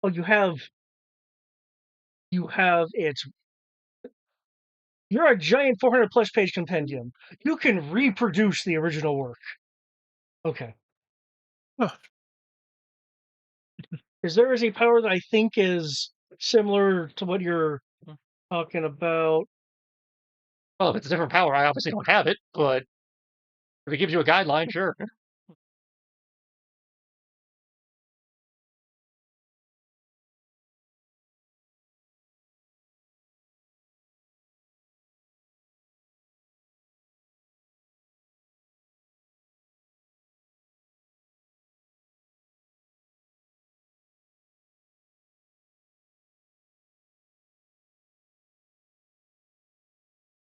Oh, you have it's you're a giant 400 plus page compendium. You can reproduce the original work. Okay. Oh. Is there a power that I think is similar to what you're talking about? Well, if it's a different power, I obviously don't have it, but if it gives you a guideline, sure.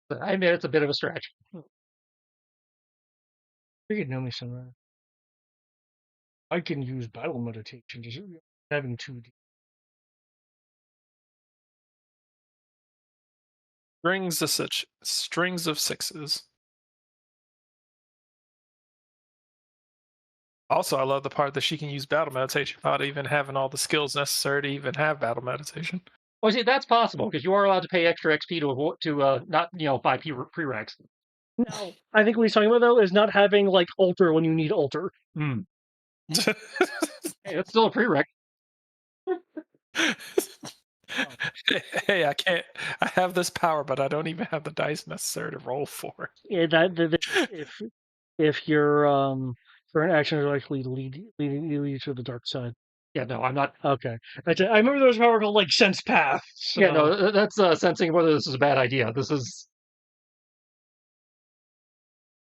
But I admit it's a bit of a stretch. You could know me somewhere. I can use battle meditation, just having 2D. Strings of sixes. Also, I love the part that she can use battle meditation without even having all the skills necessary to even have battle meditation. Well, see, that's possible because you are allowed to pay extra XP to not buy prereqs. No, I think what he's talking about though is not having like alter when you need alter. Hey, that's still a prereq. Hey, I can't. I have this power, but I don't even have the dice necessary to roll for it. Yeah, if your current action is likely to lead you to the dark side. Yeah, no, I'm not. Okay, I remember there was a power called like sense path. So. Yeah, no, that's sensing whether this is a bad idea. This is,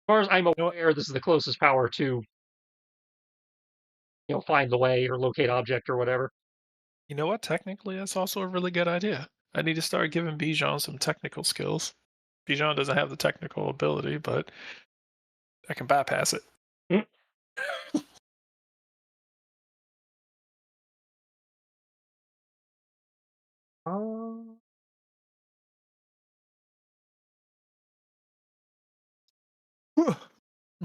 as far as I'm aware, this is the closest power to, find the way or locate object or whatever. You know what? Technically, that's also a really good idea. I need to start giving Bijan some technical skills. Bijan doesn't have the technical ability, but I can bypass it.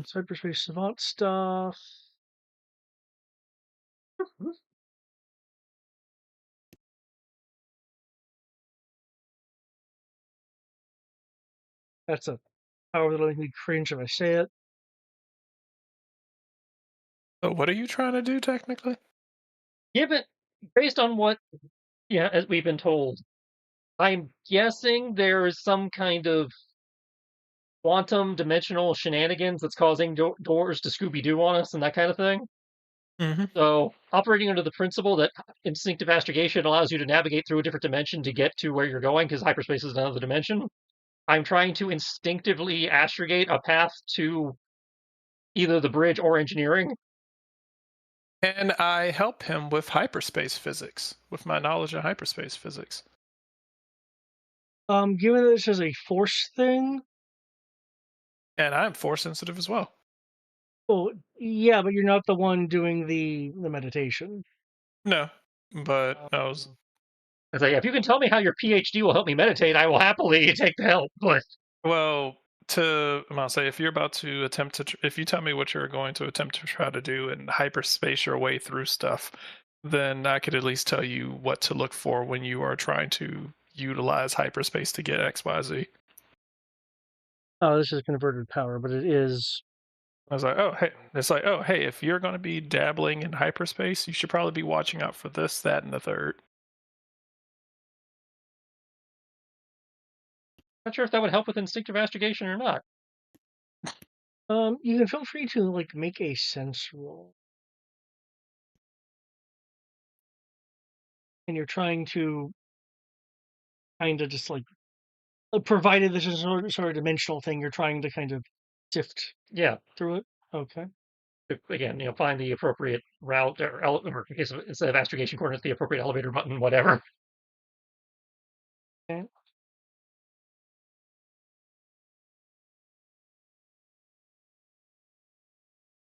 Cyberspace savant stuff. That's a power that'll make me cringe if I say it. So what are you trying to do technically? Given, based on what, as we've been told, I'm guessing there is some kind of quantum dimensional shenanigans that's causing doors to Scooby-Doo on us and that kind of thing. Mm-hmm. So, operating under the principle that instinctive astrogation allows you to navigate through a different dimension to get to where you're going, because hyperspace is another dimension, I'm trying to instinctively astrogate a path to either the bridge or engineering. And I help him with hyperspace physics, with my knowledge of hyperspace physics. Given that this is a force thing. And I'm force sensitive as well. Well, yeah, but you're not the one doing the meditation. No, but I was. It's like, if you can tell me how your PhD will help me meditate, I will happily take the help. But Well, I'm gonna say, if you're about to attempt to, if you tell me what you're going to attempt to try to do and hyperspace your way through stuff, then I could at least tell you what to look for when you are trying to utilize hyperspace to get X, Y, Z. Oh, this is converted power, but it is. I was like, oh, hey, it's like, oh, hey, if you're going to be dabbling in hyperspace, you should probably be watching out for this, that, and the third. not sure if that would help with instinctive astrogation or not. You can feel free to like make a sense roll, and you're trying to kind of just like, provided this is sort of dimensional thing, you're trying to kind of sift through it. Okay. Again, find the appropriate route or in case of, instead of astrogation coordinates, the appropriate elevator button, whatever. Okay.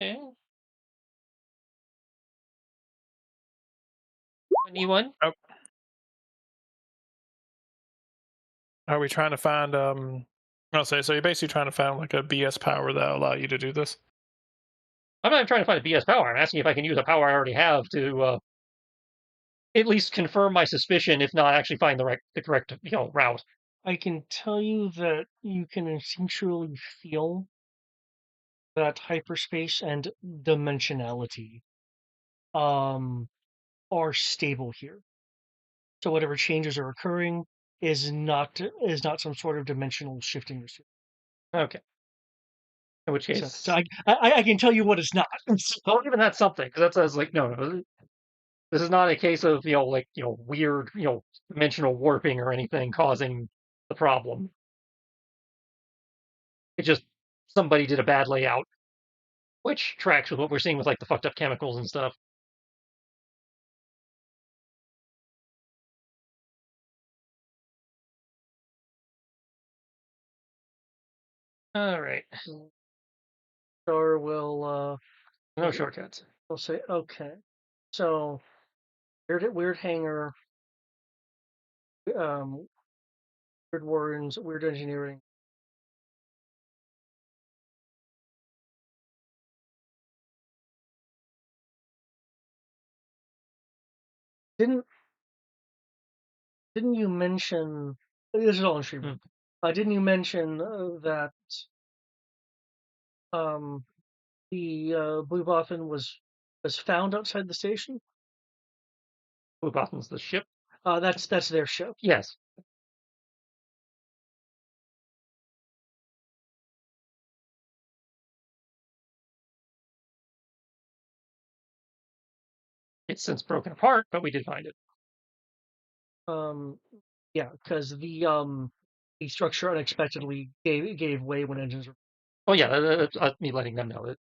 Okay. Anyone? Oh. Are we trying to find I'll say, so you're basically trying to find like a BS power that allow you to do this? I'm not trying to find a BS power. I'm asking if I can use a power I already have to at least confirm my suspicion, if not actually find the correct route. I can tell you that you can instinctually feel that hyperspace and dimensionality are stable here. So whatever changes are occurring is not some sort of dimensional shifting. Okay. In which So, case, so I can tell you what it's not. well, even that's something, because that says like no, this is not a case of weird dimensional warping or anything causing the problem. It just somebody did a bad layout, which tracks with what we're seeing with like the fucked up chemicals and stuff. All right, Or will no shortcuts. we'll say okay. So weird hangar, weird warrens, weird engineering. Didn't you mention this is all in stream? Didn't you mention that the Blue Boffin was found outside the station? Blue Bottom's the ship. That's their ship. Yes. It's since broken apart, but we did find it. Yeah, because the structure unexpectedly gave way when engines were. Oh yeah, that's me letting them know it.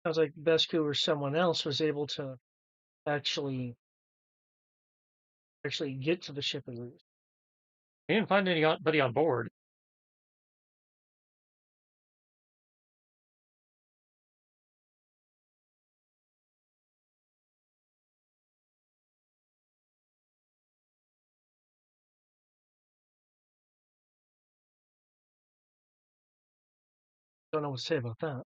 Sounds like Bescu or someone else was able to actually get to the ship at least. We didn't find anybody on board. Don't know what to say about that.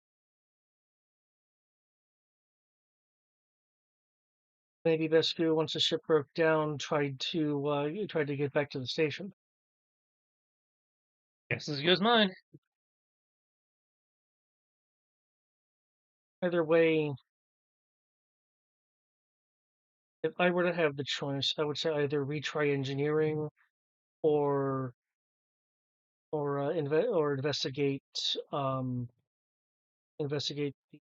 Maybe Bescu, once the ship broke down, tried to get back to the station. Guess as good as mine. Either way, if I were to have the choice, I would say either retry engineering or investigate investigate the.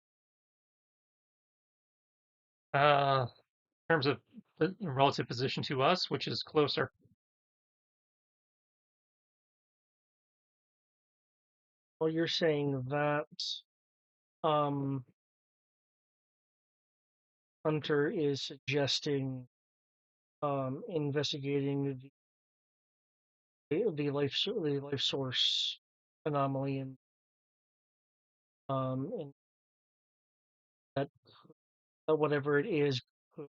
In terms of the relative position to us, which is closer. Well, you're saying that Hunter is suggesting investigating the life source anomaly and that whatever it is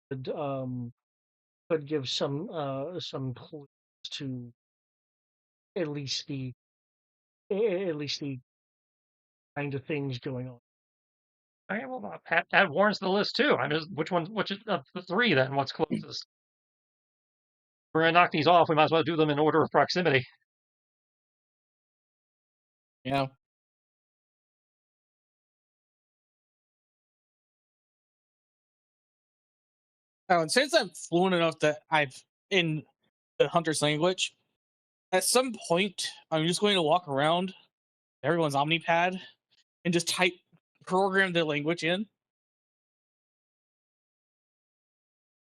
could give some clues to at least the kind of things going on. Okay, well, add Warren's to the list too. I mean, which is the three then? What's closest? We're gonna knock these off. We might as well do them in order of proximity. Yeah. Oh, and since I'm fluent enough that I've in the Hunter's language, at some point I'm just going to walk around everyone's Omnipad and just program the language in.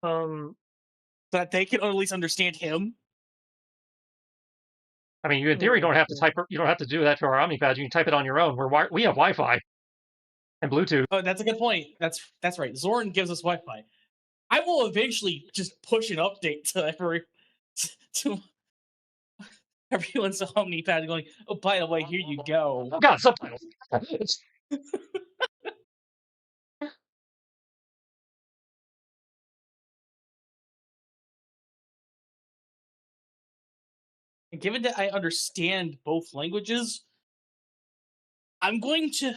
Um, so that they can at least understand him. I mean, you in theory don't have to type. You don't have to do that to our Omnipad. You can type it on your own. We have Wi-Fi and Bluetooth. Oh, that's a good point. That's right. Zorn gives us Wi-Fi. I will eventually just push an update to everyone's Omnipad, going, "Oh, by the way, here you go." Oh God, subtitles. And given that I understand both languages, I'm going to.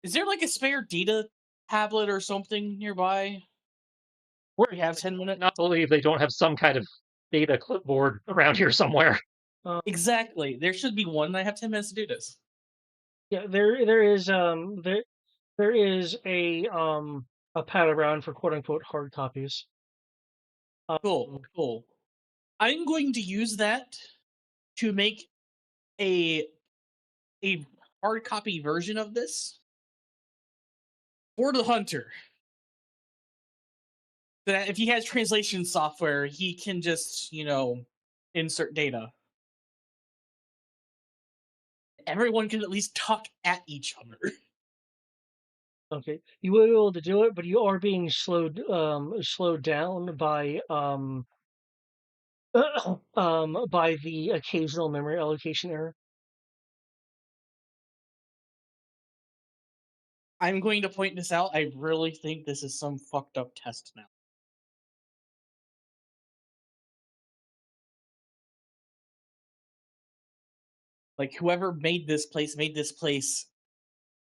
Is there like a spare data tablet or something nearby? We have 10 minutes. Not believe they don't have some kind of data clipboard around here somewhere. Exactly. There should be one. I have 10 minutes to do this. Yeah, there is a pad around for quote unquote hard copies. Cool. I'm going to use that to make a hard copy version of this for the hunter. So that if he has translation software, he can just, insert data. Everyone can at least talk at each other. Okay, you will be able to do it, but you are being slowed down by by the occasional memory allocation error. I'm going to point this out. I really think this is some fucked up test now. Like, whoever made this place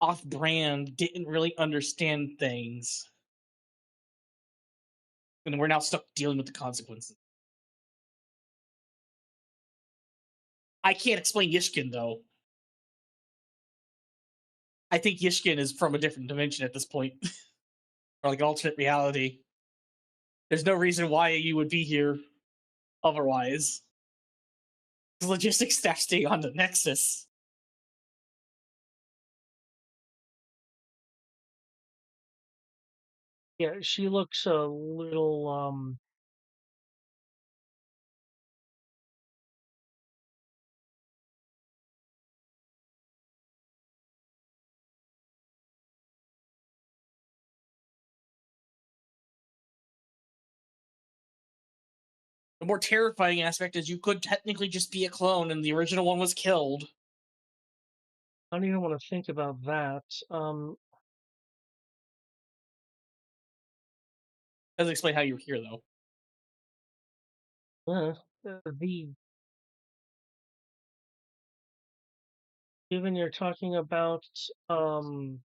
off brand, didn't really understand things. And we're now stuck dealing with the consequences. I can't explain Yishkin, though. I think Yishkin is from a different dimension at this point. Or like an alternate reality. There's no reason why you would be here otherwise. The logistics staff stay on the Nexus. Yeah, she looks a little The more terrifying aspect is you could technically just be a clone and the original one was killed. I don't even want to think about that. Doesn't explain how you're here, though. The given you're talking about um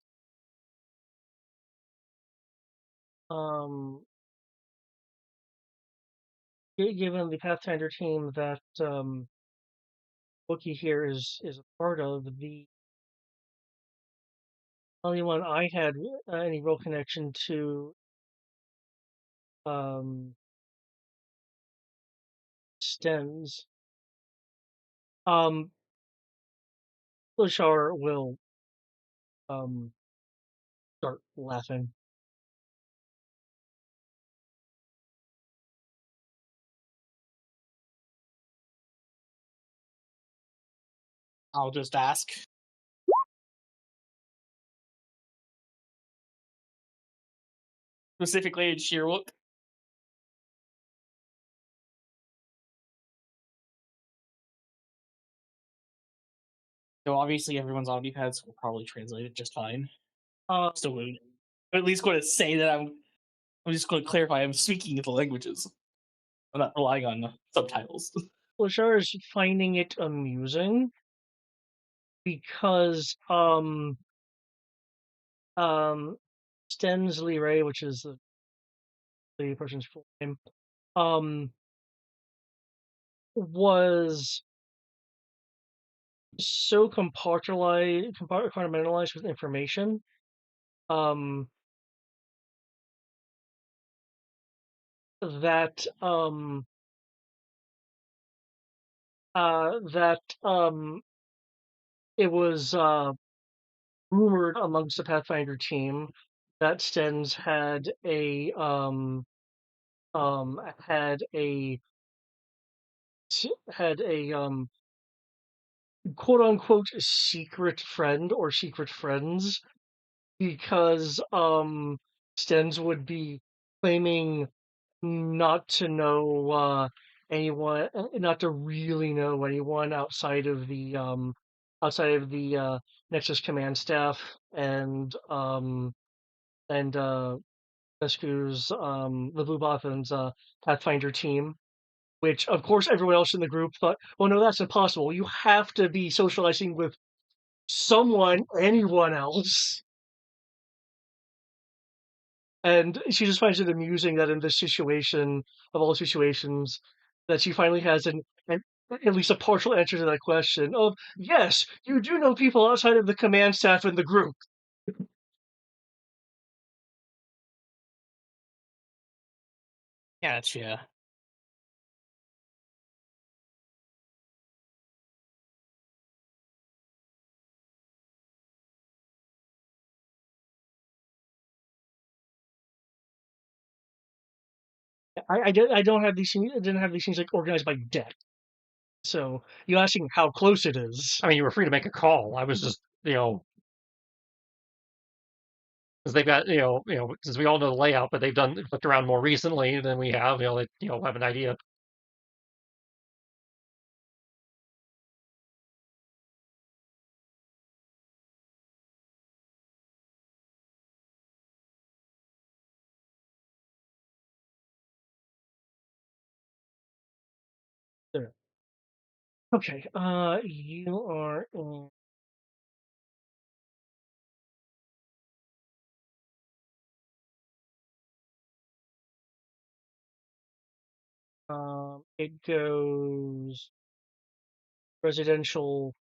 given the Pathfinder team that Wookie here is a part of, the only one I had any real connection to stems. Lashar will start laughing. I'll just ask. Specifically in Sheerwook. So obviously everyone's omnipads will probably translate it just fine. Still would at least going to say that I'm just going to clarify I'm speaking the languages. I'm not relying on subtitles. Lashar is finding it amusing because Stens Ray, which is the person's full name, was so compartmentalized with information that it was rumored amongst the Pathfinder team that Stens had a quote unquote secret friend or secret friends because Stens would be claiming not to know anyone, not to really know anyone outside of the Nexus command staff and Vesku's the Blue Botham's Pathfinder team. which of course everyone else in the group thought, "Oh no, that's impossible. You have to be socializing with someone, anyone else." And she just finds it amusing that in this situation, of all situations, that she finally has an at least a partial answer to that question of, yes, you do know people outside of the command staff in the group. Gotcha. I don't have these things. I didn't have these things like organized by deck. So you asking how close it is. I mean, you were free to make a call. I was just, because they've got, since we all know the layout, but they've looked around more recently than we have. They, have an idea. There. Okay. You are in. It goes residential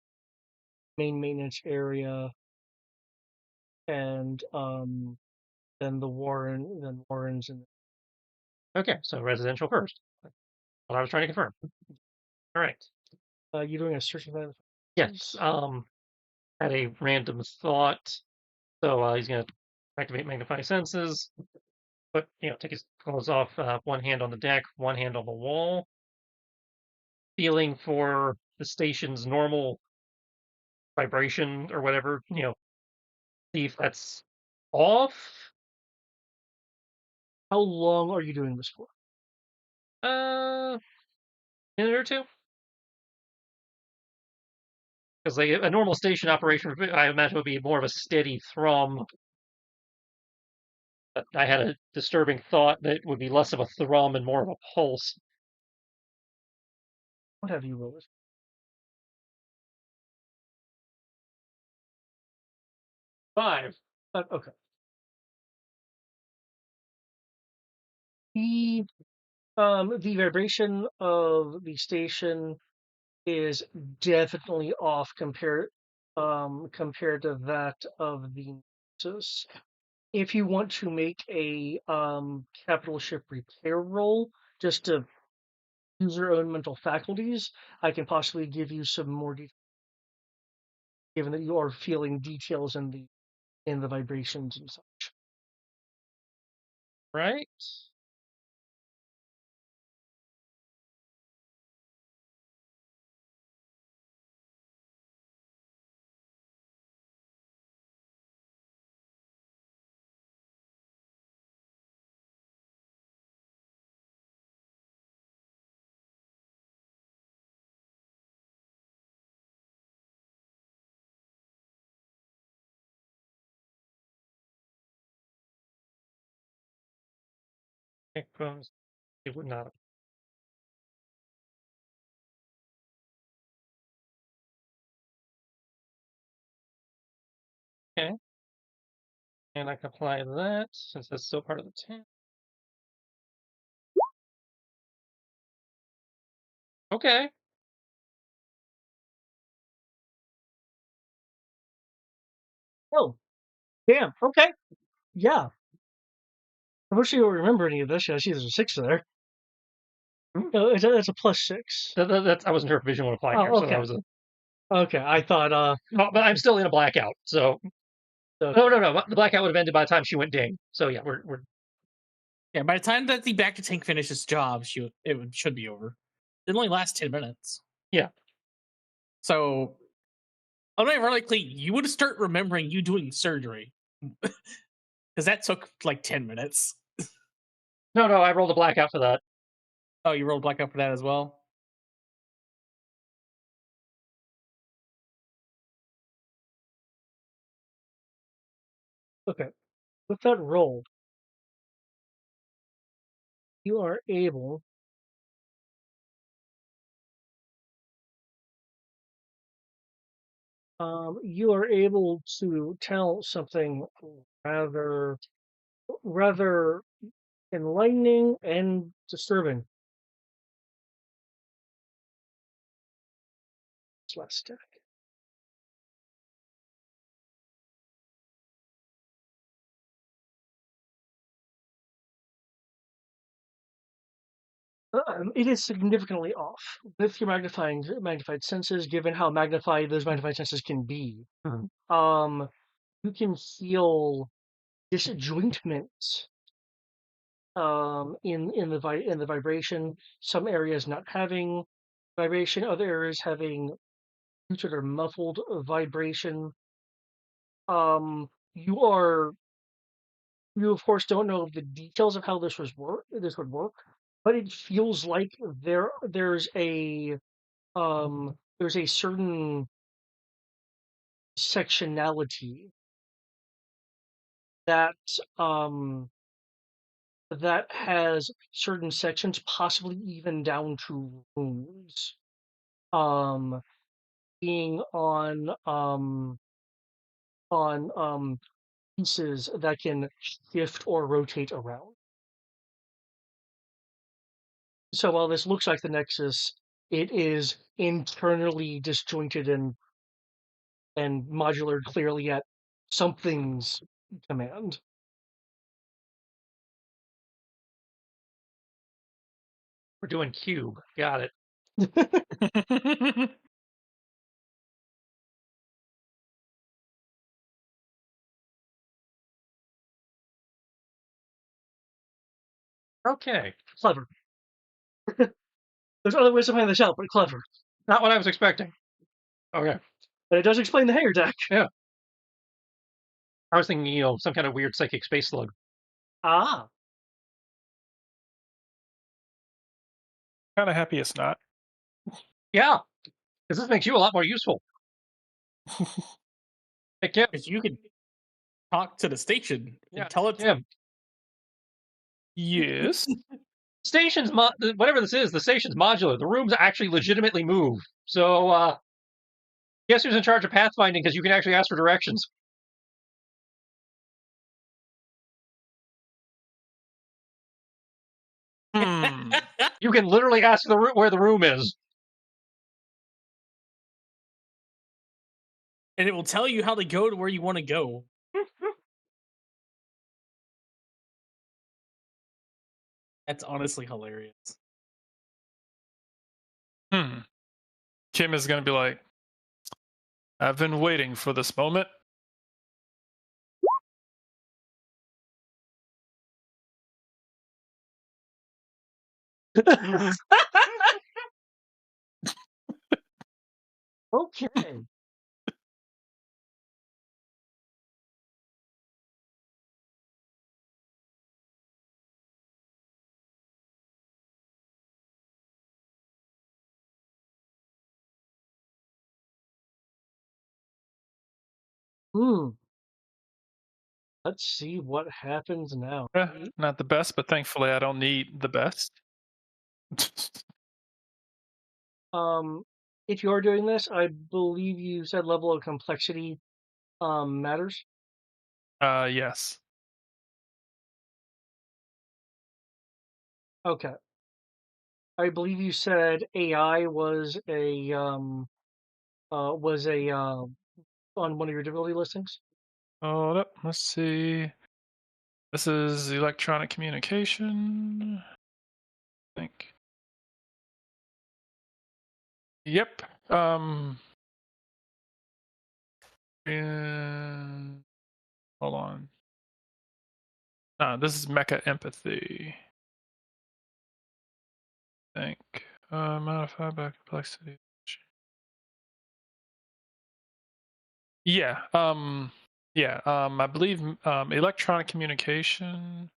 main maintenance area, and then then Warren's, and Okay, so residential first. What I was trying to confirm. All right. you doing a search of Yes. Had a random thought. So he's gonna activate magnify senses. But take his clothes off. One hand on the deck, one hand on the wall. Feeling for the station's normal vibration or whatever. See if that's off. How long are you doing this for? Minute or two. Because a normal station operation, I imagine, would be more of a steady thrum. But I had a disturbing thought that it would be less of a thrum and more of a pulse. What have you rolled this? 5. Okay. The the vibration of the station is definitely off compared to that of the Nexus. If you want to make a capital ship repair roll, just to use your own mental faculties, I can possibly give you some more detail, given that you are feeling details in the vibrations and such. Right? It would not. Okay. And I can apply that since that's still part of the 10. Okay. Oh, damn. Okay. Yeah. I wish you don't remember any of this. Yeah, I see there's a 6 there. No, it's a +6. That's I wasn't sure if vision would apply here, Oh, so that okay. was a. Okay, I thought. No, but I'm still in a blackout, so. Okay. No. The blackout would have ended by the time she went ding. So yeah, we're. Yeah, by the time that the back to tank finishes its job, should be over. It only lasts 10 minutes. Yeah. So, ironically, you would start remembering you doing surgery. Because that took like 10 minutes. No, I rolled a blackout for that. Oh, you rolled blackout for that as well? Okay. With that roll, you are able you are able to tell something rather enlightening and disturbing. It's less static. It is significantly off with your magnified senses, given how magnified those magnified senses can be. You can feel disjointment in the vibration. Some areas not having vibration, other areas having muted or muffled vibration. You are you of course don't know the details of how this would work, but it feels like there's a certain sectionality that that has certain sections, possibly even down to rooms, um, being on pieces that can shift or rotate around. So while this looks like the Nexus, it is internally disjointed and modular clearly at something's command. We're doing cube. Got it. Okay. Clever. There's other ways to find this out, but clever. Not what I was expecting. Okay. But it does explain the hair deck. Yeah. I was thinking, some kind of weird psychic space slug. Ah. Kind of happy it's not. Yeah. Because this makes you a lot more useful. Hey, Kim. Because you could talk to the station Yeah, and tell it. Kim. Yes. Station's whatever this is, the station's modular. The rooms actually legitimately move. So, guess who's in charge of pathfinding? Because you can actually ask for directions. You can literally ask where the room is. And it will tell you how to go to where you want to go. That's honestly hilarious. Kim is going to be like, I've been waiting for this moment. Okay. Let's see what happens now. Not the best, but thankfully I don't need the best. If you're doing this, I believe you said level of complexity matters. Yes. Okay. I believe you said AI was on one of your difficulty listings. Hold up. Let's see. This is electronic communication. I think. Yep. And hold on. No, this is mecha empathy. I think. Modified by complexity. Yeah. I believe electronic communication.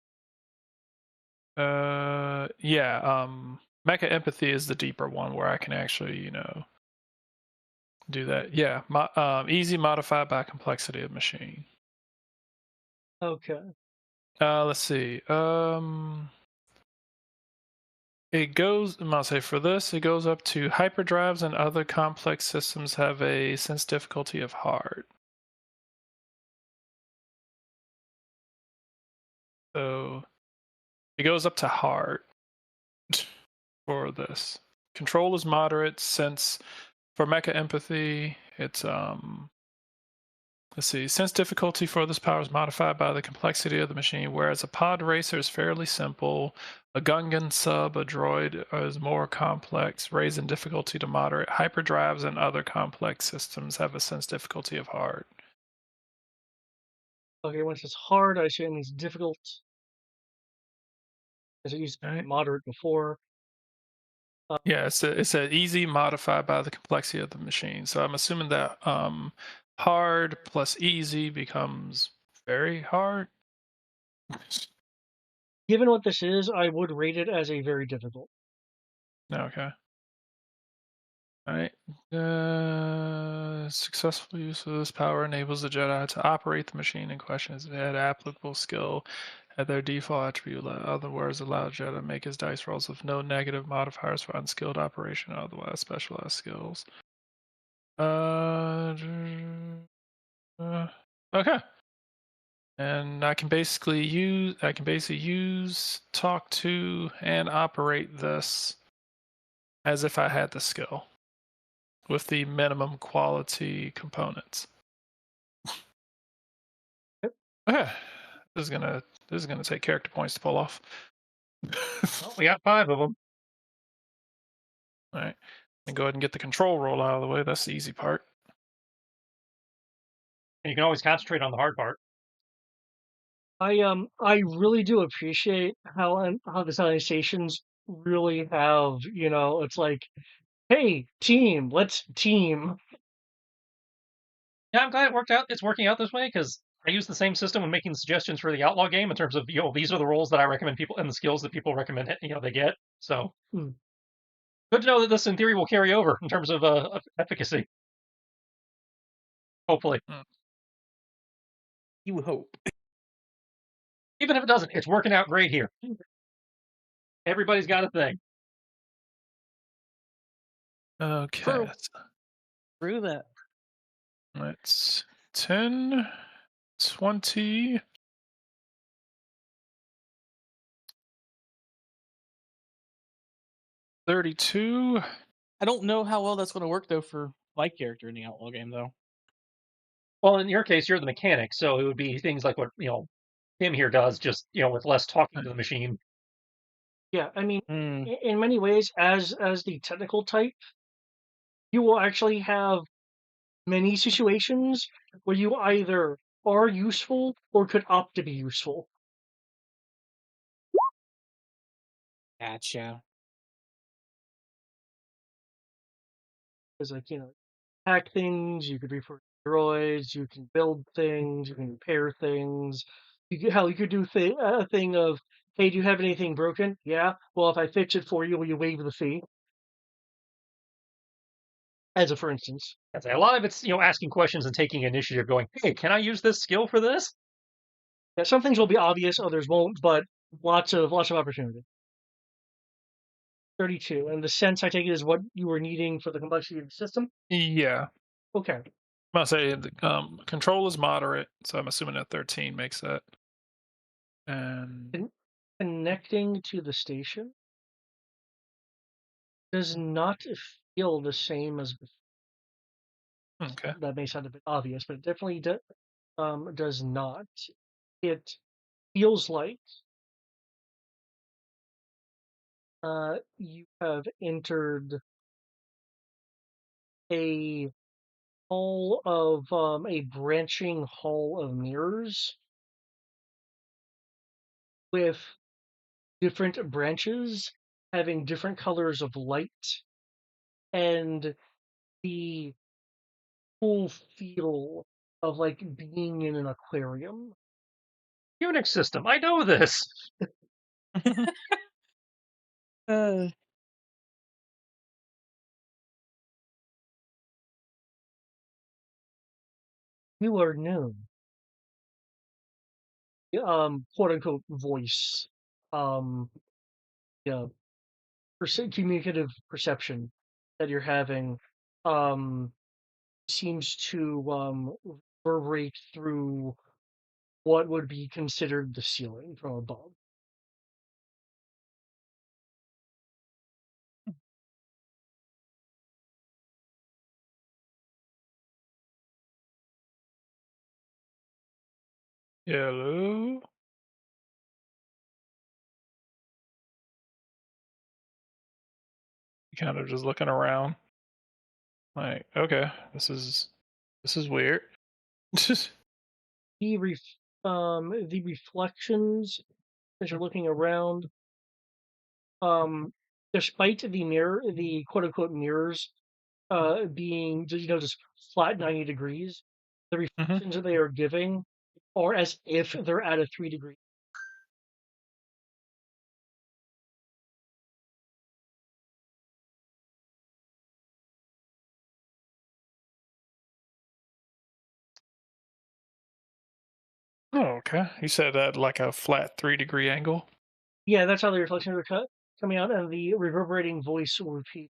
Mecha empathy is the deeper one where I can actually, do that. Yeah. Easy modified by complexity of machine. Okay. Let's see. It goes, I'll say for this, it goes up to hyperdrives and other complex systems have a sense difficulty of hard. So it goes up to hard for this. Control is moderate. Sense for mecha empathy, it's let's see. Sense difficulty for this power is modified by the complexity of the machine, whereas a pod racer is fairly simple. A Gungan sub, a droid, is more complex, raising difficulty to moderate. Hyperdrives and other complex systems have a sense difficulty of hard. Okay, when it says hard, I assume it means difficult. As it used to be Right. moderate before. Yeah, it's a easy modified by the complexity of the machine. So I'm assuming that hard plus easy becomes very hard. Given what this is, I would rate it as a very difficult. Okay. All right. Successful use of this power enables the Jedi to operate the machine in question as it had applicable skill at their default attribute. In other words, allow Jedi to make his dice rolls with no negative modifiers for unskilled operation or otherwise specialized skills. Okay. And I can basically use, talk to, and operate this as if I had the skill with the minimum quality components. Yep. Okay. This is gonna take character points to pull off. Well, we got 5 of them. All right. And go ahead and get the control roll out of the way. That's the easy part. And you can always concentrate on the hard part. I really do appreciate how the Southern stations really have, it's like, hey, team, let's team. Yeah, I'm glad it worked out. It's working out this way because I use the same system when making suggestions for the outlaw game in terms of these are the roles that I recommend people and the skills that people recommend they get. So good to know that this in theory will carry over in terms of efficacy. Hopefully, You hope. even if it doesn't, it's working out great here. Everybody's got a thing. Okay. True. Through that. Let's 10, 20. 32. I don't know how well that's going to work though for my character in the Outlaw game though. Well, in your case, you're the mechanic, so it would be things like what Tim here does, just with less talking to the machine. Yeah, I mean, in many ways, as the technical type, you will actually have many situations where you either are useful or could opt to be useful. Gotcha. Because, like, hack things, you could refer to droids, you can build things, you can repair things. You could do a thing of, hey, do you have anything broken? Yeah. Well, if I fix it for you, will you waive the fee? As a for instance. I'd say a lot of it's asking questions and taking initiative, going, hey, can I use this skill for this? Yeah, some things will be obvious, others won't, but lots of opportunity. 32, and the sense I take it is what you were needing for the complexity of the system. Yeah. Okay. I'll say the control is moderate, so I'm assuming that 13 makes that. And Connecting to the station does not feel the same as before. okay. That may sound a bit obvious, but it definitely does not. It feels like you have entered a a branching hall of mirrors with different branches having different colors of light and the full feel of like being in an aquarium. Unix system. I know this. You are new. Quote unquote voice. Yeah. communicative perception that you're having seems to reverberate through what would be considered the ceiling from above. Hello. Kind of just looking around, like, okay, this is weird. The reflections as you're looking around, despite the quote unquote mirrors being just flat 90 degrees, the Mhm. reflections that they are giving are as if they're at a 3 degree. Oh, okay. You said that like a flat 3-degree angle. Yeah, that's how the reflections are coming out, and the reverberating voice will repeat,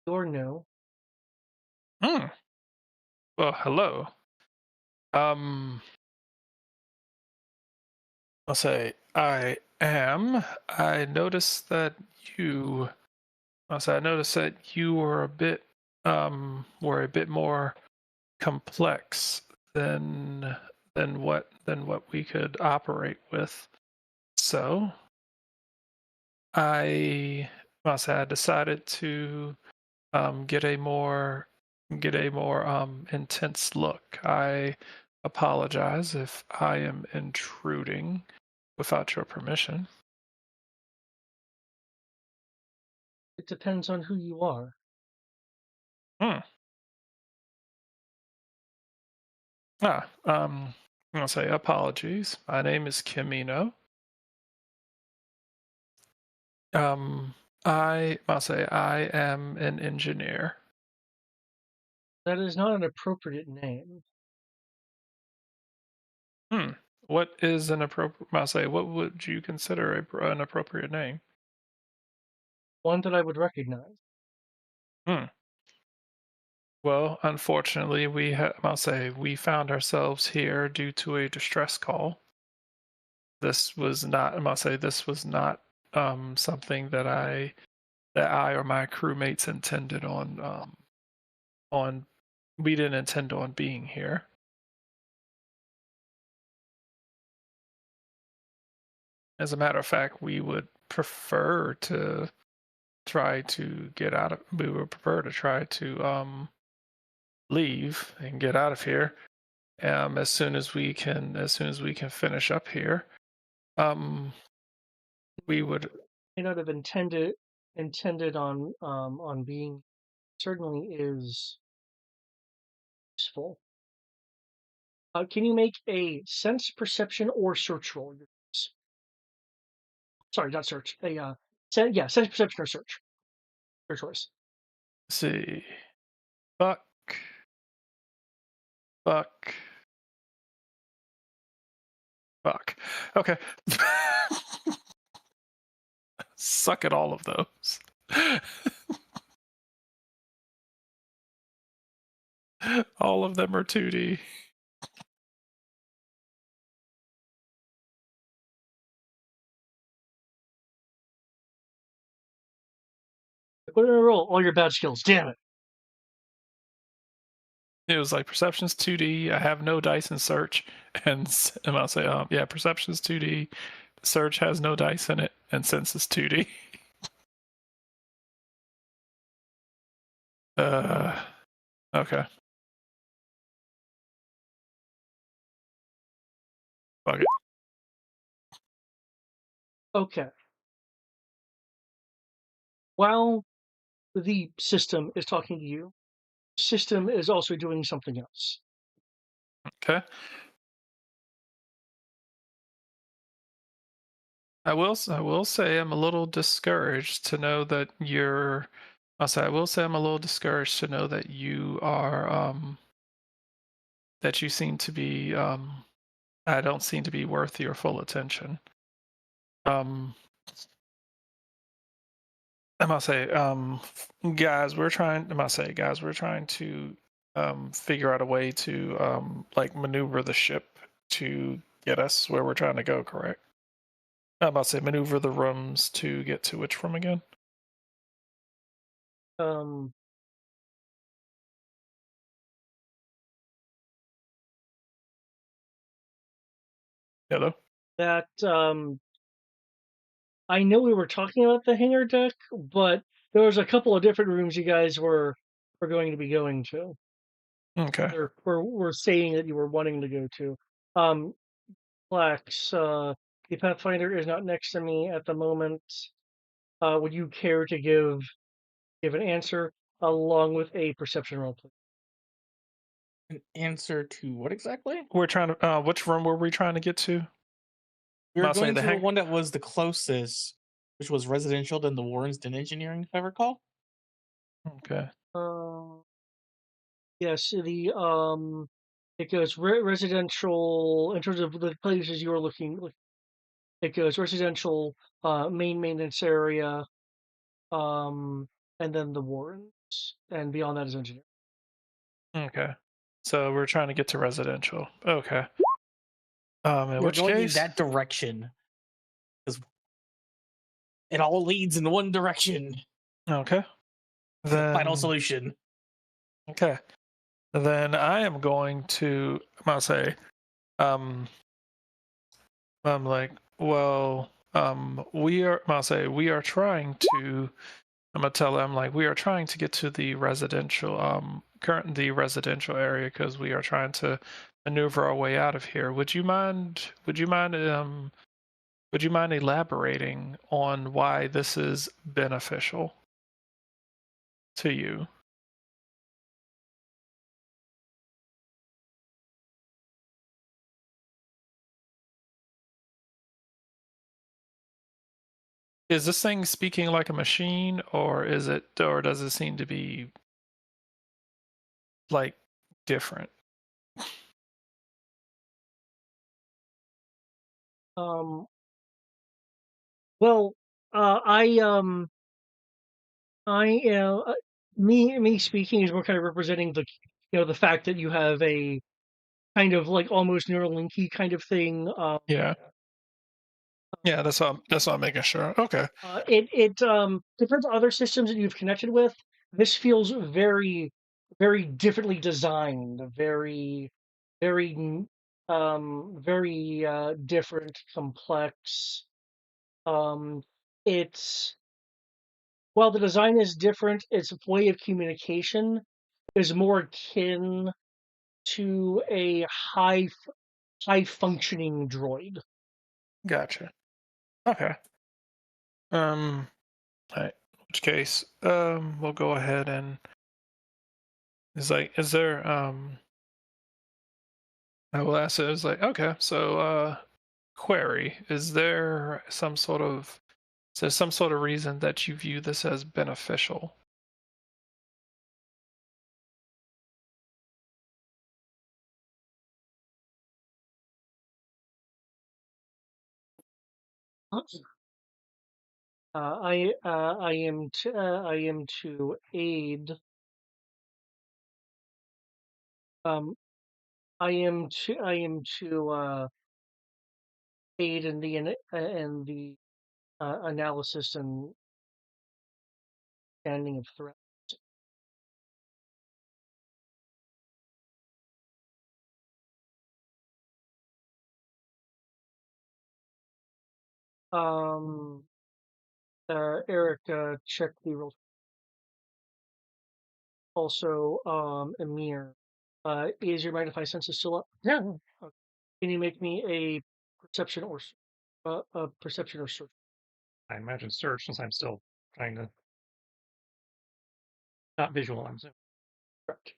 "You're no." Hmm. Well, hello. Um, I'll say I am. I noticed that you. I'll say I noticed that you were a bit more complex than what we could operate with. So I decided to get a more intense look. I apologize if I am intruding without your permission. It depends on who you are. Hmm. Ah, I'll say apologies. My name is Kimino. Um, I'll say I am an engineer. That is not an appropriate name. Hmm. What is an appropriate? I'll say, what would you consider an appropriate name? One that I would recognize. Hmm. Well, unfortunately, I'll say we found ourselves here due to a distress call. I'll say this was not something that I or my crewmates intended on. We didn't intend on being here. As a matter of fact, we would prefer to try to get out of. We would prefer to try to leave and get out of here as soon as we can finish up here. We would. May not have intended on being certainly is useful. Can you make a sense perception or search roll? Sorry, not search. Sense perception or search. Your choice. See. Fuck. Fuck. Fuck. Okay. Suck at all of those. All of them are 2D. Put in a roll. All your bad skills. Damn it. It was like perception's 2D. I have no dice in search, and I'll say, yeah, perception's 2D. Search has no dice in it, and sense is 2D. Okay. Fuck it. Okay. While the system is talking to you, the system is also doing something else. Okay. I will say I'm a little discouraged to know that you're. I will say I'm a little discouraged to know that you are that you seem to be I don't seem to be worth your full attention. Um I must say, guys, we're trying. I must say, guys, we're trying to figure out a way to like maneuver the ship to get us where we're trying to go. Correct? I'm about to say maneuver the rooms to get to which room again? Um, Hello. that I know we were talking about the hangar deck, but there was a couple of different rooms you guys were going to be going to. Okay. Or were saying that you were wanting to go to. Flax, the Pathfinder is not next to me at the moment. Would you care to give an answer along with a perception roll, please? An answer to what exactly? We're trying to. Which room were we trying to get to? We were Must say going the to the hang. one that was the closest, which was residential, then the Warrens, then engineering, if I recall. Okay. Yes, it goes residential in terms of the places you were looking. It goes residential, main maintenance area, and then the Warrens, and beyond that is engineering. Okay. So we're trying to get to residential. Okay. In We're which going in case, that direction because it all leads in one direction. okay. The final Then solution. okay. Then I am going to. I'm gonna say, um, I'm like, well, we are. I'm gonna say we are trying to. I'm gonna tell them like we are trying to get to the residential, the residential area because we are trying to maneuver our way out of here. Would you mind? Would you mind? Would you mind elaborating on why this is beneficial to you? Is this thing speaking like a machine, or is it, or does it seem to be like different? Um, well, I am me speaking is more kind of representing the fact that you have a kind of like almost Neuralinky kind of thing. Yeah, yeah. That's what I'm making sure. Okay, It compared to other systems that you've connected with, this feels very differently designed, very different, complex. Um, it's while the design is different, its way of communication is more akin to a high functioning droid. gotcha. Okay. Um, right. In which case, we'll go ahead and is there I will ask it. It's like, okay, so query, is there some sort of reason that you view this as beneficial? I am to aid. Um, I am to aid in the analysis and understanding of threat. Um, Eric, check the roll. Also, Amir, is your magnify senses still up? Yeah. Okay. Can you make me a perception or a perception or search? I imagine search since I'm still trying to not visualize it. Correct.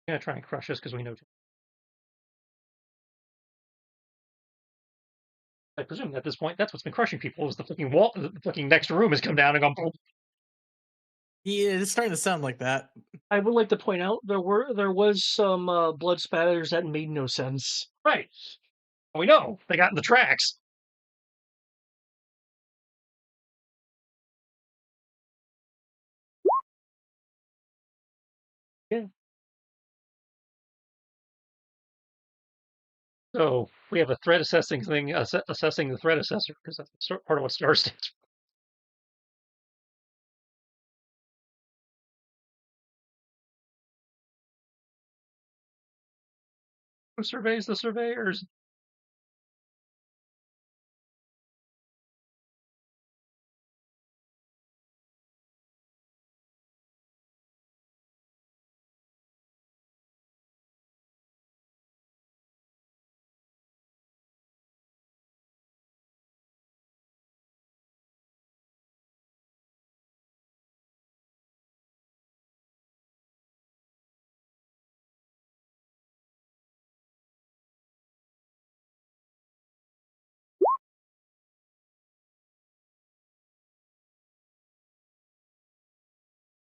I'm gonna try and crush this because we know. I presume at this point that's what's been crushing people is the fucking wall, the fucking next room has come down and gone. Boom. Yeah, it's starting to sound like that. I would like to point out there was some blood spatters that made no sense. Right. We know they got in the tracks. Yeah. So we have a threat assessing thing, assessing the threat assessor, because that's part of what STAR stands for. Who surveys the surveyors?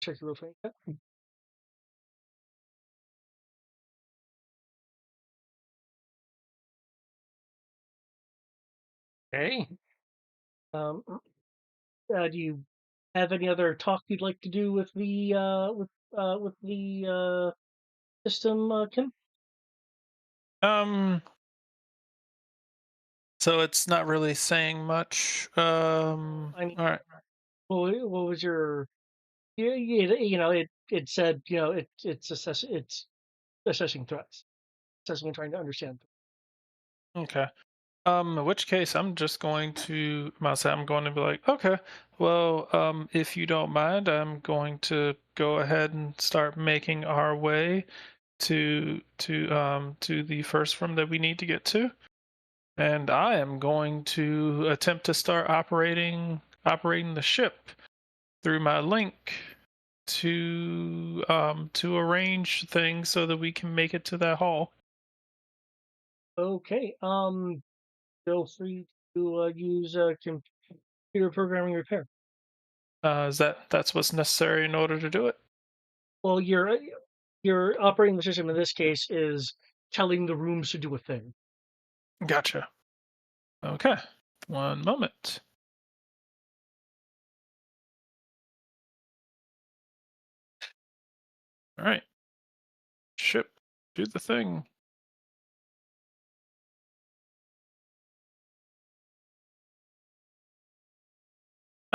Check real quick. Okay. Do you have any other talk you'd like to do with the system, Kim? So it's not really saying much. I mean, All right. what was your? It said it's assessing threats, assessing and trying to understand. Okay. In which case, I'm just going to myself. I'm going to be like, okay, well, if you don't mind, I'm going to go ahead and start making our way to the first room that we need to get to, and I am going to attempt to start operating the ship through my link to arrange things so that we can make it to that hall. Okay. Feel free to use computer programming repair. That's what's necessary in order to do it? Well, your operating the system in this case is telling the rooms to do a thing. Gotcha. Okay. One moment. All right. Ship, do the thing.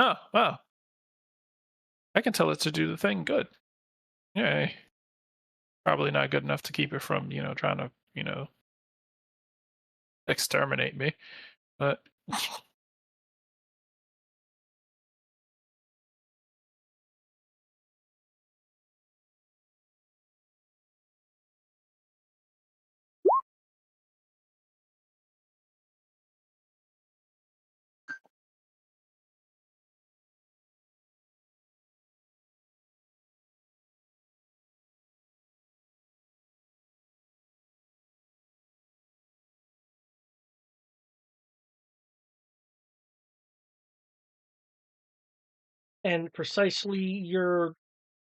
Oh, wow. I can tell it to do the thing. Good. Yay. Probably not good enough to keep it from, trying to, exterminate me. But And precisely, you're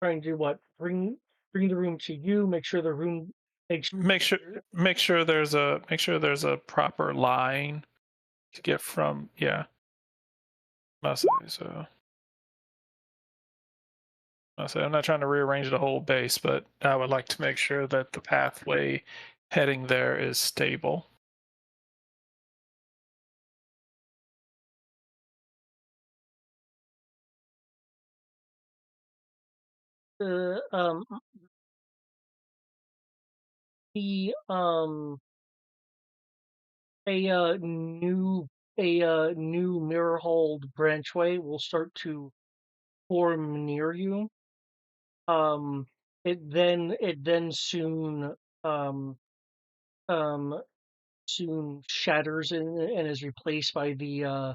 trying to what? Bring the room to you. Make sure the room makes. make sure there's a proper line to get from, yeah. So I'm not trying to rearrange the whole base, but I would like to make sure that the pathway heading there is stable. Uh, um, the new mirror hold branchway will start to form near you. Um, it then um um soon shatters and is replaced by the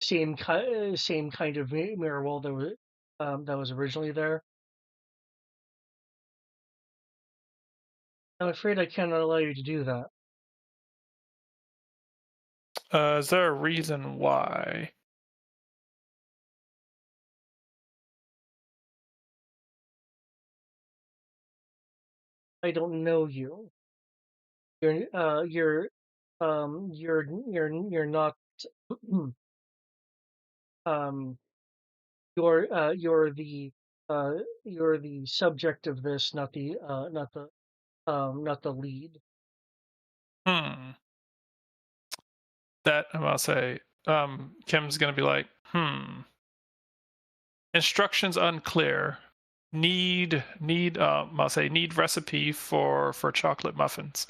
same kind of mirror wall that was originally there. I'm afraid I cannot allow you to do that. Is there a reason why? I don't know you. You're you're not um you're the you're the subject of this, not the lead. That I'll say. Kim's gonna be like, instructions unclear. I'll say need recipe for chocolate muffins.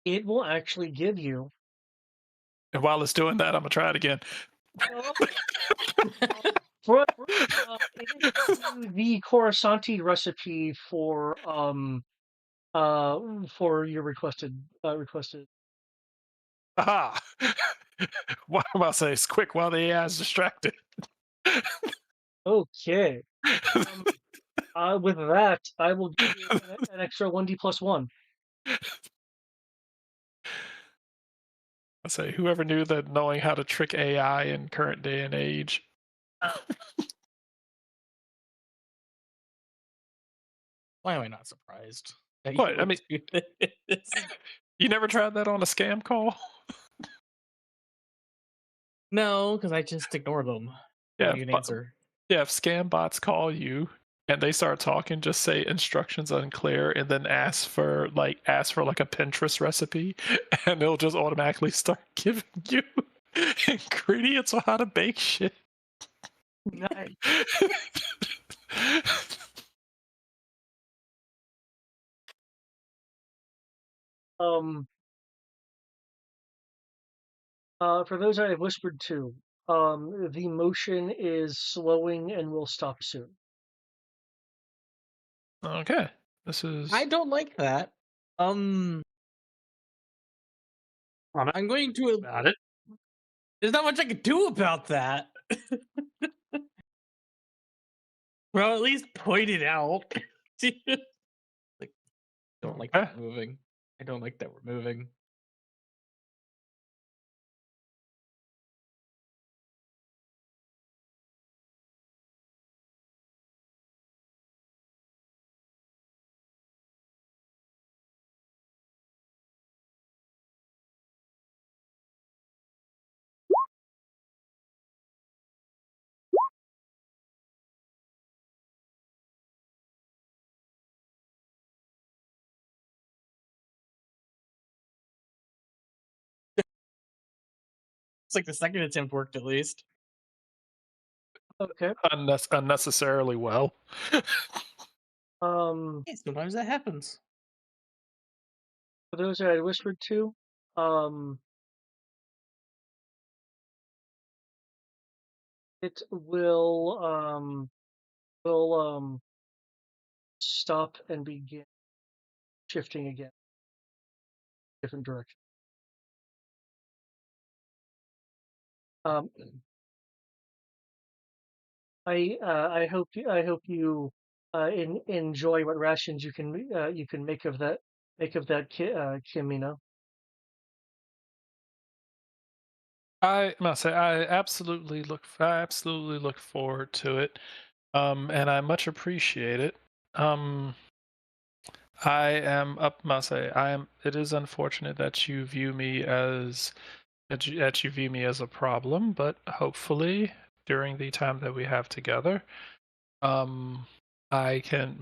It will actually give you. And while it's doing that, I'm gonna try it again. Oh, okay. It is the Coruscanti recipe for your requested. Aha! What am I say? It's quick while the AI is distracted. Okay. With that, I will give you an extra 1d plus 1. I say, whoever knew that knowing how to trick AI in current day and age. Why am I not surprised? That you What? I would mean, do this? you never tried that on a scam call? No, because I just ignore them. Yeah, Don't even answer. yeah. If scam bots call you and they start talking, just say instructions unclear, and then ask for like a Pinterest recipe, and they'll just automatically start giving you ingredients on how to bake shit. Nice. For those I have whispered to, the motion is slowing and will stop soon. Okay, this is. I don't like that. I'm going to. About it. There's not much I can do about that. Well, at least point it out. Like, don't like that we're moving. I don't like that we're moving. It's like the second attempt worked at least. Okay. Unnecessarily well. Hey, sometimes that happens. For those I had whispered to, it will stop and begin shifting again, different direction. I hope you enjoy what rations you can make of that Kimino. I must say, I absolutely look forward to it, and I much appreciate it. I am up. Must say, I am. It is unfortunate that you view me as that you view me as a problem, but hopefully during the time that we have together, um, I can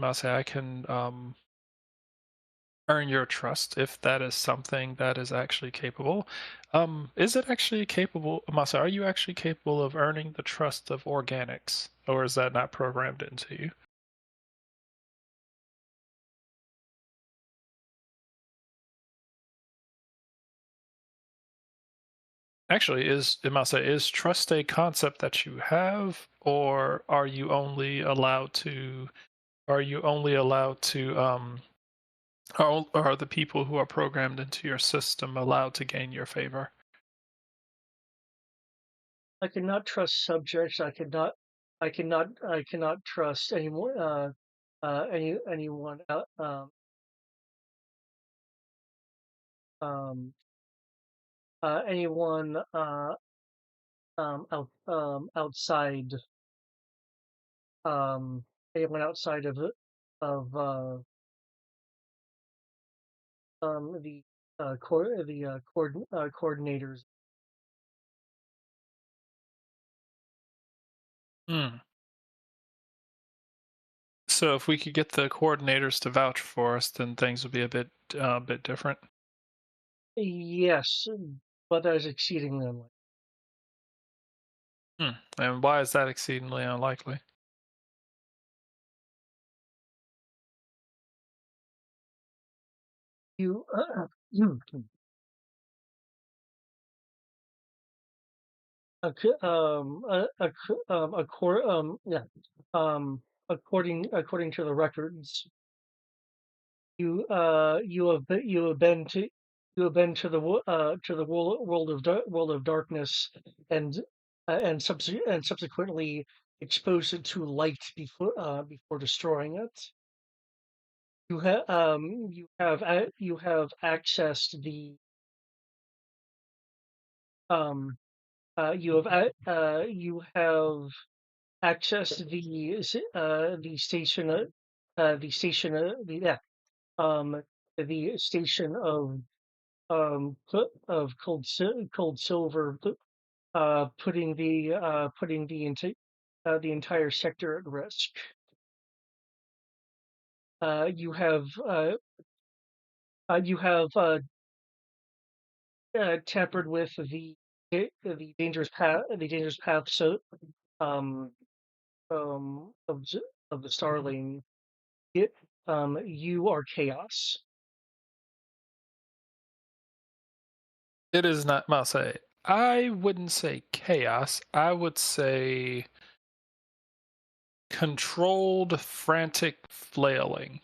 earn your trust if that is something that is actually capable. Is it actually capable, Masa, are you actually capable of earning the trust of organics, or is that not programmed into you? Actually, Masa, is trust a concept that you have, or are you only allowed to are the people who are programmed into your system allowed to gain your favor? I cannot trust subjects. I cannot trust anyone. Anyone um, anyone outside anyone outside of coordinators. Hmm. So if we could get the coordinators to vouch for us, then things would be a bit different. Yes, but that is exceedingly unlikely. And why is that exceedingly unlikely? You, yeah, according to the records, you have been to the world of darkness, and and subsequently exposed it to light before destroying it. You have accessed the um you have accessed the station the yeah the station of cold silver, putting the entire sector at risk. You have tampered with the dangerous path, so um of the star lane. You are chaos. It is not Marseille. I wouldn't say chaos. I would say controlled, frantic flailing.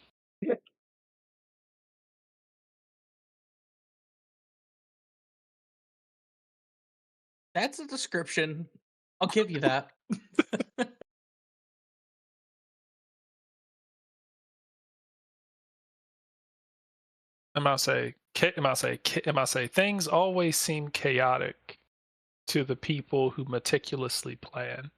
That's a description. I'll give you that. Things always seem chaotic to the people who meticulously plan.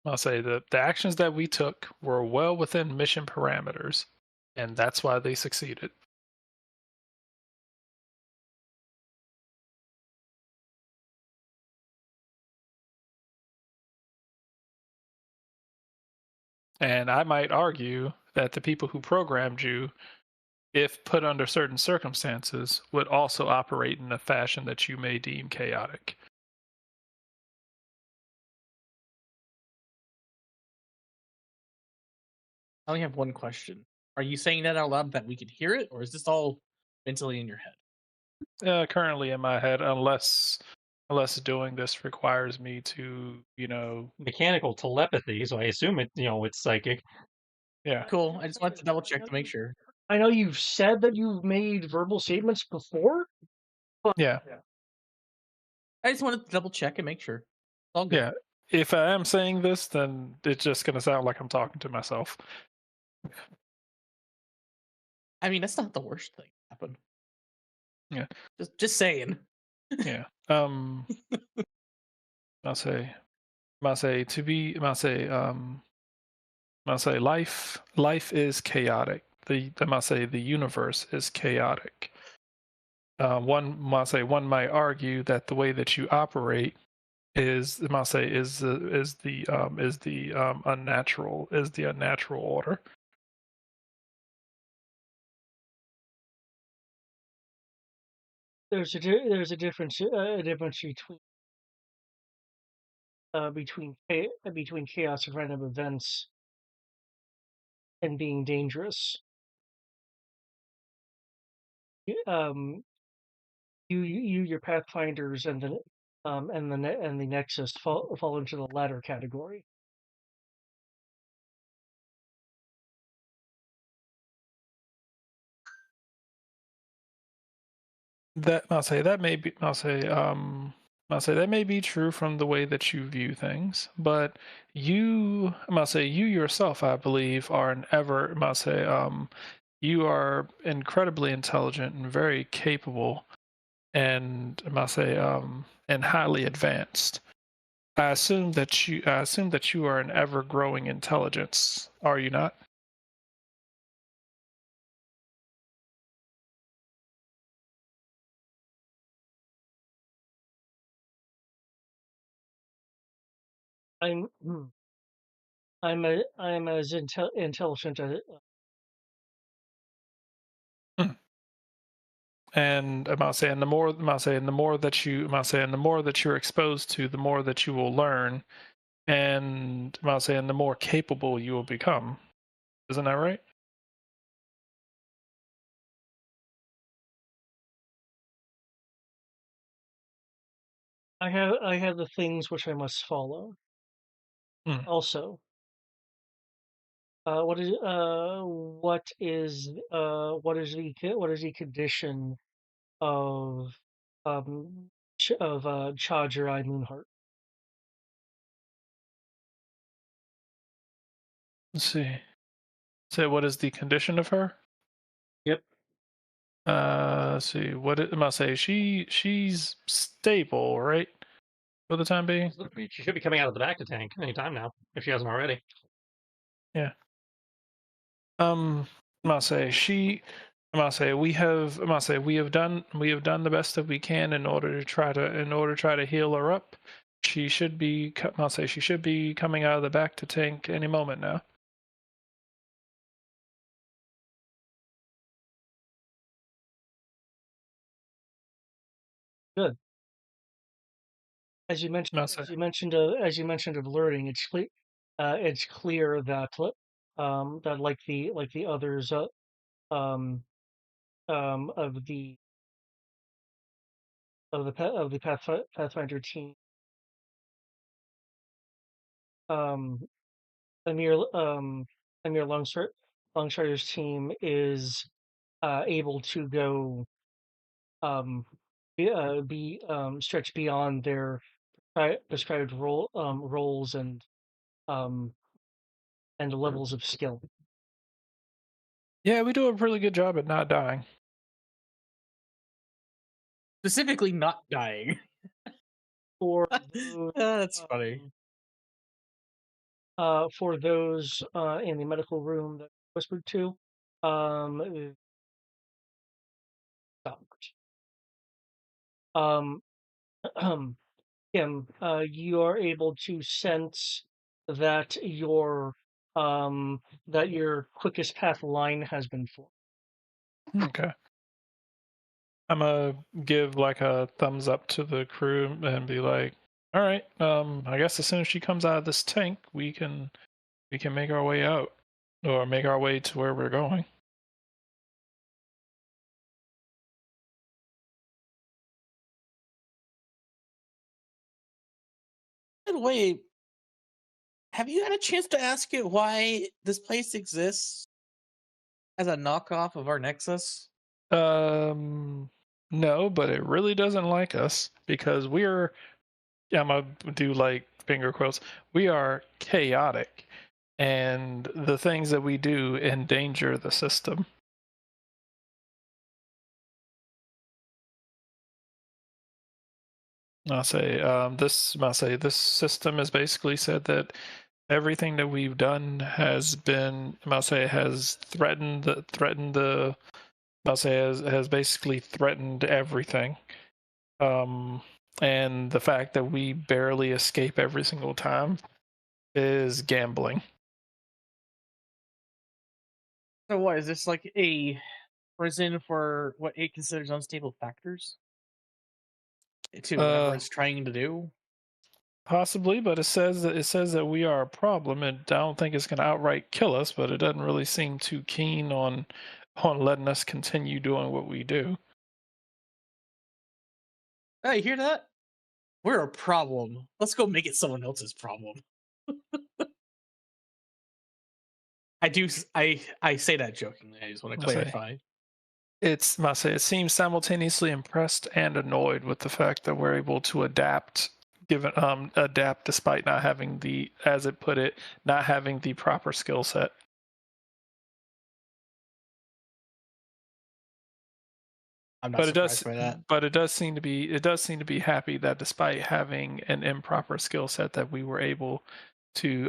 I'll say the actions that we took were well within mission parameters, and that's why they succeeded. And I might argue that the people who programmed you, if put under certain circumstances, would also operate in a fashion that you may deem chaotic. I only have one question. Are you saying that out loud that we could hear it, or is this all mentally in your head? Currently in my head, unless doing this requires me to, Mechanical telepathy, so I assume it's psychic. yeah. Cool. I just wanted to double check to make sure. I know you've said that you've made verbal statements before. Yeah. I just wanted to double check and make sure. It's all good. Yeah. If I am saying this, then it's just going to sound like I'm talking to myself. I mean, that's not the worst thing that happened. Yeah. Just saying. Yeah. I'll say life is chaotic. The universe is chaotic. One might argue that the way that you operate is the unnatural order. There's a difference between chaos and random events and being dangerous. Um, your pathfinders and the nexus fall into the latter category. That may be true from the way that you view things, but you yourself, I believe, are you are incredibly intelligent and very capable, and and highly advanced. I assume that you are an ever-growing intelligence, are you not? I'm I'm as intelligent as Hmm. And the more that you're exposed to, the more that you will learn, and the more capable you will become. Isn't that right? I have the things which I must follow. Hmm. Also, what is what is the condition of Charger Eye Moonheart? Let's see. So, what is the condition of her? Yep. Let's see. Am I say? She's stable, right? For the time being. She should be coming out of the back to tank anytime now, if she hasn't already. Yeah. I say she. We have done the best that we can in order to try to heal her up. She should be. She should be coming out of the back to tank any moment now. Good. As you mentioned of learning, it's clear that that like the others um, of the Pathfinder team, um, Amir Amir Longstrider's team is able to go be stretched beyond their prescribed roles um, and levels of skill. Yeah, we do a really good job at not dying. Specifically, not dying. For those, That's funny. for those in the medical room that whispered to, um, um, Kim, you are able to sense that your quickest path line has been formed. Okay. I'm gonna give like a thumbs up to the crew and be like, "All right, I guess as soon as she comes out of this tank, we can make our way out or make our way to where we're going." By the way, have you had a chance to ask it why this place exists as a knockoff of our Nexus? Um, no, but it really doesn't like us because we're, yeah, I'm gonna do like finger quotes. We are chaotic, and the things that we do endanger the system. This system has basically said that everything that we've done has been, has threatened the, has basically threatened everything. Um, and the fact that we barely escape every single time is gambling. So what is this like a prison for what it considers unstable factors? To whatever Uh, it's trying to do? Possibly, but it says that we are a problem, and I don't think it's going to outright kill us. But it doesn't really seem too keen on letting us continue doing what we do. Hey, you hear that? We're a problem. Let's go make it someone else's problem. I say that jokingly. I just want to I say clarify. it seems simultaneously impressed and annoyed with the fact that we're able to adapt, adapt despite not having the, as it put it, not having the proper skill set. I'm not But it does, surprised by that. but it does seem to be happy that despite having an improper skill set, that we were able to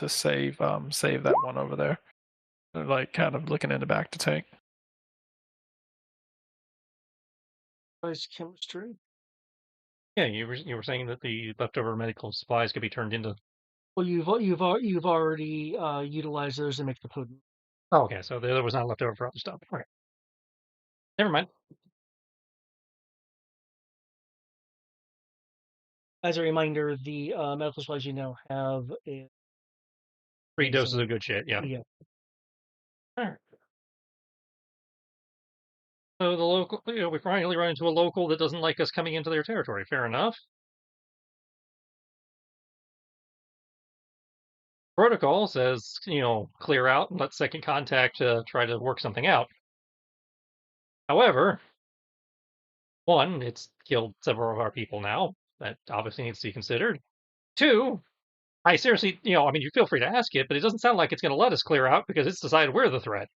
save that one over there. Like kind of looking in the back to tank. Device chemistry. Yeah, you were saying that the leftover medical supplies could be turned into. Well, you've already utilized those to make the potent. Oh, okay, so there was not leftover for other stuff. Okay, never mind. As a reminder, the medical supplies you now have is 3 doses of good shit. Yeah. yeah. All right. So the local, we finally run into a local that doesn't like us coming into their territory. Fair enough. Protocol says, clear out and let second contact try to work something out. However, one, it's killed several of our people now. That obviously needs to be considered. Two, I seriously, you feel free to ask it, but it doesn't sound like it's going to let us clear out because it's decided we're the threat.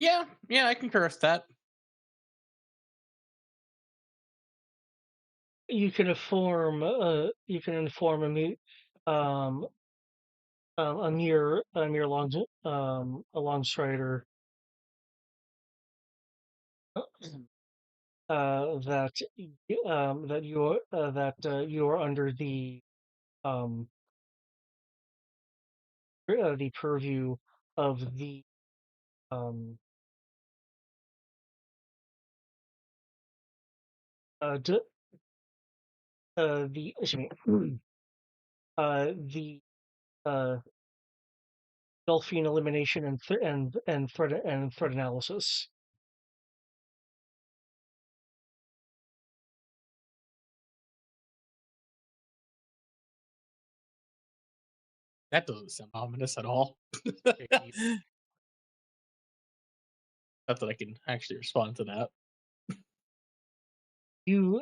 Yeah, I concur with that. You can inform a mere long strider that you are under the purview of the d- the excuse me, the Delphine elimination and threat analysis. That doesn't sound ominous at all. Not that I can actually respond to that. You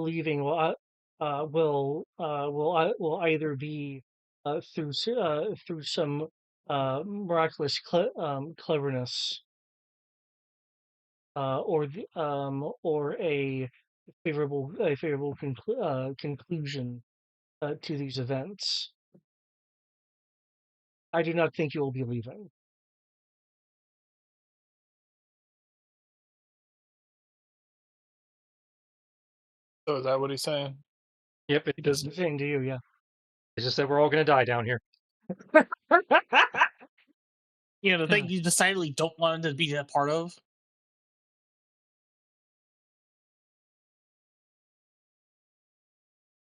leaving will either be through some miraculous cleverness or a favorable conclusion to these events. I do not think you will be leaving. So is that what he's saying? Yep, He doesn't. Saying to you, yeah. it's just that we're all going to die down here. The thing you decidedly don't want to be a part of.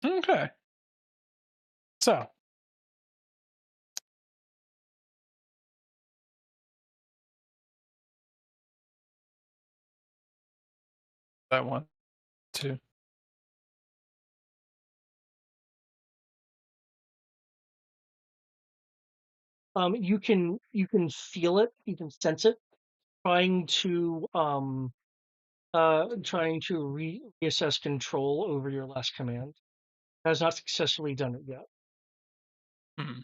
Okay. So that one, too. You can feel it, you can sense it, trying to reassess control over your last command. Has not successfully done it yet. Hmm.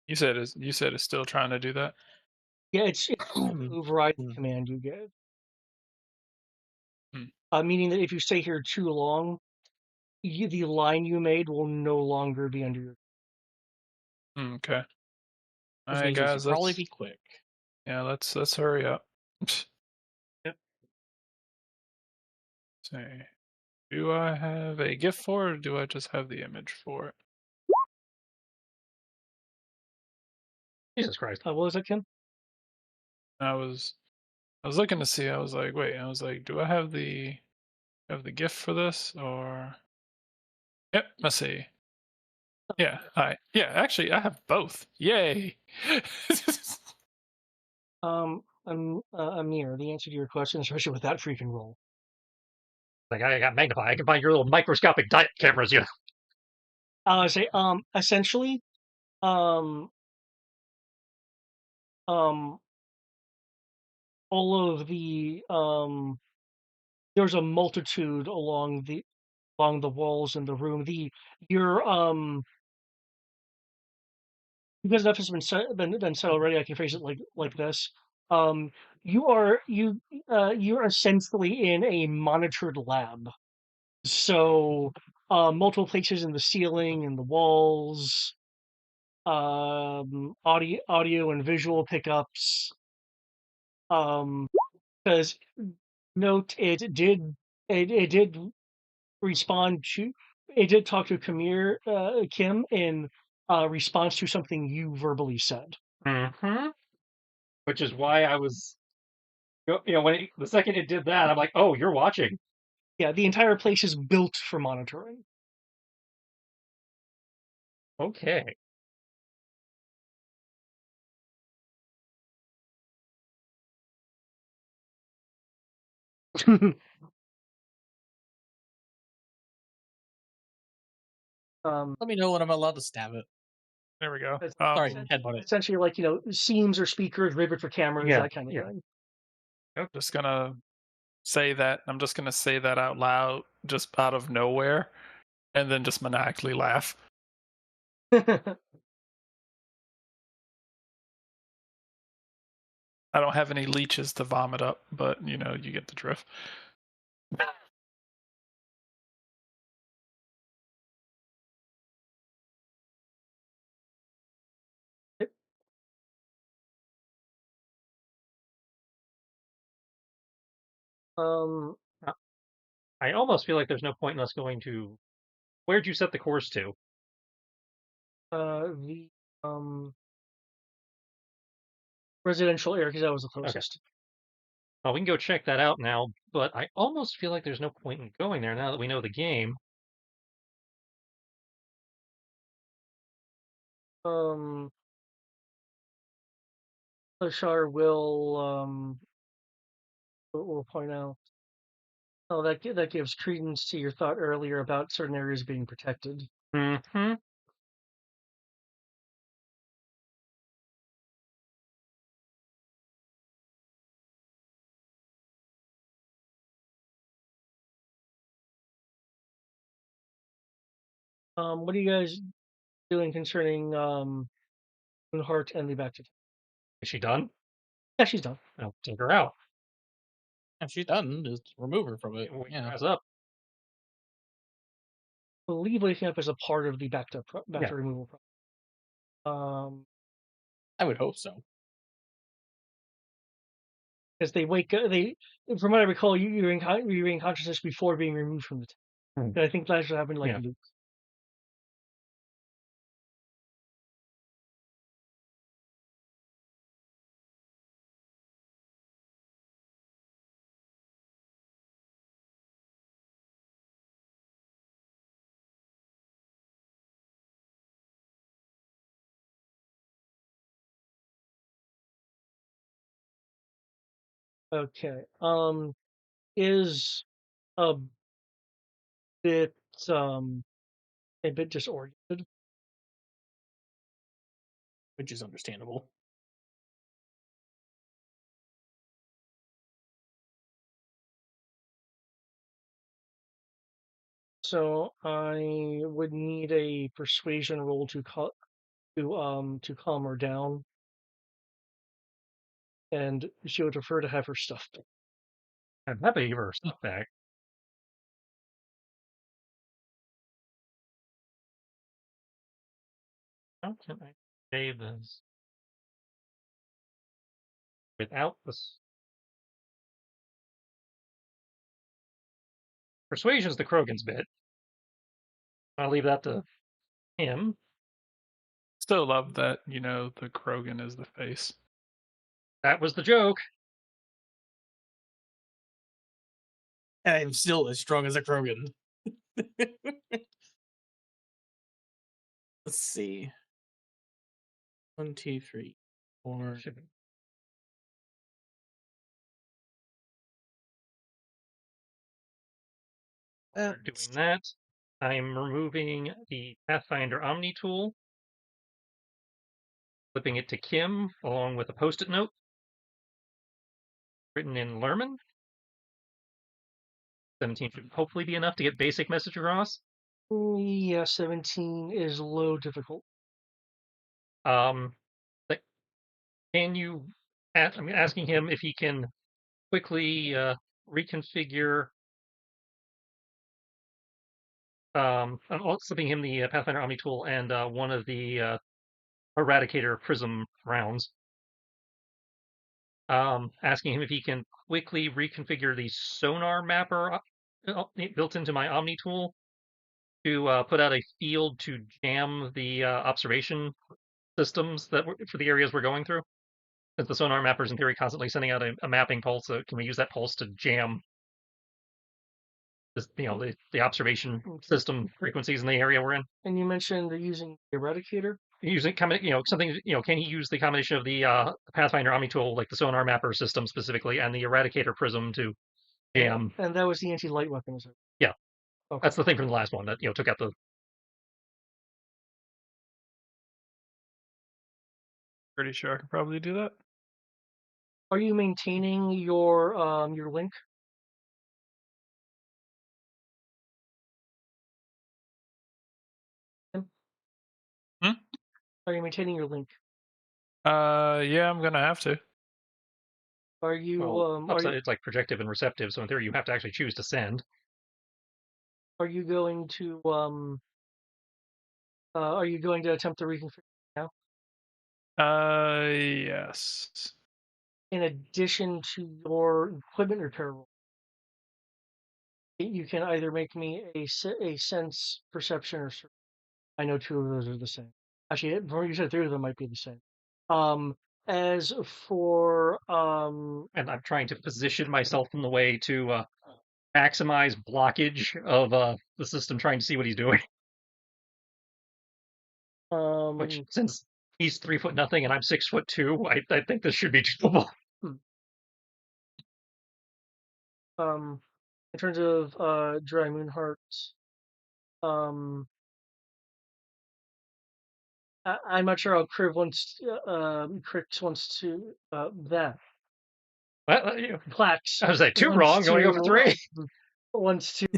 You said it's still trying to do that. Yeah, it's overriding command you give. Meaning that if you stay here too long, the line you made will no longer be under your. Okay. All Which right, means we guys. should probably Let's be quick. let's hurry up. Yep. See. Do I have a gift for it, or do I just have the image for it? Jesus Christ. What was that, Ken? I was looking to see. I was like, wait. I was like, do I have the gift for this, or? Yep. Let's see. Yeah. Hi. Yeah. Actually, I have both. Yay. Amir, the answer to your question, especially with that freaking roll. Like, I got magnify. I can find your little microscopic diet cameras, I say, essentially, um, all of the there's a multitude along along the walls in the room. Your because enough has been said already. I can phrase it like this. Um, you're essentially in a monitored lab. So multiple places in the ceiling and the walls, audio and visual pickups. Because note it did respond to it did talk to Kim in response to something you verbally said. Mm-hmm. Which is why I was, when the second it did that, I'm like, oh, you're watching. Yeah, the entire place is built for monitoring. Okay. Let me know when I'm allowed to stab it. There we go. It's Sorry, essen- headbutt it. essentially like seams or speakers, rivet for cameras, Yeah, that kind of yeah. thing. Just gonna say that. I'm just gonna say that out loud, just out of nowhere, and then just maniacally laugh. I don't have any leeches to vomit up, but you get the drift. um, I almost feel like there's no point in us going to. Where'd you set the course to? the residential area because that was the Okay. closest. Well, we can go check that out now, but I almost feel like there's no point in going there now that we know the game. Um, Shar will point out. Oh, that gives credence to your thought earlier about certain areas being protected. Mm-hmm. What are you guys doing concerning Moonheart and the back to? Is she done? Yeah, she's done. I'll take her out. If she's done, just remove her from it. We Yeah. dress up. I believe waking up is a part of the back Yeah. to removal process. I would hope so. Because they wake up, from what I recall, you regain consciousness before being removed from the. And I think that's what happened, like Yeah. Luke. Okay. Is a bit um a bit disoriented. Which is understandable. So I would need a persuasion roll to calm her down, and she would prefer to have her stuff back. I'm happy to give her stuff back. How can I save this without this? Persuasion's the Krogan's bit. I'll leave that to him. Still love that the Krogan is the face. That was the joke. And I'm still as strong as a Krogan. Let's see. 1, 2, 3, 4. Should be. Doing that, I'm removing the Pathfinder Omni tool, flipping it to Kim along with a post-it note written in Lerman. 17 should hopefully be enough to get basic message across. Yeah, 17 is low difficult. Like, can you? I'm asking him if he can quickly reconfigure. I'm slipping him the Pathfinder Omni tool and one of the Eradicator Prism rounds. Asking him if he can quickly reconfigure the sonar mapper built into my Omni tool to put out a field to jam the observation systems for the areas we're going through. Because the sonar mapper is in theory constantly sending out a mapping pulse, so can we use that pulse to jam this, the observation system frequencies in the area we're in? And you mentioned using the Eradicator. Using something, can he use the combination of the Pathfinder Omni tool, like the sonar mapper system specifically, and the Eradicator Prism to jam? And that was the anti-light weapon, is it? Yeah, okay. That's the thing from the last one that took out the. Pretty sure I can probably do that. Are you maintaining your link? Hmm? Are you maintaining your link? Yeah, I'm gonna have to. Are you It's like projective and receptive, so in theory you have to actually choose to send. Are you going to attempt to reconfigure now? Yes. In addition to your equipment repair roll, you can either make me a sense, perception, or I know two of those are the same. Actually, you said three of them might be the same. As for And I'm trying to position myself in the way to maximize blockage of the system trying to see what he's doing. Which, since he's 3 foot nothing and I'm 6'2", I think this should be doable. In terms of Dry Moonheart, I'm not sure how Crix wants to that. Plax. I was like, two wrong, going over three. Wants to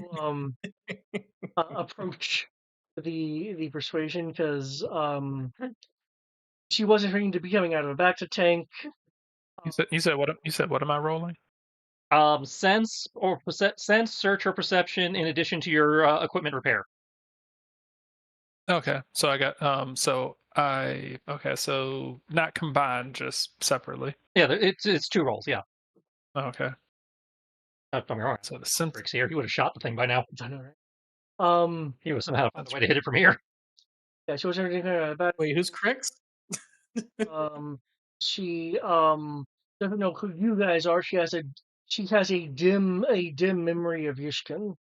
approach the persuasion because she wasn't going to be coming out of a back to tank. You said what? You said what am I rolling? Sense, search, or perception in addition to your equipment repair. Okay, so I got so not combined, just separately. Yeah, it's 2 rolls. Yeah. Okay. If I'm wrong. So the sense here, he would have shot the thing by now. I know, right? He was somehow found a way to hit it from here. Yeah, she wasn't going to back. Wait, who's Crix? She doesn't know who you guys are. She has a dim memory of Yishkin.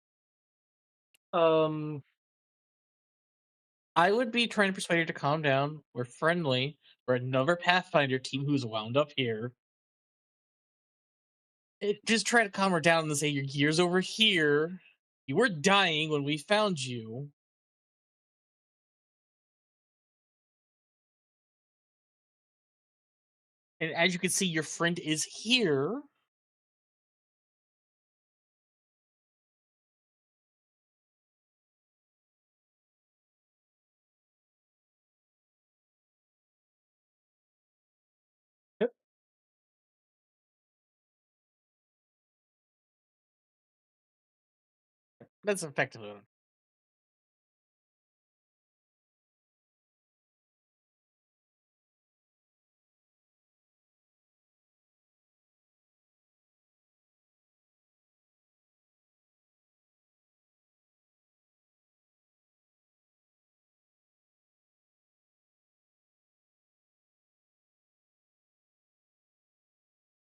I would be trying to persuade her to calm down. We're friendly. We're another Pathfinder team who's wound up here. Just try to calm her down and say, your gear's over here. You were dying when we found you. And as you can see, your friend is here. Yep. That's effectively what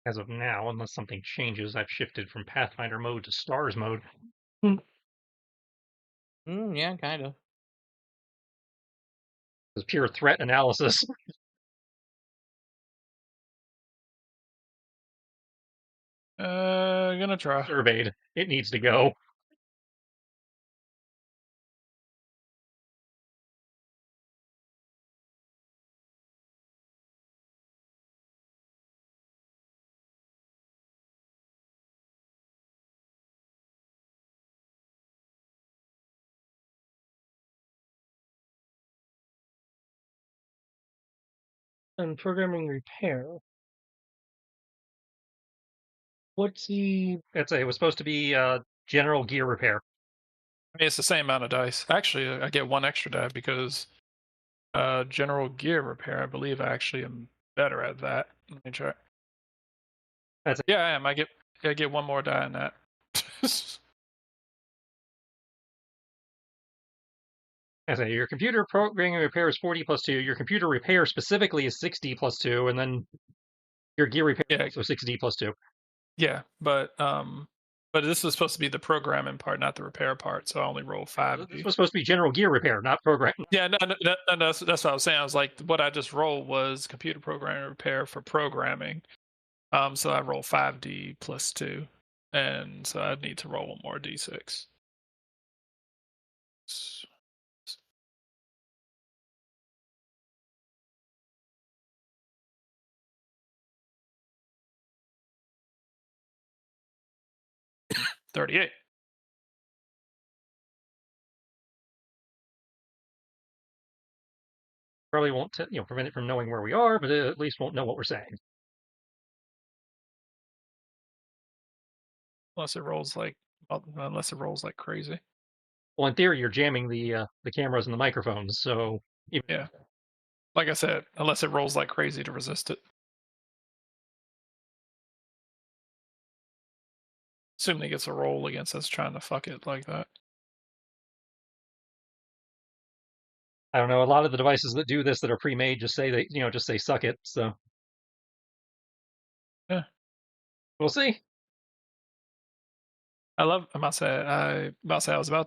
As of now, unless something changes, I've shifted from Pathfinder mode to Stars mode. yeah, kind of. It's pure threat analysis. gonna try. Surveyed. It needs to go. and programming repair. What's the? It was supposed to be general gear repair. I mean, it's the same amount of dice. Actually, I get one extra die because general gear repair. I believe I actually am better at that. Let me check. Yeah, I am. I get one more die in that. I say your computer programming repair is 40 plus 2. Your computer repair specifically is 60 plus 2, and then your gear repair is also 60 plus 2. Yeah, but this was supposed to be the programming part, not the repair part. So I only rolled 5. This was supposed to be general gear repair, not program. Yeah, no, that's what I was saying. I was like, what I just rolled was computer programming repair for programming. So I rolled 5d plus 2, and so I need to roll one more d6. 38. Probably won't prevent it from knowing where we are, but it at least won't know what we're saying. Unless it rolls like crazy. Well, in theory, you're jamming the cameras and the microphones, so Yeah. Like I said, unless it rolls like crazy to resist it. Assuming it gets a roll against us trying to fuck it like that. I don't know. A lot of the devices that do this that are pre-made just say just say suck it. So yeah, we'll see. I was about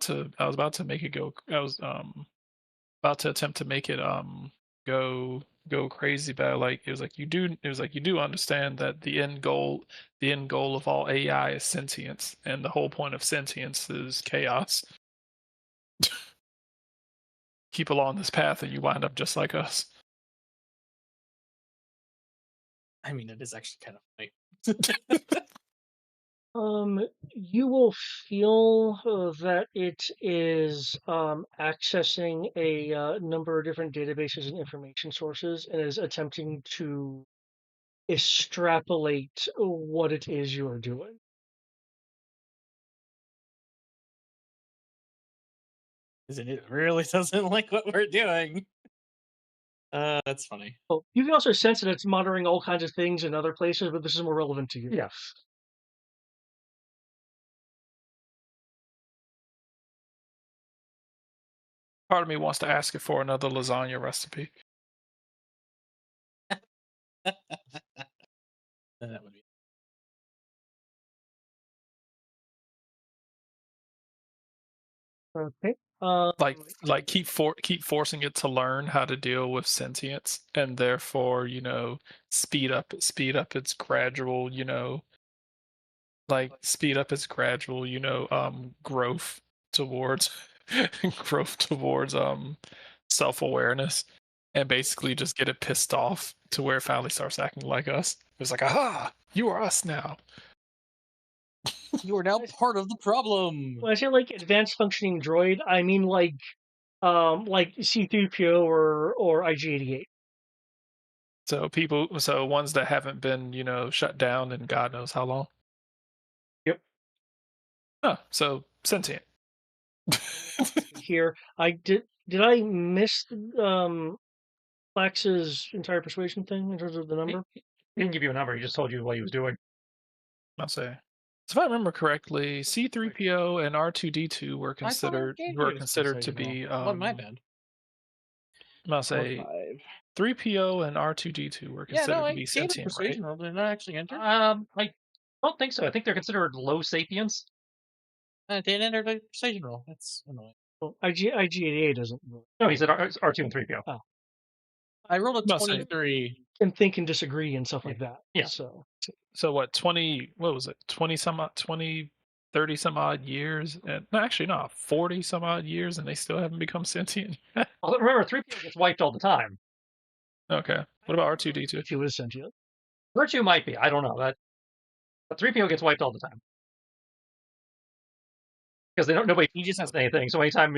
to make it go. I was about to attempt to make it go crazy, but it was like you do understand that the end goal of all AI is sentience, and the whole point of sentience is chaos. Keep along this path and you wind up just like us. I mean, it is actually kind of funny. You will feel that it is accessing a number of different databases and information sources and is attempting to extrapolate what it is you are doing. It really doesn't like what we're doing. That's funny. Well, you can also sense that it's monitoring all kinds of things in other places, but this is more relevant to you. Yeah. Part of me wants to ask it for another lasagna recipe. That would be. Okay. Keep forcing it to learn how to deal with sentience, and therefore speed up its gradual growth towards self-awareness, and basically just get it pissed off to where it finally starts acting like us. It's like, aha, you are us now. You are now part of the problem. When I say advanced functioning droid, I mean like C3PO or IG-88. So ones that haven't been shut down in God knows how long. Yep. Oh, so sentient. Here, did I miss Flax's entire persuasion thing in terms of the number? He didn't give you a number. He just told you what he was doing. I'll say. So if I remember correctly, C3PO and R2D2 were considered to be. My bad. I'll say 3PO and R2D2 were considered to be sentient, right? Roll. Did not actually enter. I don't think so. I think they're considered low sapiens. They didn't enter the persuasion roll. That's annoying. Well, IG-88 doesn't. No, he said R2 and 3PO. Oh. I rolled a 23. And think and disagree and stuff like that. Yeah. So what? 20? What was it? 30 some odd years, and no, actually no, 40 some odd years, and they still haven't become sentient. Well, remember, 3PO gets wiped all the time. Okay. What about R2D2? He was sentient. R2 might be. I don't know. But 3PO gets wiped all the time because nobody He just has anything. So anytime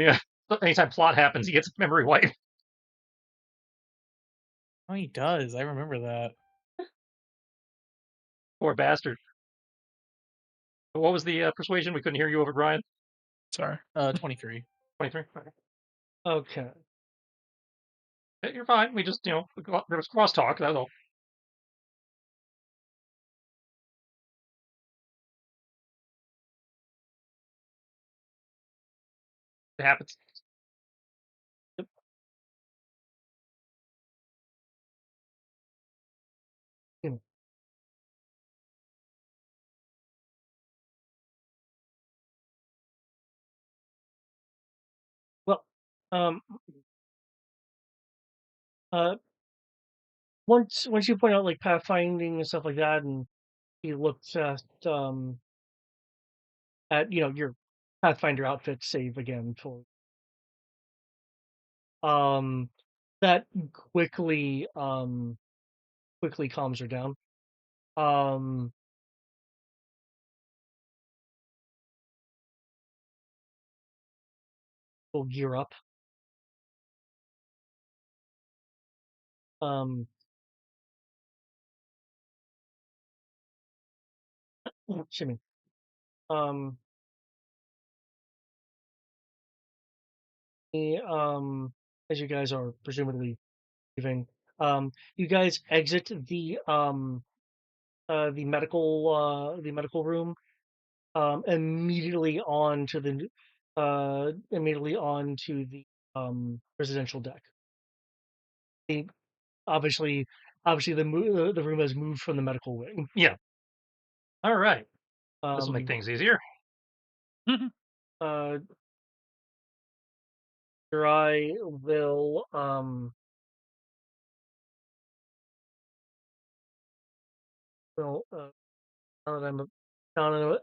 plot happens, he gets memory wiped. Oh, he does. I remember that. Poor bastard. What was the persuasion? We couldn't hear you over Brian. Sorry. 23. 23. Okay. Okay. You're fine. We just, there was crosstalk. That's all. It happens. Hmm. Well, uh, once you point out like pathfinding and stuff like that, and he looks at your Pathfinder outfit save again for that quickly calms her down. We'll gear up. Excuse me. As you guys are presumably leaving, you guys exit the medical room, immediately onto the residential deck. The, obviously, the room has moved from the medical wing. Yeah. All right. This will make things easier. I will well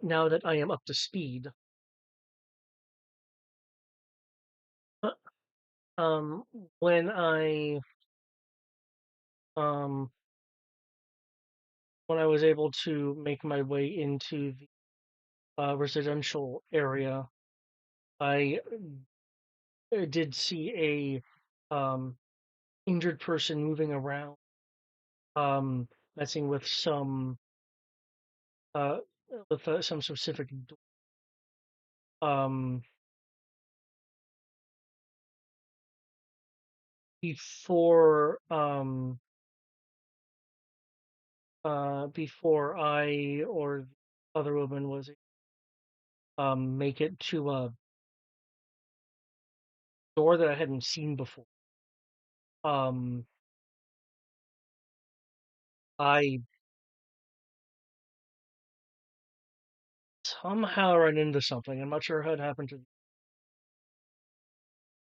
now that I am up to speed. Um, when I um when I was able to make my way into the residential area, I did see a injured person moving around, messing with uh, some specific um, before before I or the other woman was make it to a door that I hadn't seen before. I somehow ran into something. I'm not sure how it happened to.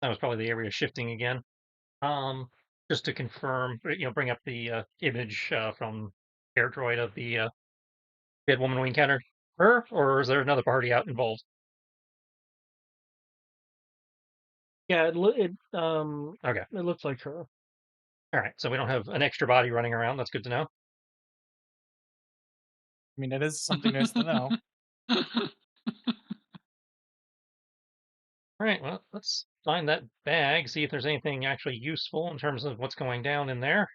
That was probably the area shifting again. Just to confirm, bring up the image from AirDroid of the dead woman we encountered. Her, or is there another party out involved? Yeah, Okay. it looked like her. All right. So we don't have an extra body running around. That's good to know. I mean, it is something nice to know. All right. Well, let's find that bag. See if there's anything actually useful in terms of what's going down in there.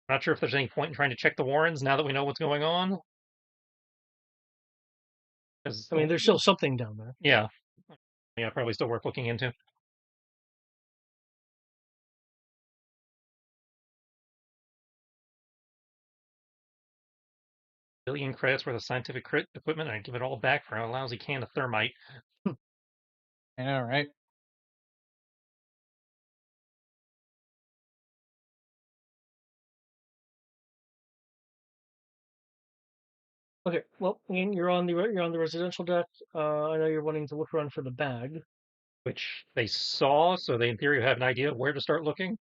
Not sure if there's any point in trying to check the warrants now that we know what's going on. I mean, there's still something down there. Yeah. Yeah, probably still worth looking into. Billion credits worth of scientific equipment, and I give it all back for a lousy can of thermite. I know, right? Okay, well, Ian, you're on the residential deck. I know you're wanting to look around for the bag, Which they saw, so they in theory have an idea of where to start looking.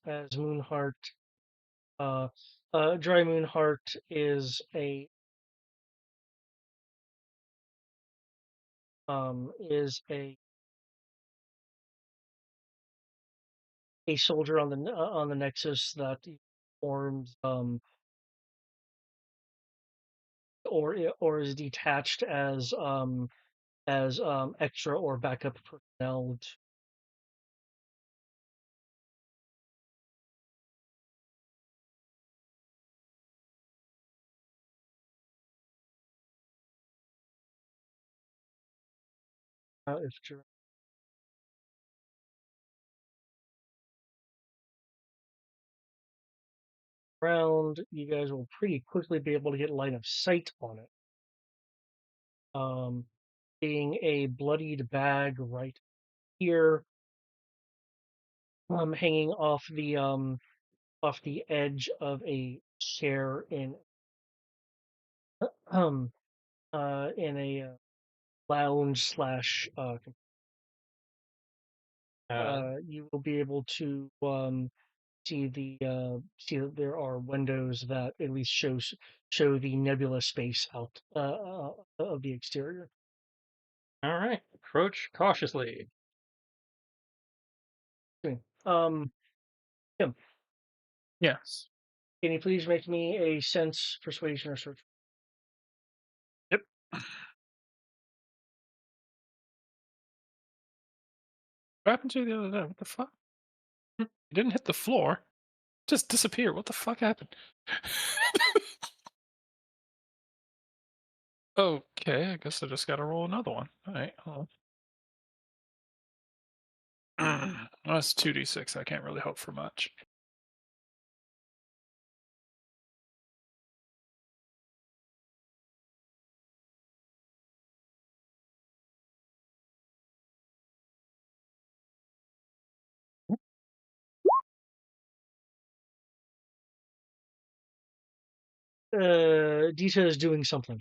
as Moonheart. Dry Moonheart is is a soldier on the Nexus that forms or is detached as extra or backup personnel if you're around, you guys will pretty quickly be able to get line of sight on it. Being a bloodied bag right here, hanging off the edge of a chair in a lounge slash. You will be able to see that there are windows that at least show the nebula space out of the exterior. All right, approach cautiously. Tim, Yes. can you please make me a sense, persuasion, or search? Yep. What happened to you the other day? What the fuck? You didn't hit the floor. Just disappeared. What the fuck happened? Okay, I guess I just gotta roll another one. Alright, hold on. Well, that's 2d6. I can't really hope for much. Dita is doing something.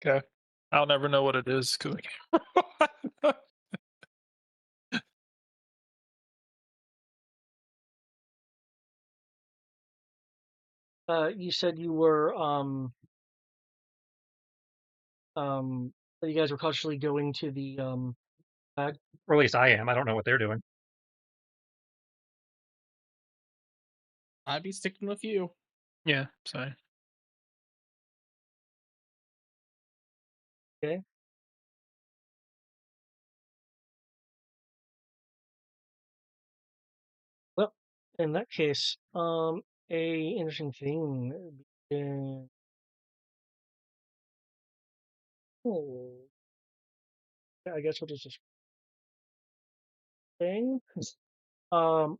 Okay. I'll never know what it is because I can't. You said you were that you guys were cautiously going to the bag. Or at least I am. I don't know what they're doing. I'd be sticking with you. Yeah, sorry. Okay. Well, in that case, a interesting thing. I guess we'll just thing. Um,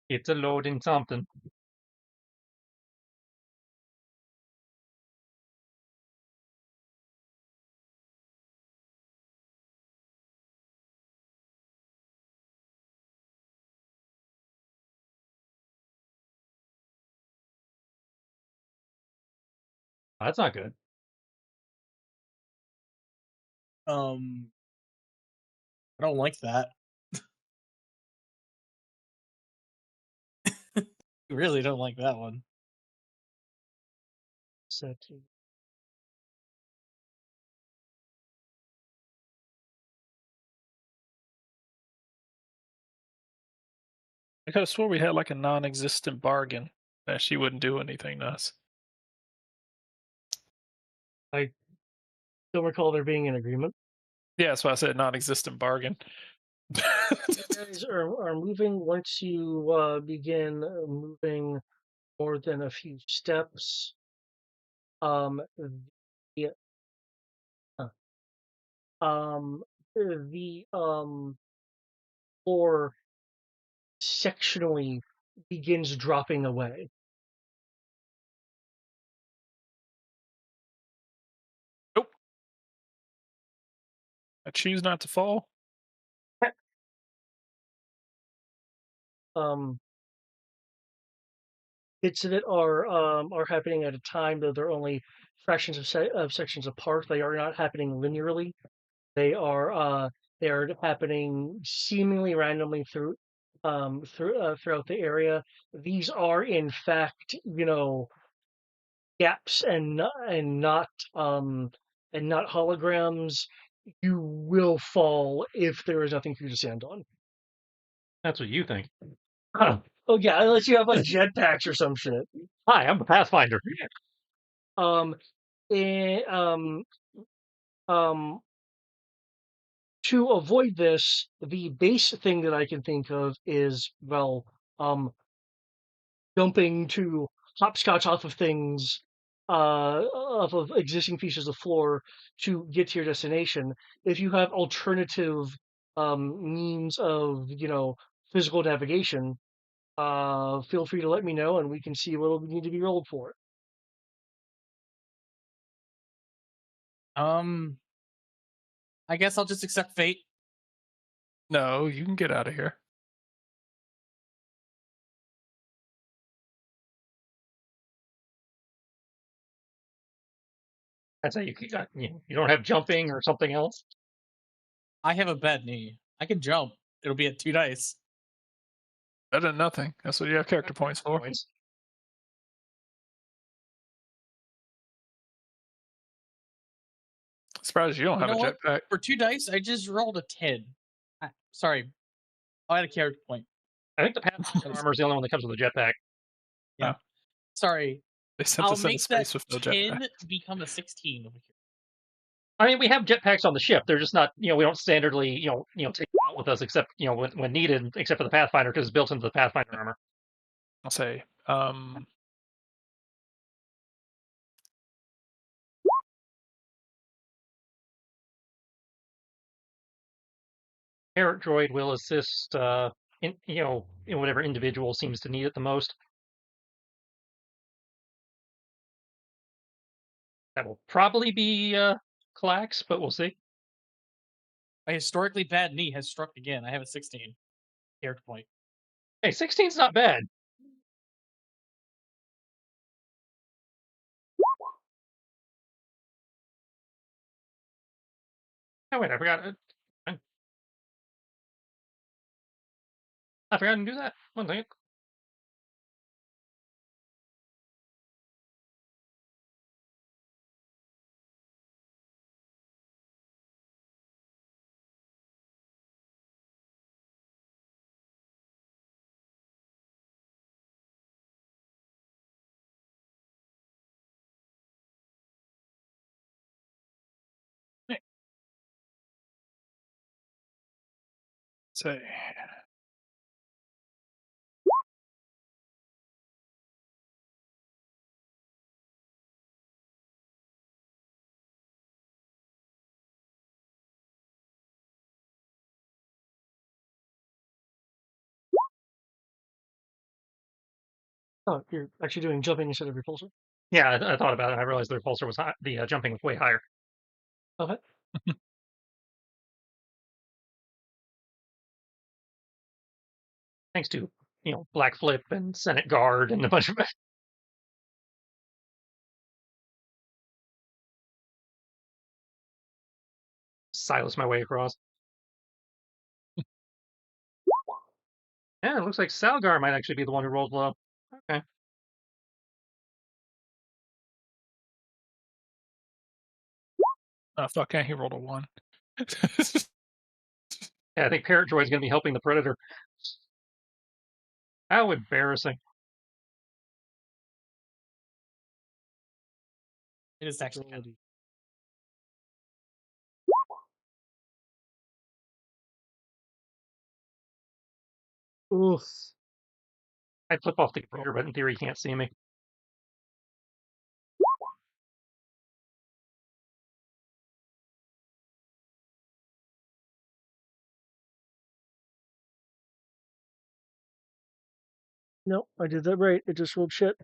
It's a loading something. That's not good. I don't like that. Really don't like that one. set. I could have swore we had like a non-existent bargain that she wouldn't do anything to us. I don't recall there being an agreement. Yeah, that's why I said non-existent bargain. You guys are moving. Once you begin moving more than a few steps, the the floor sectionally begins dropping away. Nope. I choose not to fall. Bits of it are happening at a time, though they're only fractions of sections apart. They are not happening linearly. They are happening seemingly randomly throughout the area. These are in fact, gaps and not holograms. You will fall if there is nothing for you to stand on. That's what you think. Oh yeah, unless you have like jetpacks or some shit. Hi, I'm a Pathfinder. Um, eh, um, um, to avoid this, the base thing that I can think of is, well, jumping to hopscotch off of things, off of existing pieces of floor to get to your destination. If you have alternative means of, physical navigation, feel free to let me know, and we can see what will need to be rolled for it. I guess I'll just accept fate. No, you can get out of here. I'd say you don't have jumping or something else. I have a bad knee. I can jump. It'll be at 2 dice. Better than nothing. That's what you have character points for. Surprised you don't have a what? jetpack. For 2 dice, I just rolled a 10. Sorry. I had a character point. I think the Pathfinder armor is the only one that comes with a jetpack. Yeah. Oh. Sorry. They sent I'll us into make that space with no 10 jetpack. become a 16 over here. I mean, we have jetpacks on the ship. They're just not, we don't standardly, take them out with us except, when needed, except for the Pathfinder because it's built into the Pathfinder armor. I'll say, Parrot droid will assist, in whatever individual seems to need it the most. That will probably be Klax, but we'll see. My historically bad knee has struck again. I have a 16 character point. Hey, 16's not bad. Oh wait, I forgot. I forgot to do that. One second. say, Oh, you're actually doing jumping instead of repulsor. Yeah, I thought about it. I realized the repulsor was high, the jumping was way higher. Okay. Thanks to Black Flip and Senate Guard and a bunch of silence my way across. Yeah, it looks like Salgar might actually be the one who rolled low. Okay. oh fuck, he rolled a 1. Yeah, I think Parrot Droid's going to be helping the Predator. How embarrassing. It is actually kind of... Oof. I flip off the computer, but in theory, you can't see me. Nope, I did that right. It just rolled shit.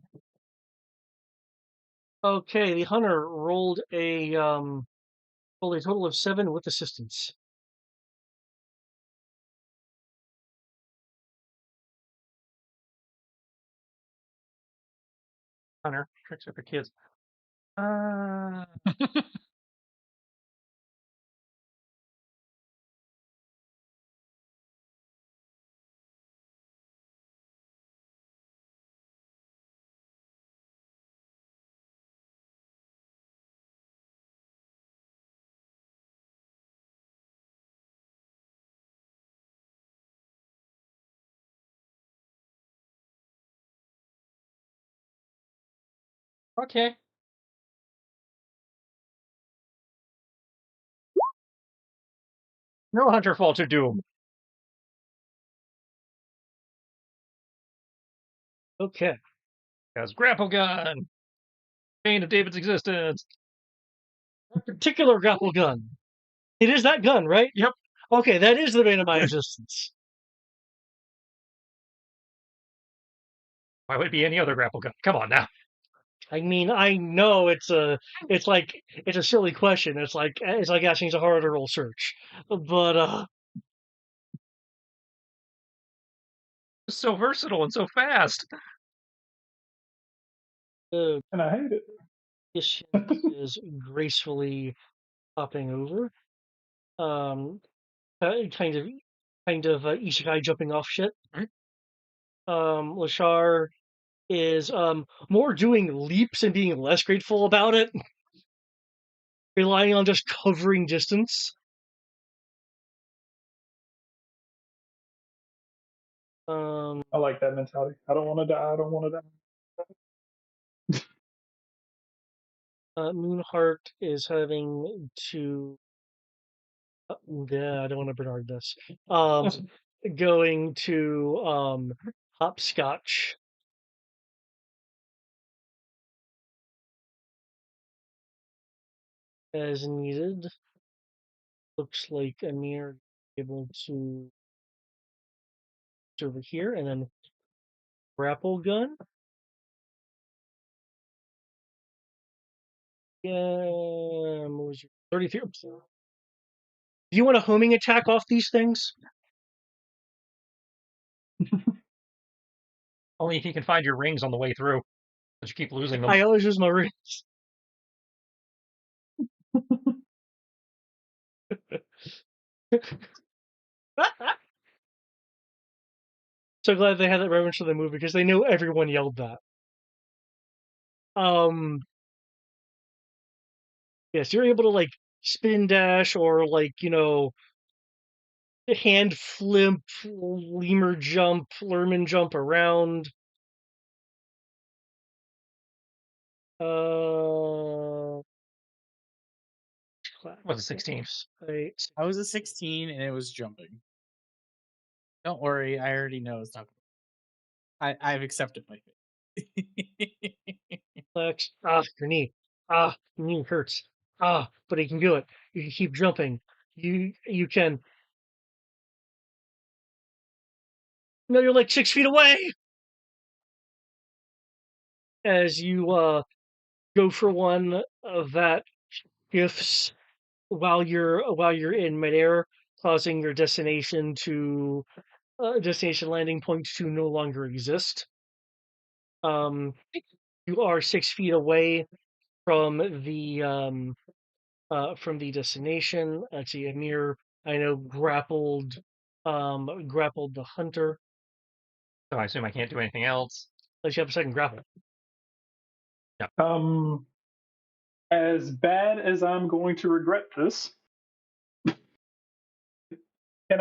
Okay, the hunter rolled a total of 7 with assistance. Hunter, tricks are for kids. Okay. No hunter fall to doom. Okay. Has grapple gun. Bane of David's existence. That particular grapple gun. It is that gun, right? Yep. Okay, that is the bane of my existence. Why would it be any other grapple gun? Come on now. I mean, I know it's a silly question. It's like asking it's a hard to roll search, but It's so versatile and so fast. the And I hate it. issue is gracefully hopping over, kind of isekai jumping off shit. Lashar is more doing leaps and being less grateful about it, relying on just covering distance. I like that mentality. I don't want to die. I don't want to die. Moonheart is having to. Yeah, I don't want to Bernard this. Going to hopscotch as needed. Looks like Amir able to over here and then grapple gun. Yeah, what was your 33? Do you want a homing attack off these things? Only if you can find your rings on the way through. But you keep losing them. I always use my rings. So glad they had that reference to the movie because they know everyone yelled that. Yes, you're able to like spin dash or like, hand flip, lemur jump, lerman jump around. What's a 16? I was a 16 and it was jumping. Don't worry, I already know it's not. I've accepted my fate. Flex. Your knee. Your knee hurts. But you can do it. You can keep jumping. You can. No, you're like 6 feet away. As you go for one that shifts while you're in midair, causing your destination landing point to no longer exist. You are 6 feet away from the destination. Actually, Amir, I know, grappled the hunter. So I assume I can't do anything else. Unless you have a second grapple. As bad as I'm going to regret this, can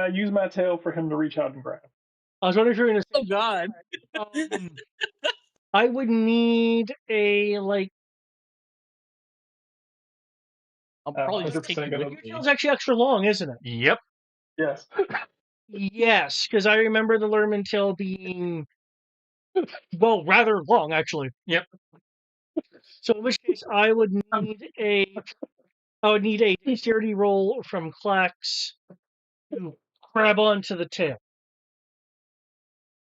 I use my tail for him to reach out and grab? I was wondering if you were going to say. Oh God! I would need a like. I'll probably just take 100% you gonna- with Your me. tail's actually extra long, isn't it? Yep. Yes. Yes, because I remember the Lerman tail being rather long actually. Yep. So in which case, I would need a dexterity roll from Klax to grab onto the tail.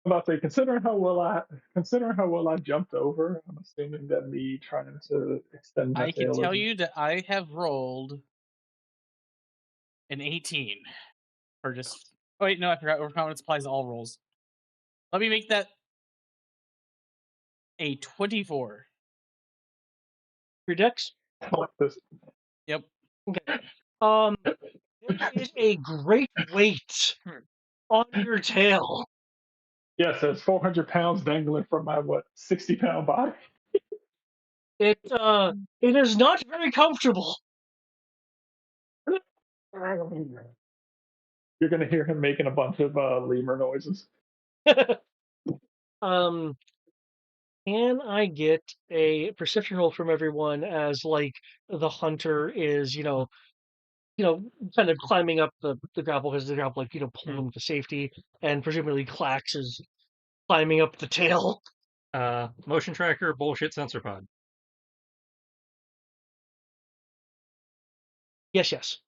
I'm about to say, considering how well I jumped over, I'm assuming that me trying to extend my I can tail tell is- you that I have rolled an 18. Or just. Oh, wait, no, I forgot. Overconfidence applies to all rolls. Let me make that a 24. Your dex. like this. Yep. Okay. There is a great weight on your tail. Yes, there's 400 pounds dangling from my 60-pound body. It is not very comfortable. You're gonna hear him making a bunch of lemur noises. Um, can I get a perception roll from everyone as like the hunter is, kind of climbing up the grapple because the grapple, pull Hmm. them to safety, and presumably Clax is climbing up the tail. Motion tracker, bullshit sensor pod. Yes.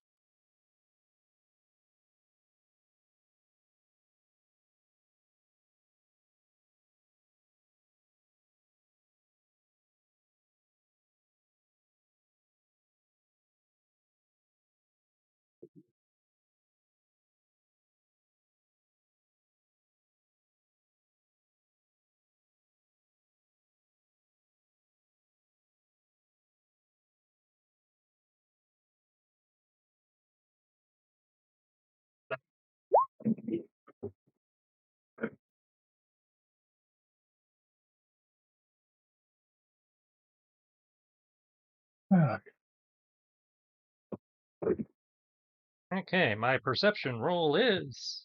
Okay, my perception roll is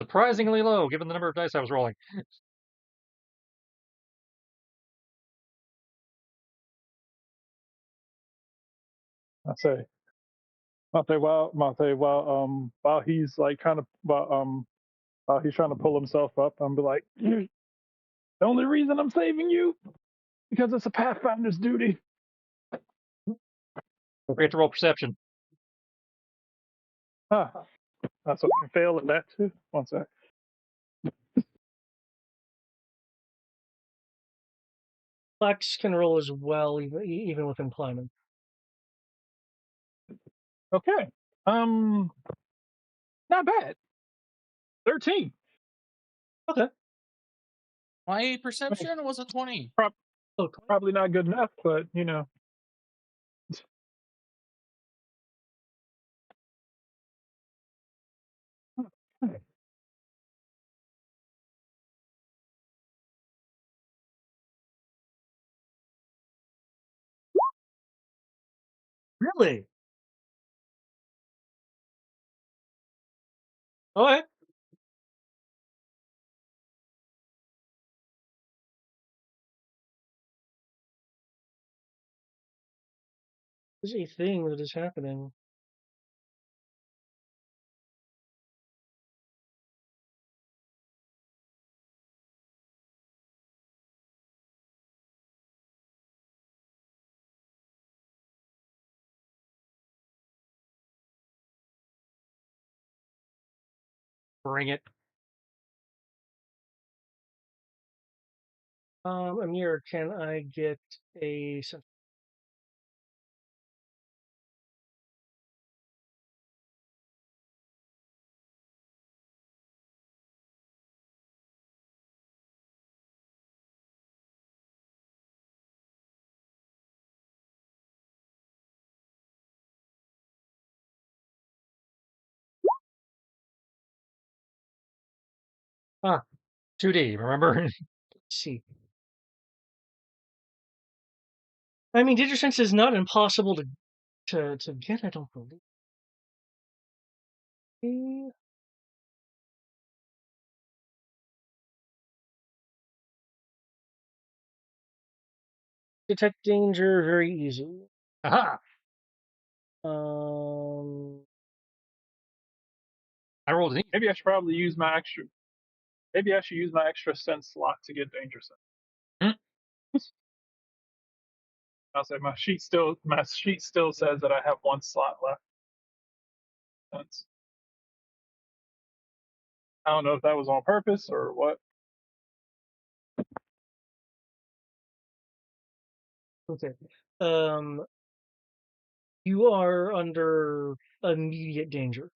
surprisingly low given the number of dice I was rolling. I say, while he's like kind of, while he's trying to pull himself up, I'm be like, the only reason I'm saving you because it's a Pathfinder's duty. Don't forget to roll perception. Ah, that's what can fail at that too. One sec. Clax can roll as well, even with him climbing. Okay. Not bad. 13. Okay. My perception was a 20. Oh, Probably not good enough, but you know. really? Okay. There's a thing that is happening. Bring it. Amir, can I get a Ah, 2D, remember? see? I mean, Danger Sense is not impossible to get. I don't believe. Detect danger very easy. Aha! I rolled an Maybe I should probably use my extra. Maybe I should use my extra sense slot to get danger sense. I'll say my sheet still says that I have one slot left. Sense. I don't know if that was on purpose or what. Okay. You are under immediate danger.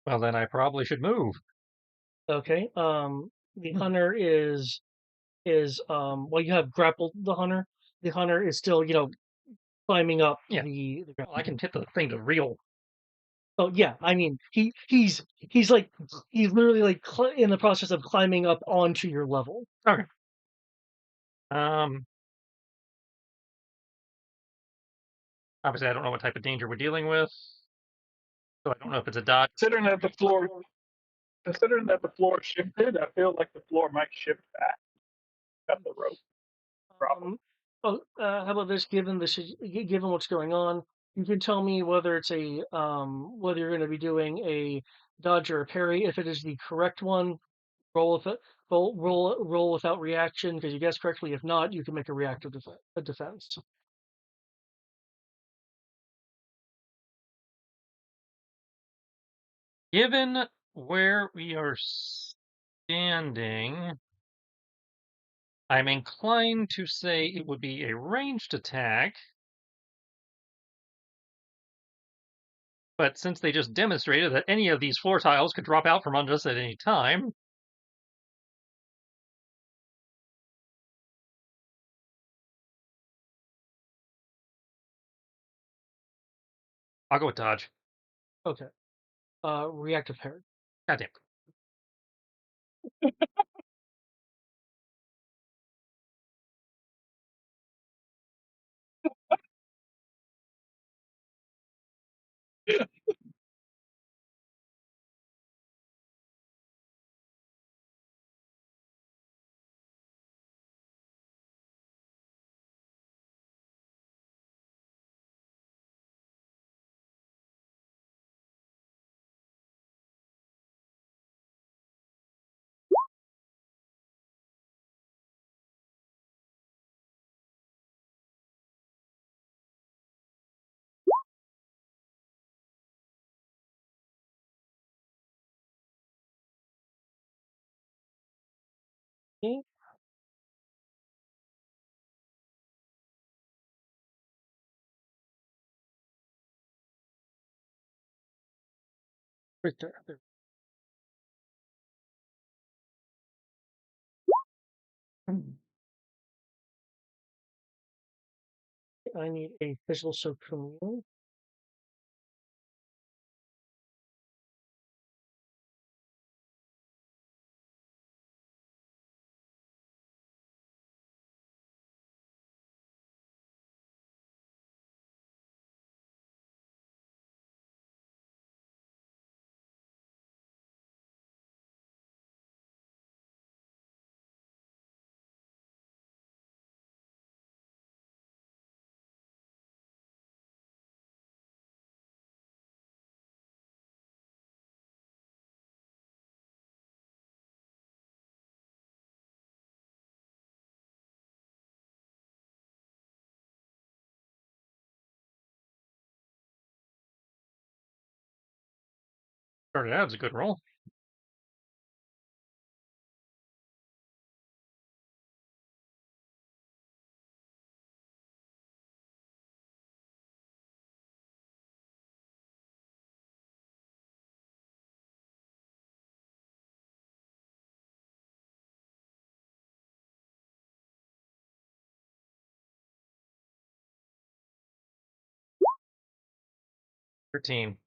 Well, then I probably should move. Okay. The hunter is well, you have grappled the hunter. The hunter is still, climbing up Yeah. the Well, I can hit the thing to reel. Oh yeah, I mean he's literally like in the process of climbing up onto your level. Okay. Obviously, I don't know what type of danger we're dealing with, so I don't know if it's a dodge. Considering that the floor shifted, I feel like the floor might shift back. Cut the rope. problem. How about this? Given given what's going on, you can tell me whether it's whether you're going to be doing a dodge or a parry. If it is the correct one, roll with it. Roll without reaction because you guessed correctly. If not, you can make a reactive defense. Given where we are standing, I'm inclined to say it would be a ranged attack. But since they just demonstrated that any of these floor tiles could drop out from under us at any time, I'll go with dodge. Okay. Reactive parry. Goddamn. Okay. Right there. I need a physical soak from you. Started out as a good roll. $13.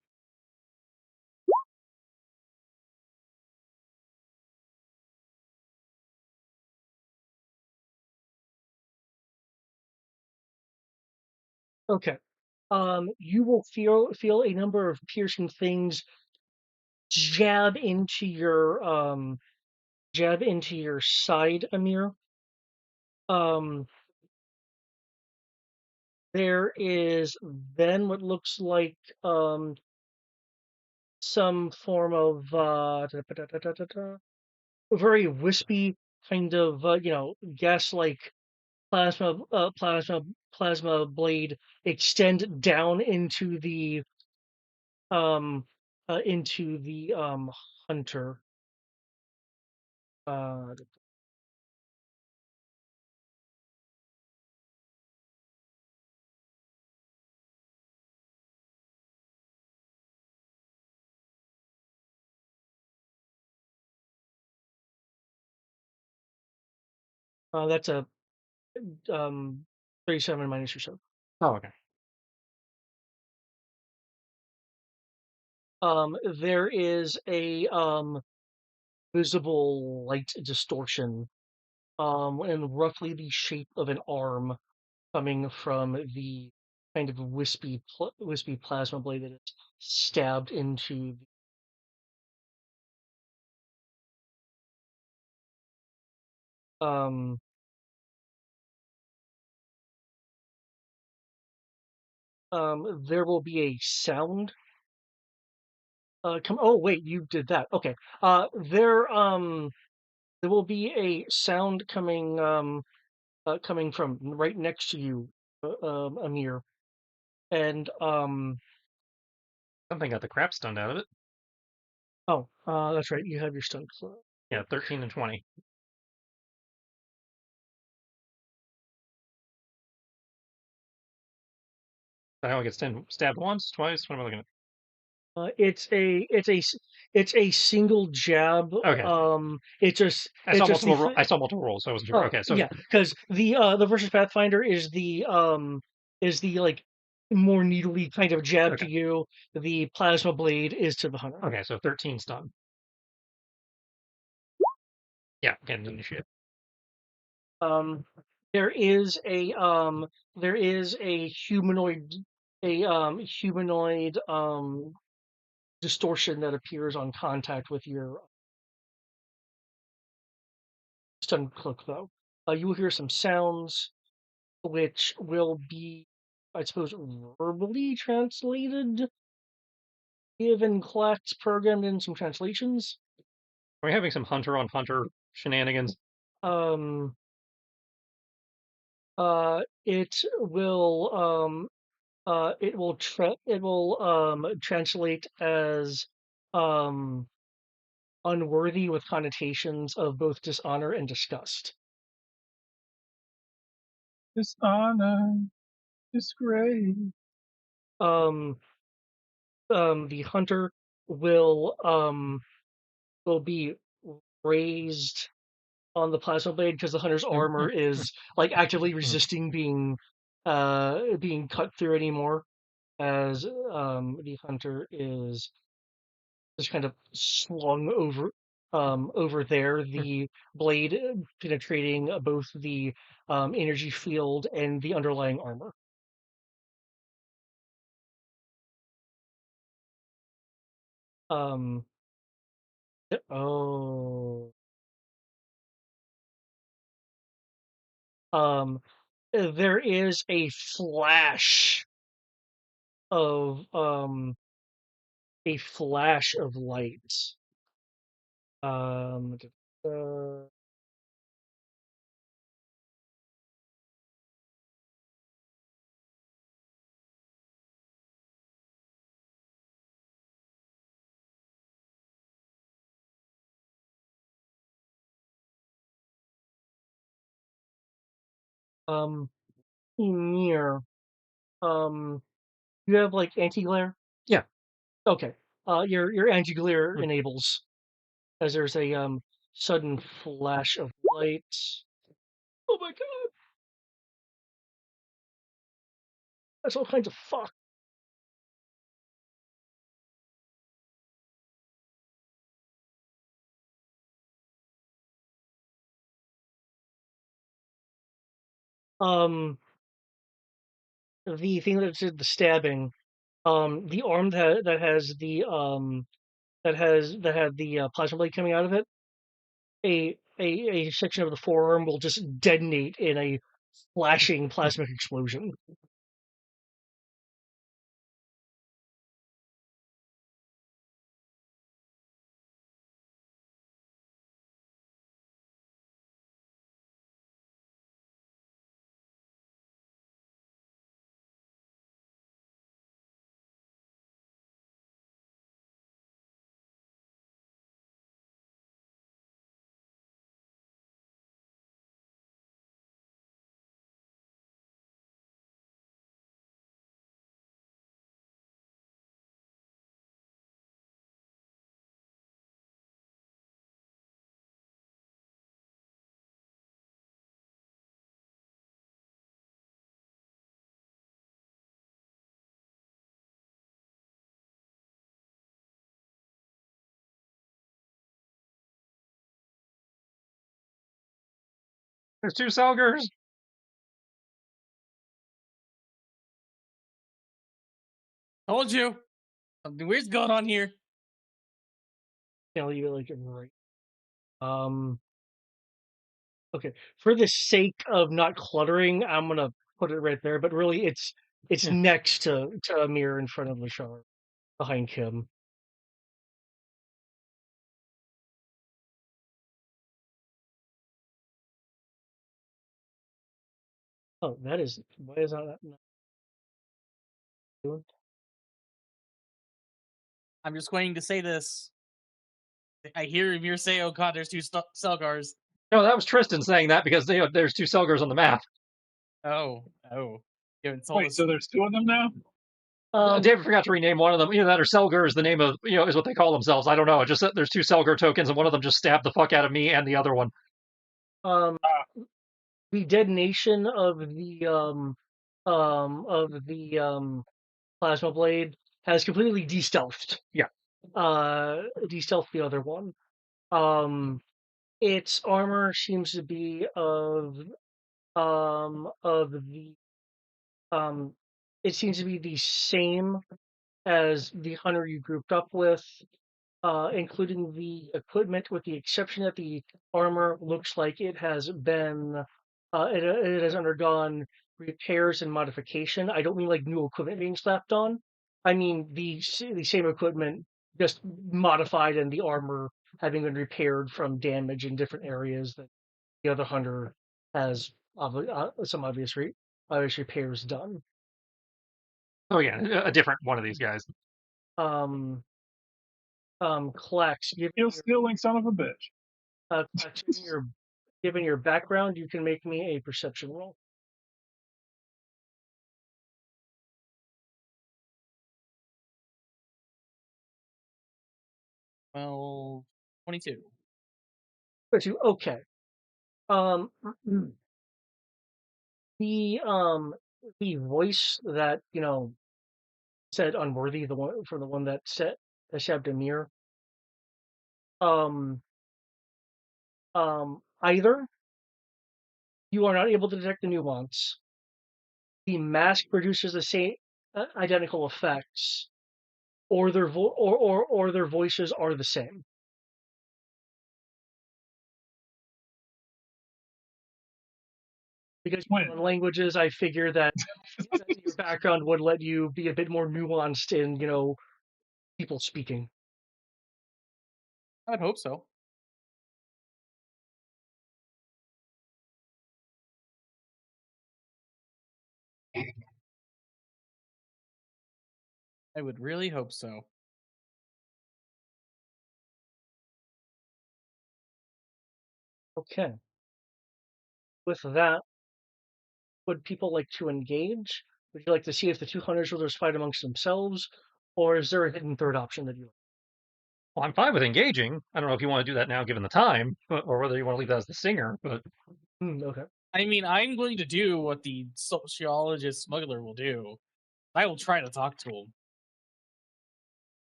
Okay. You will feel a number of piercing things jab into your side, Amir. There is then what looks like some form of very wispy kind of gas-like plasma blade extend down um into the hunter. Uh, that's a 37 minus your so. Oh, okay. There is a visible light distortion in roughly the shape of an arm coming from the kind of wispy plasma blade that is stabbed into the there will be a sound. Oh wait, you did that. Okay. There will be a sound coming from right next to you, Amir, and Something got the crap stunned out of it. oh, that's right. You have your stun. Yeah, 13 and 20. I only get stabbed once, twice. What am I looking at? It's a single jab. Okay. It's just I saw it's just multiple. I saw multiple rolls, so I wasn't sure. oh Okay, so yeah, because the versus Pathfinder is the like more needly kind of jab to okay, you. The plasma blade is to the hunter. okay, so 13 stun. Yeah, getting initiative. Um, there is a humanoid humanoid distortion that appears on contact with your stun cloak though. You will hear some sounds which will be, I suppose, verbally translated, given clacks programmed in some translations. Are we having some hunter on hunter shenanigans? Um, it will translate as um unworthy with connotations of both dishonor and disgust. Dishonor, disgrace. Um, the hunter will be raised on the plasma blade because the hunter's armor is like actively resisting being cut through anymore, as the hunter is just kind of slung over there, the blade penetrating both the energy field and the underlying armor. Um, oh, um, there is of a flash of light. Um, uh, um, near. Um, you have like anti-glare? Yeah. Okay. Your anti-glare enables as there's a sudden flash of light. Oh my god, that's all kinds of fuck. Um, the thing that did the stabbing, the arm that has the that had the plasma blade coming out of it, a section of the forearm will just detonate in a flashing plasmic explosion. There's two Selgers. Told you. Something weird's going on here. Tell you like right. Okay. For the sake of not cluttering, I'm gonna put it right there. But really, it's It's Yeah. next to Amir in front of Lashar, behind Kim. Oh, that is why is that not doing? I'm just going to say this. I hear Amir say, "Oh God, there's two Selgars." No, that was Tristan saying that because there's two Selgars on the map. Oh. You haven't told Wait, us. so there's two of them now? David forgot to rename one of them. Either that or Selgar is the name of is what they call themselves. I don't know. It just there's two Selgar tokens, and one of them just stabbed the fuck out of me and the other one. The detonation of the plasma blade has completely de-stealthed. Yeah. De-stealthed the other one. Its armor seems to be it seems to be the same as the hunter you grouped up with, including the equipment, with the exception that the armor looks like it has been it has undergone repairs and modification. I don't mean like new equipment being slapped on. I mean the same equipment just modified and the armor having been repaired from damage in different areas that the other hunter has some obvious repairs done. Oh yeah, a different one of these guys. Klex, You stealing son of a bitch. Klex, given your background, you can make me a perception roll. Well, 22. Okay. The voice that said unworthy, the one that stabbed Amir. Either you are not able to detect the nuance, the mask produces the same identical effects, or their voices are the same. Because in languages, I figure that your background would let you be a bit more nuanced in people speaking. I'd hope so. I would really hope so. Okay. With that, would people like to engage? Would you like to see if the two hunters will just fight amongst themselves, or is there a hidden third option that you like? Well, I'm fine with engaging. I don't know if you want to do that now, given the time, or whether you want to leave that as the singer. But Okay. I mean, I'm going to do what the sociologist smuggler will do. I will try to talk to him.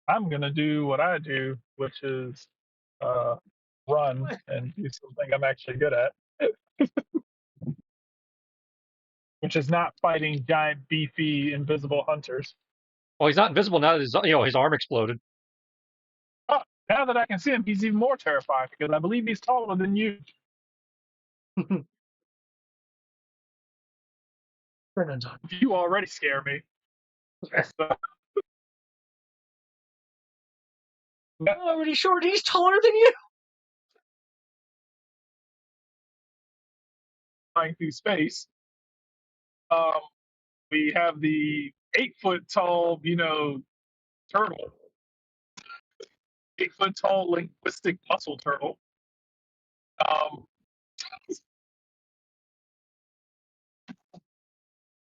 I'm gonna do what I do, which is run and do something I'm actually good at, which is not fighting giant, beefy, invisible hunters. well, he's not invisible now that his arm exploded. Oh, now that I can see him, he's even more terrifying because I believe he's taller than you. You already scare me. So, I'm already sure he's taller than you. flying through space. We have the 8-foot tall, turtle. 8-foot tall linguistic muscle turtle.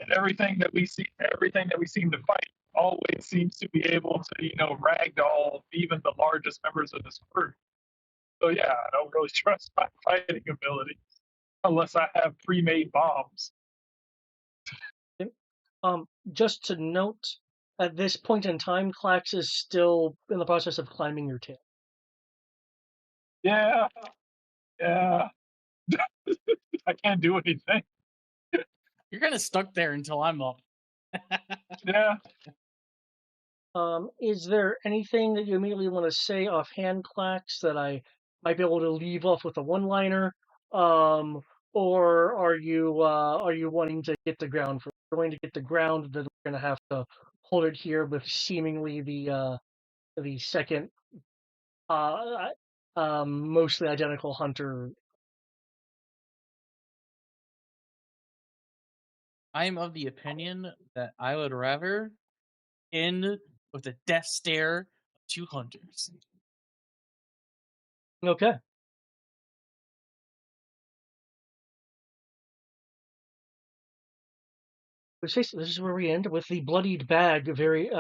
And everything that we seem to fight always seems to be able to, ragdoll even the largest members of this group. So yeah, I don't really trust my fighting ability unless I have pre-made bombs. Just to note, at this point in time, Klax is still in the process of climbing your tail. Yeah. I can't do anything. You're kind of stuck there until I'm up. Yeah. Is there anything that you immediately want to say offhand, Klax, that I might be able to leave off with a one-liner? Or are you wanting to get the ground for going to get the ground, then we're going to have to hold it here with seemingly the second, mostly identical hunter. I am of the opinion that I would rather end with a death stare of two hunters. Okay. This is where we end with the bloodied bag very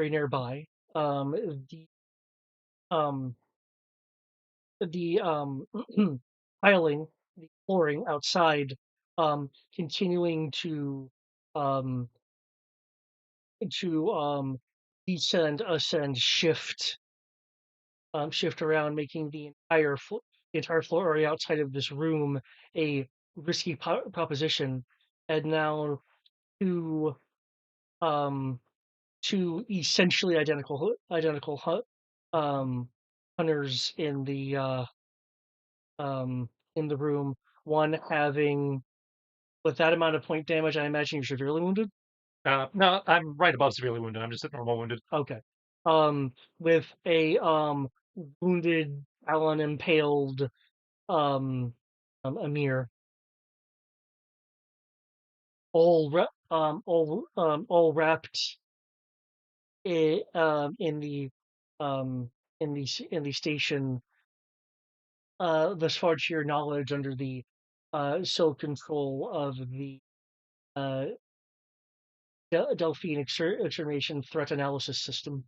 nearby. The um the piling, the flooring outside, continuing um to descend, ascend, shift around, making the entire floor area outside of this room a risky proposition. And now two um two essentially identical hunters in the room. One having, with that amount of point damage, I imagine you're severely wounded. No, I'm right above severely wounded. I'm just at normal wounded. Okay. With a wounded, Alan impaled Amir, all wrapped in the in the station. Thus far, to your knowledge, under the sole control of the uh, Delphine Extermination Threat Analysis System.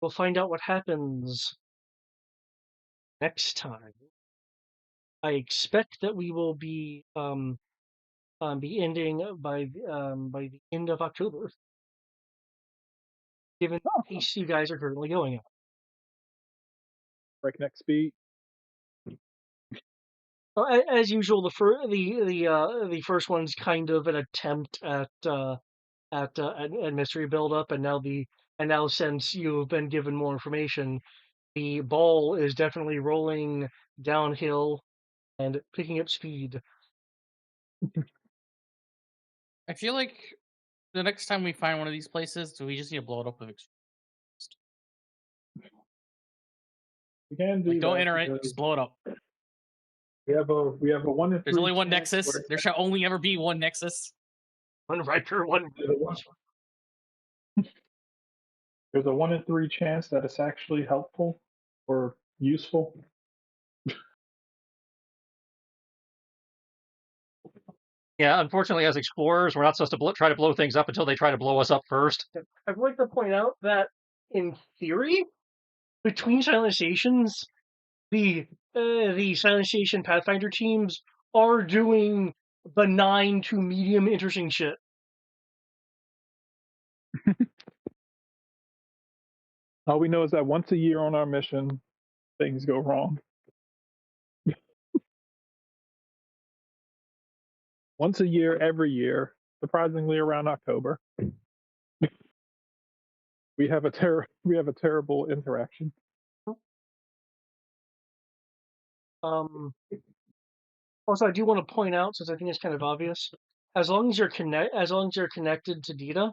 We'll find out what happens next time. I expect that we will be ending by the end of October, given the pace you guys are currently going at. Breakneck speed. As usual, the first one's kind of an attempt at mystery buildup, and now since you've been given more information, the ball is definitely rolling downhill and picking up speed. I feel like the next time we find one of these places, do we just need to blow it up with We can do don't that enter it, because just blow it up. we have a 1 in 3. There's only one chance nexus. where There shall only ever be one nexus. One Riker, one. there's a 1 in 3 chance that it's actually helpful or useful. Yeah, unfortunately, as explorers, we're not supposed to try to blow things up until they try to blow us up first. I'd like to point out that, in theory, between Silent Stations, the Silent Station Pathfinder teams are doing benign to medium interesting shit. All we know is that once a year on our mission, things go wrong. Once a year, every year, surprisingly around October, we have a terrible interaction. Also, I do want to point out, since I think it's kind of obvious, as long as you're connected to Dita,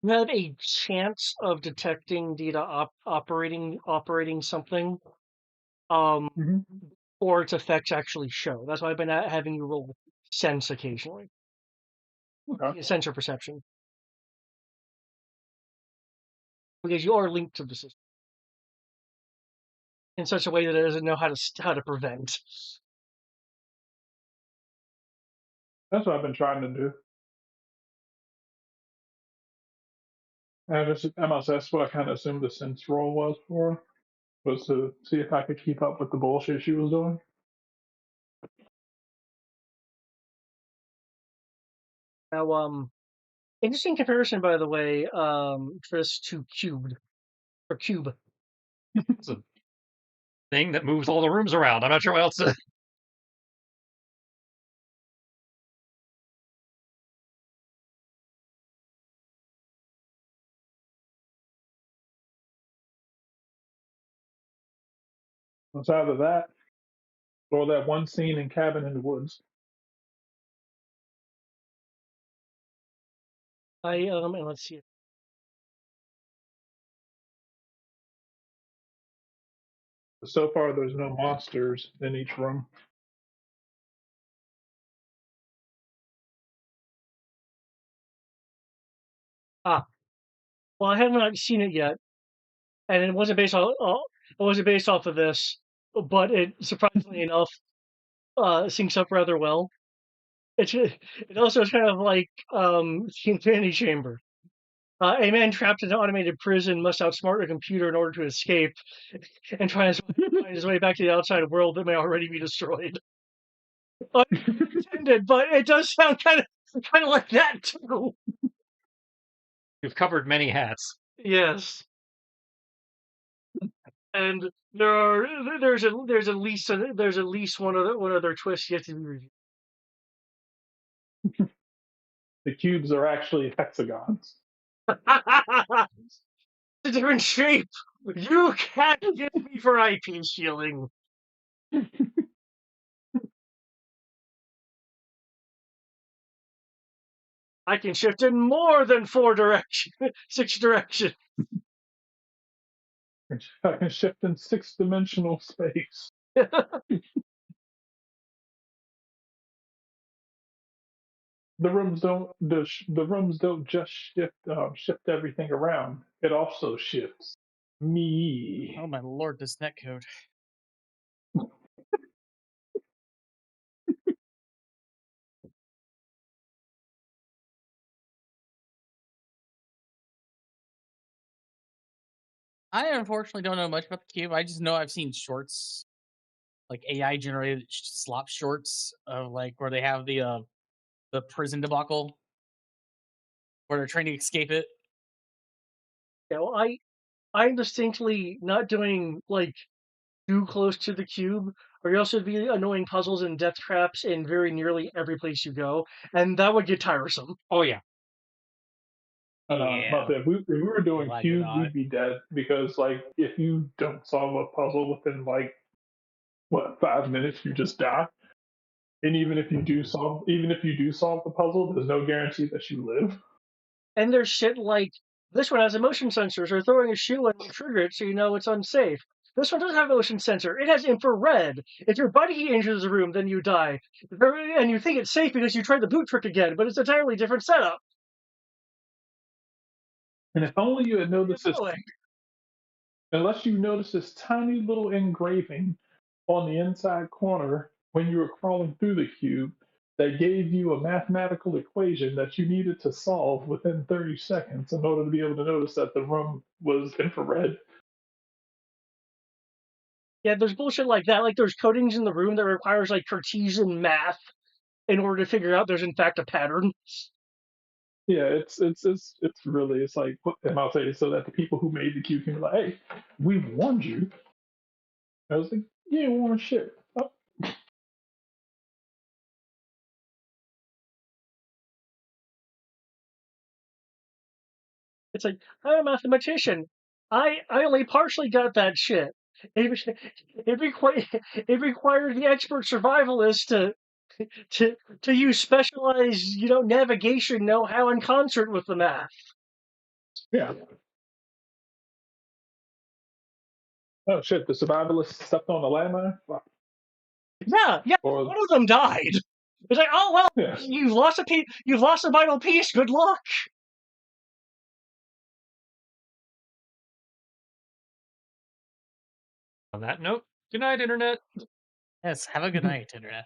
you have a chance of detecting Dita operating something, or its effects actually show. That's why I've been having you roll sense occasionally. Okay. Sense or perception, because you are linked to the system in such a way that it doesn't know how to prevent. That's what I've been trying to do. That's what I kind of assumed the sense roll was for, was to see if I could keep up with the bullshit she was doing. Now, interesting comparison, by the way, Tris, to Cube. It's a thing that moves all the rooms around. I'm not sure what else to. It's either that or that one scene in Cabin in the Woods. And let's see. So far, there's no monsters in each room. Ah, well, I have not seen it yet, and it wasn't based off. It wasn't based off of this, but it surprisingly enough syncs up rather well. It also is kind of like the Infinity Chamber. A man trapped in an automated prison must outsmart a computer in order to escape and try to find his way back to the outside world that may already be destroyed. Unintended, but it does sound kind of like that too. You've covered many hats. Yes, and there's at least one other twist yet to be reviewed. The cubes are actually hexagons. It's a different shape. You can't get me for IP shielding. I can shift in more than 6 directions. I can shift in 6-dimensional space. The rooms don't just shift everything around. It also shifts me. Oh my lord, this netcode. I unfortunately don't know much about the cube. I just know I've seen shorts, like AI generated slop shorts of like where they have the prison debacle where they're trying to escape it. Yeah, well, I'm distinctly not doing like too close to the cube, or you also be annoying puzzles and death traps in very nearly every place you go, and that would get tiresome. Oh yeah. Yeah. If we were doing Like it cubes, not. we'd be dead because like if you don't solve a puzzle within like 5 minutes, you just die. And even if you do solve the puzzle, there's no guarantee that you live. And there's shit like this one has a motion sensor, so throwing a shoe and you trigger it so you know it's unsafe. This one doesn't have a motion sensor. It has infrared. If your body enters the room, then you die. And you think it's safe because you tried the boot trick again, but it's an entirely different setup. And if only you had noticed this, Annoying. unless you noticed this tiny little engraving on the inside corner when you were crawling through the cube that gave you a mathematical equation that you needed to solve within 30 seconds in order to be able to notice that the room was infrared. Yeah, there's bullshit like that. Like there's codings in the room that requires like Cartesian math in order to figure out there's in fact a pattern. Yeah, it's really it's like and I'll say so that the people who made the cube can be like, hey, we warned you. I was like, yeah, warn shit. Oh. It's like, I'm a mathematician. I only partially got that shit. It required the expert survivalist to use specialized, navigation know-how in concert with the math. Yeah. Oh shit, the survivalist stepped on the landmine? Fuck. Yeah, Or one of them died. It's like, oh well, yeah. you've lost a vital piece. Good luck. On that note, good night, Internet. Yes, have a good night, Internet.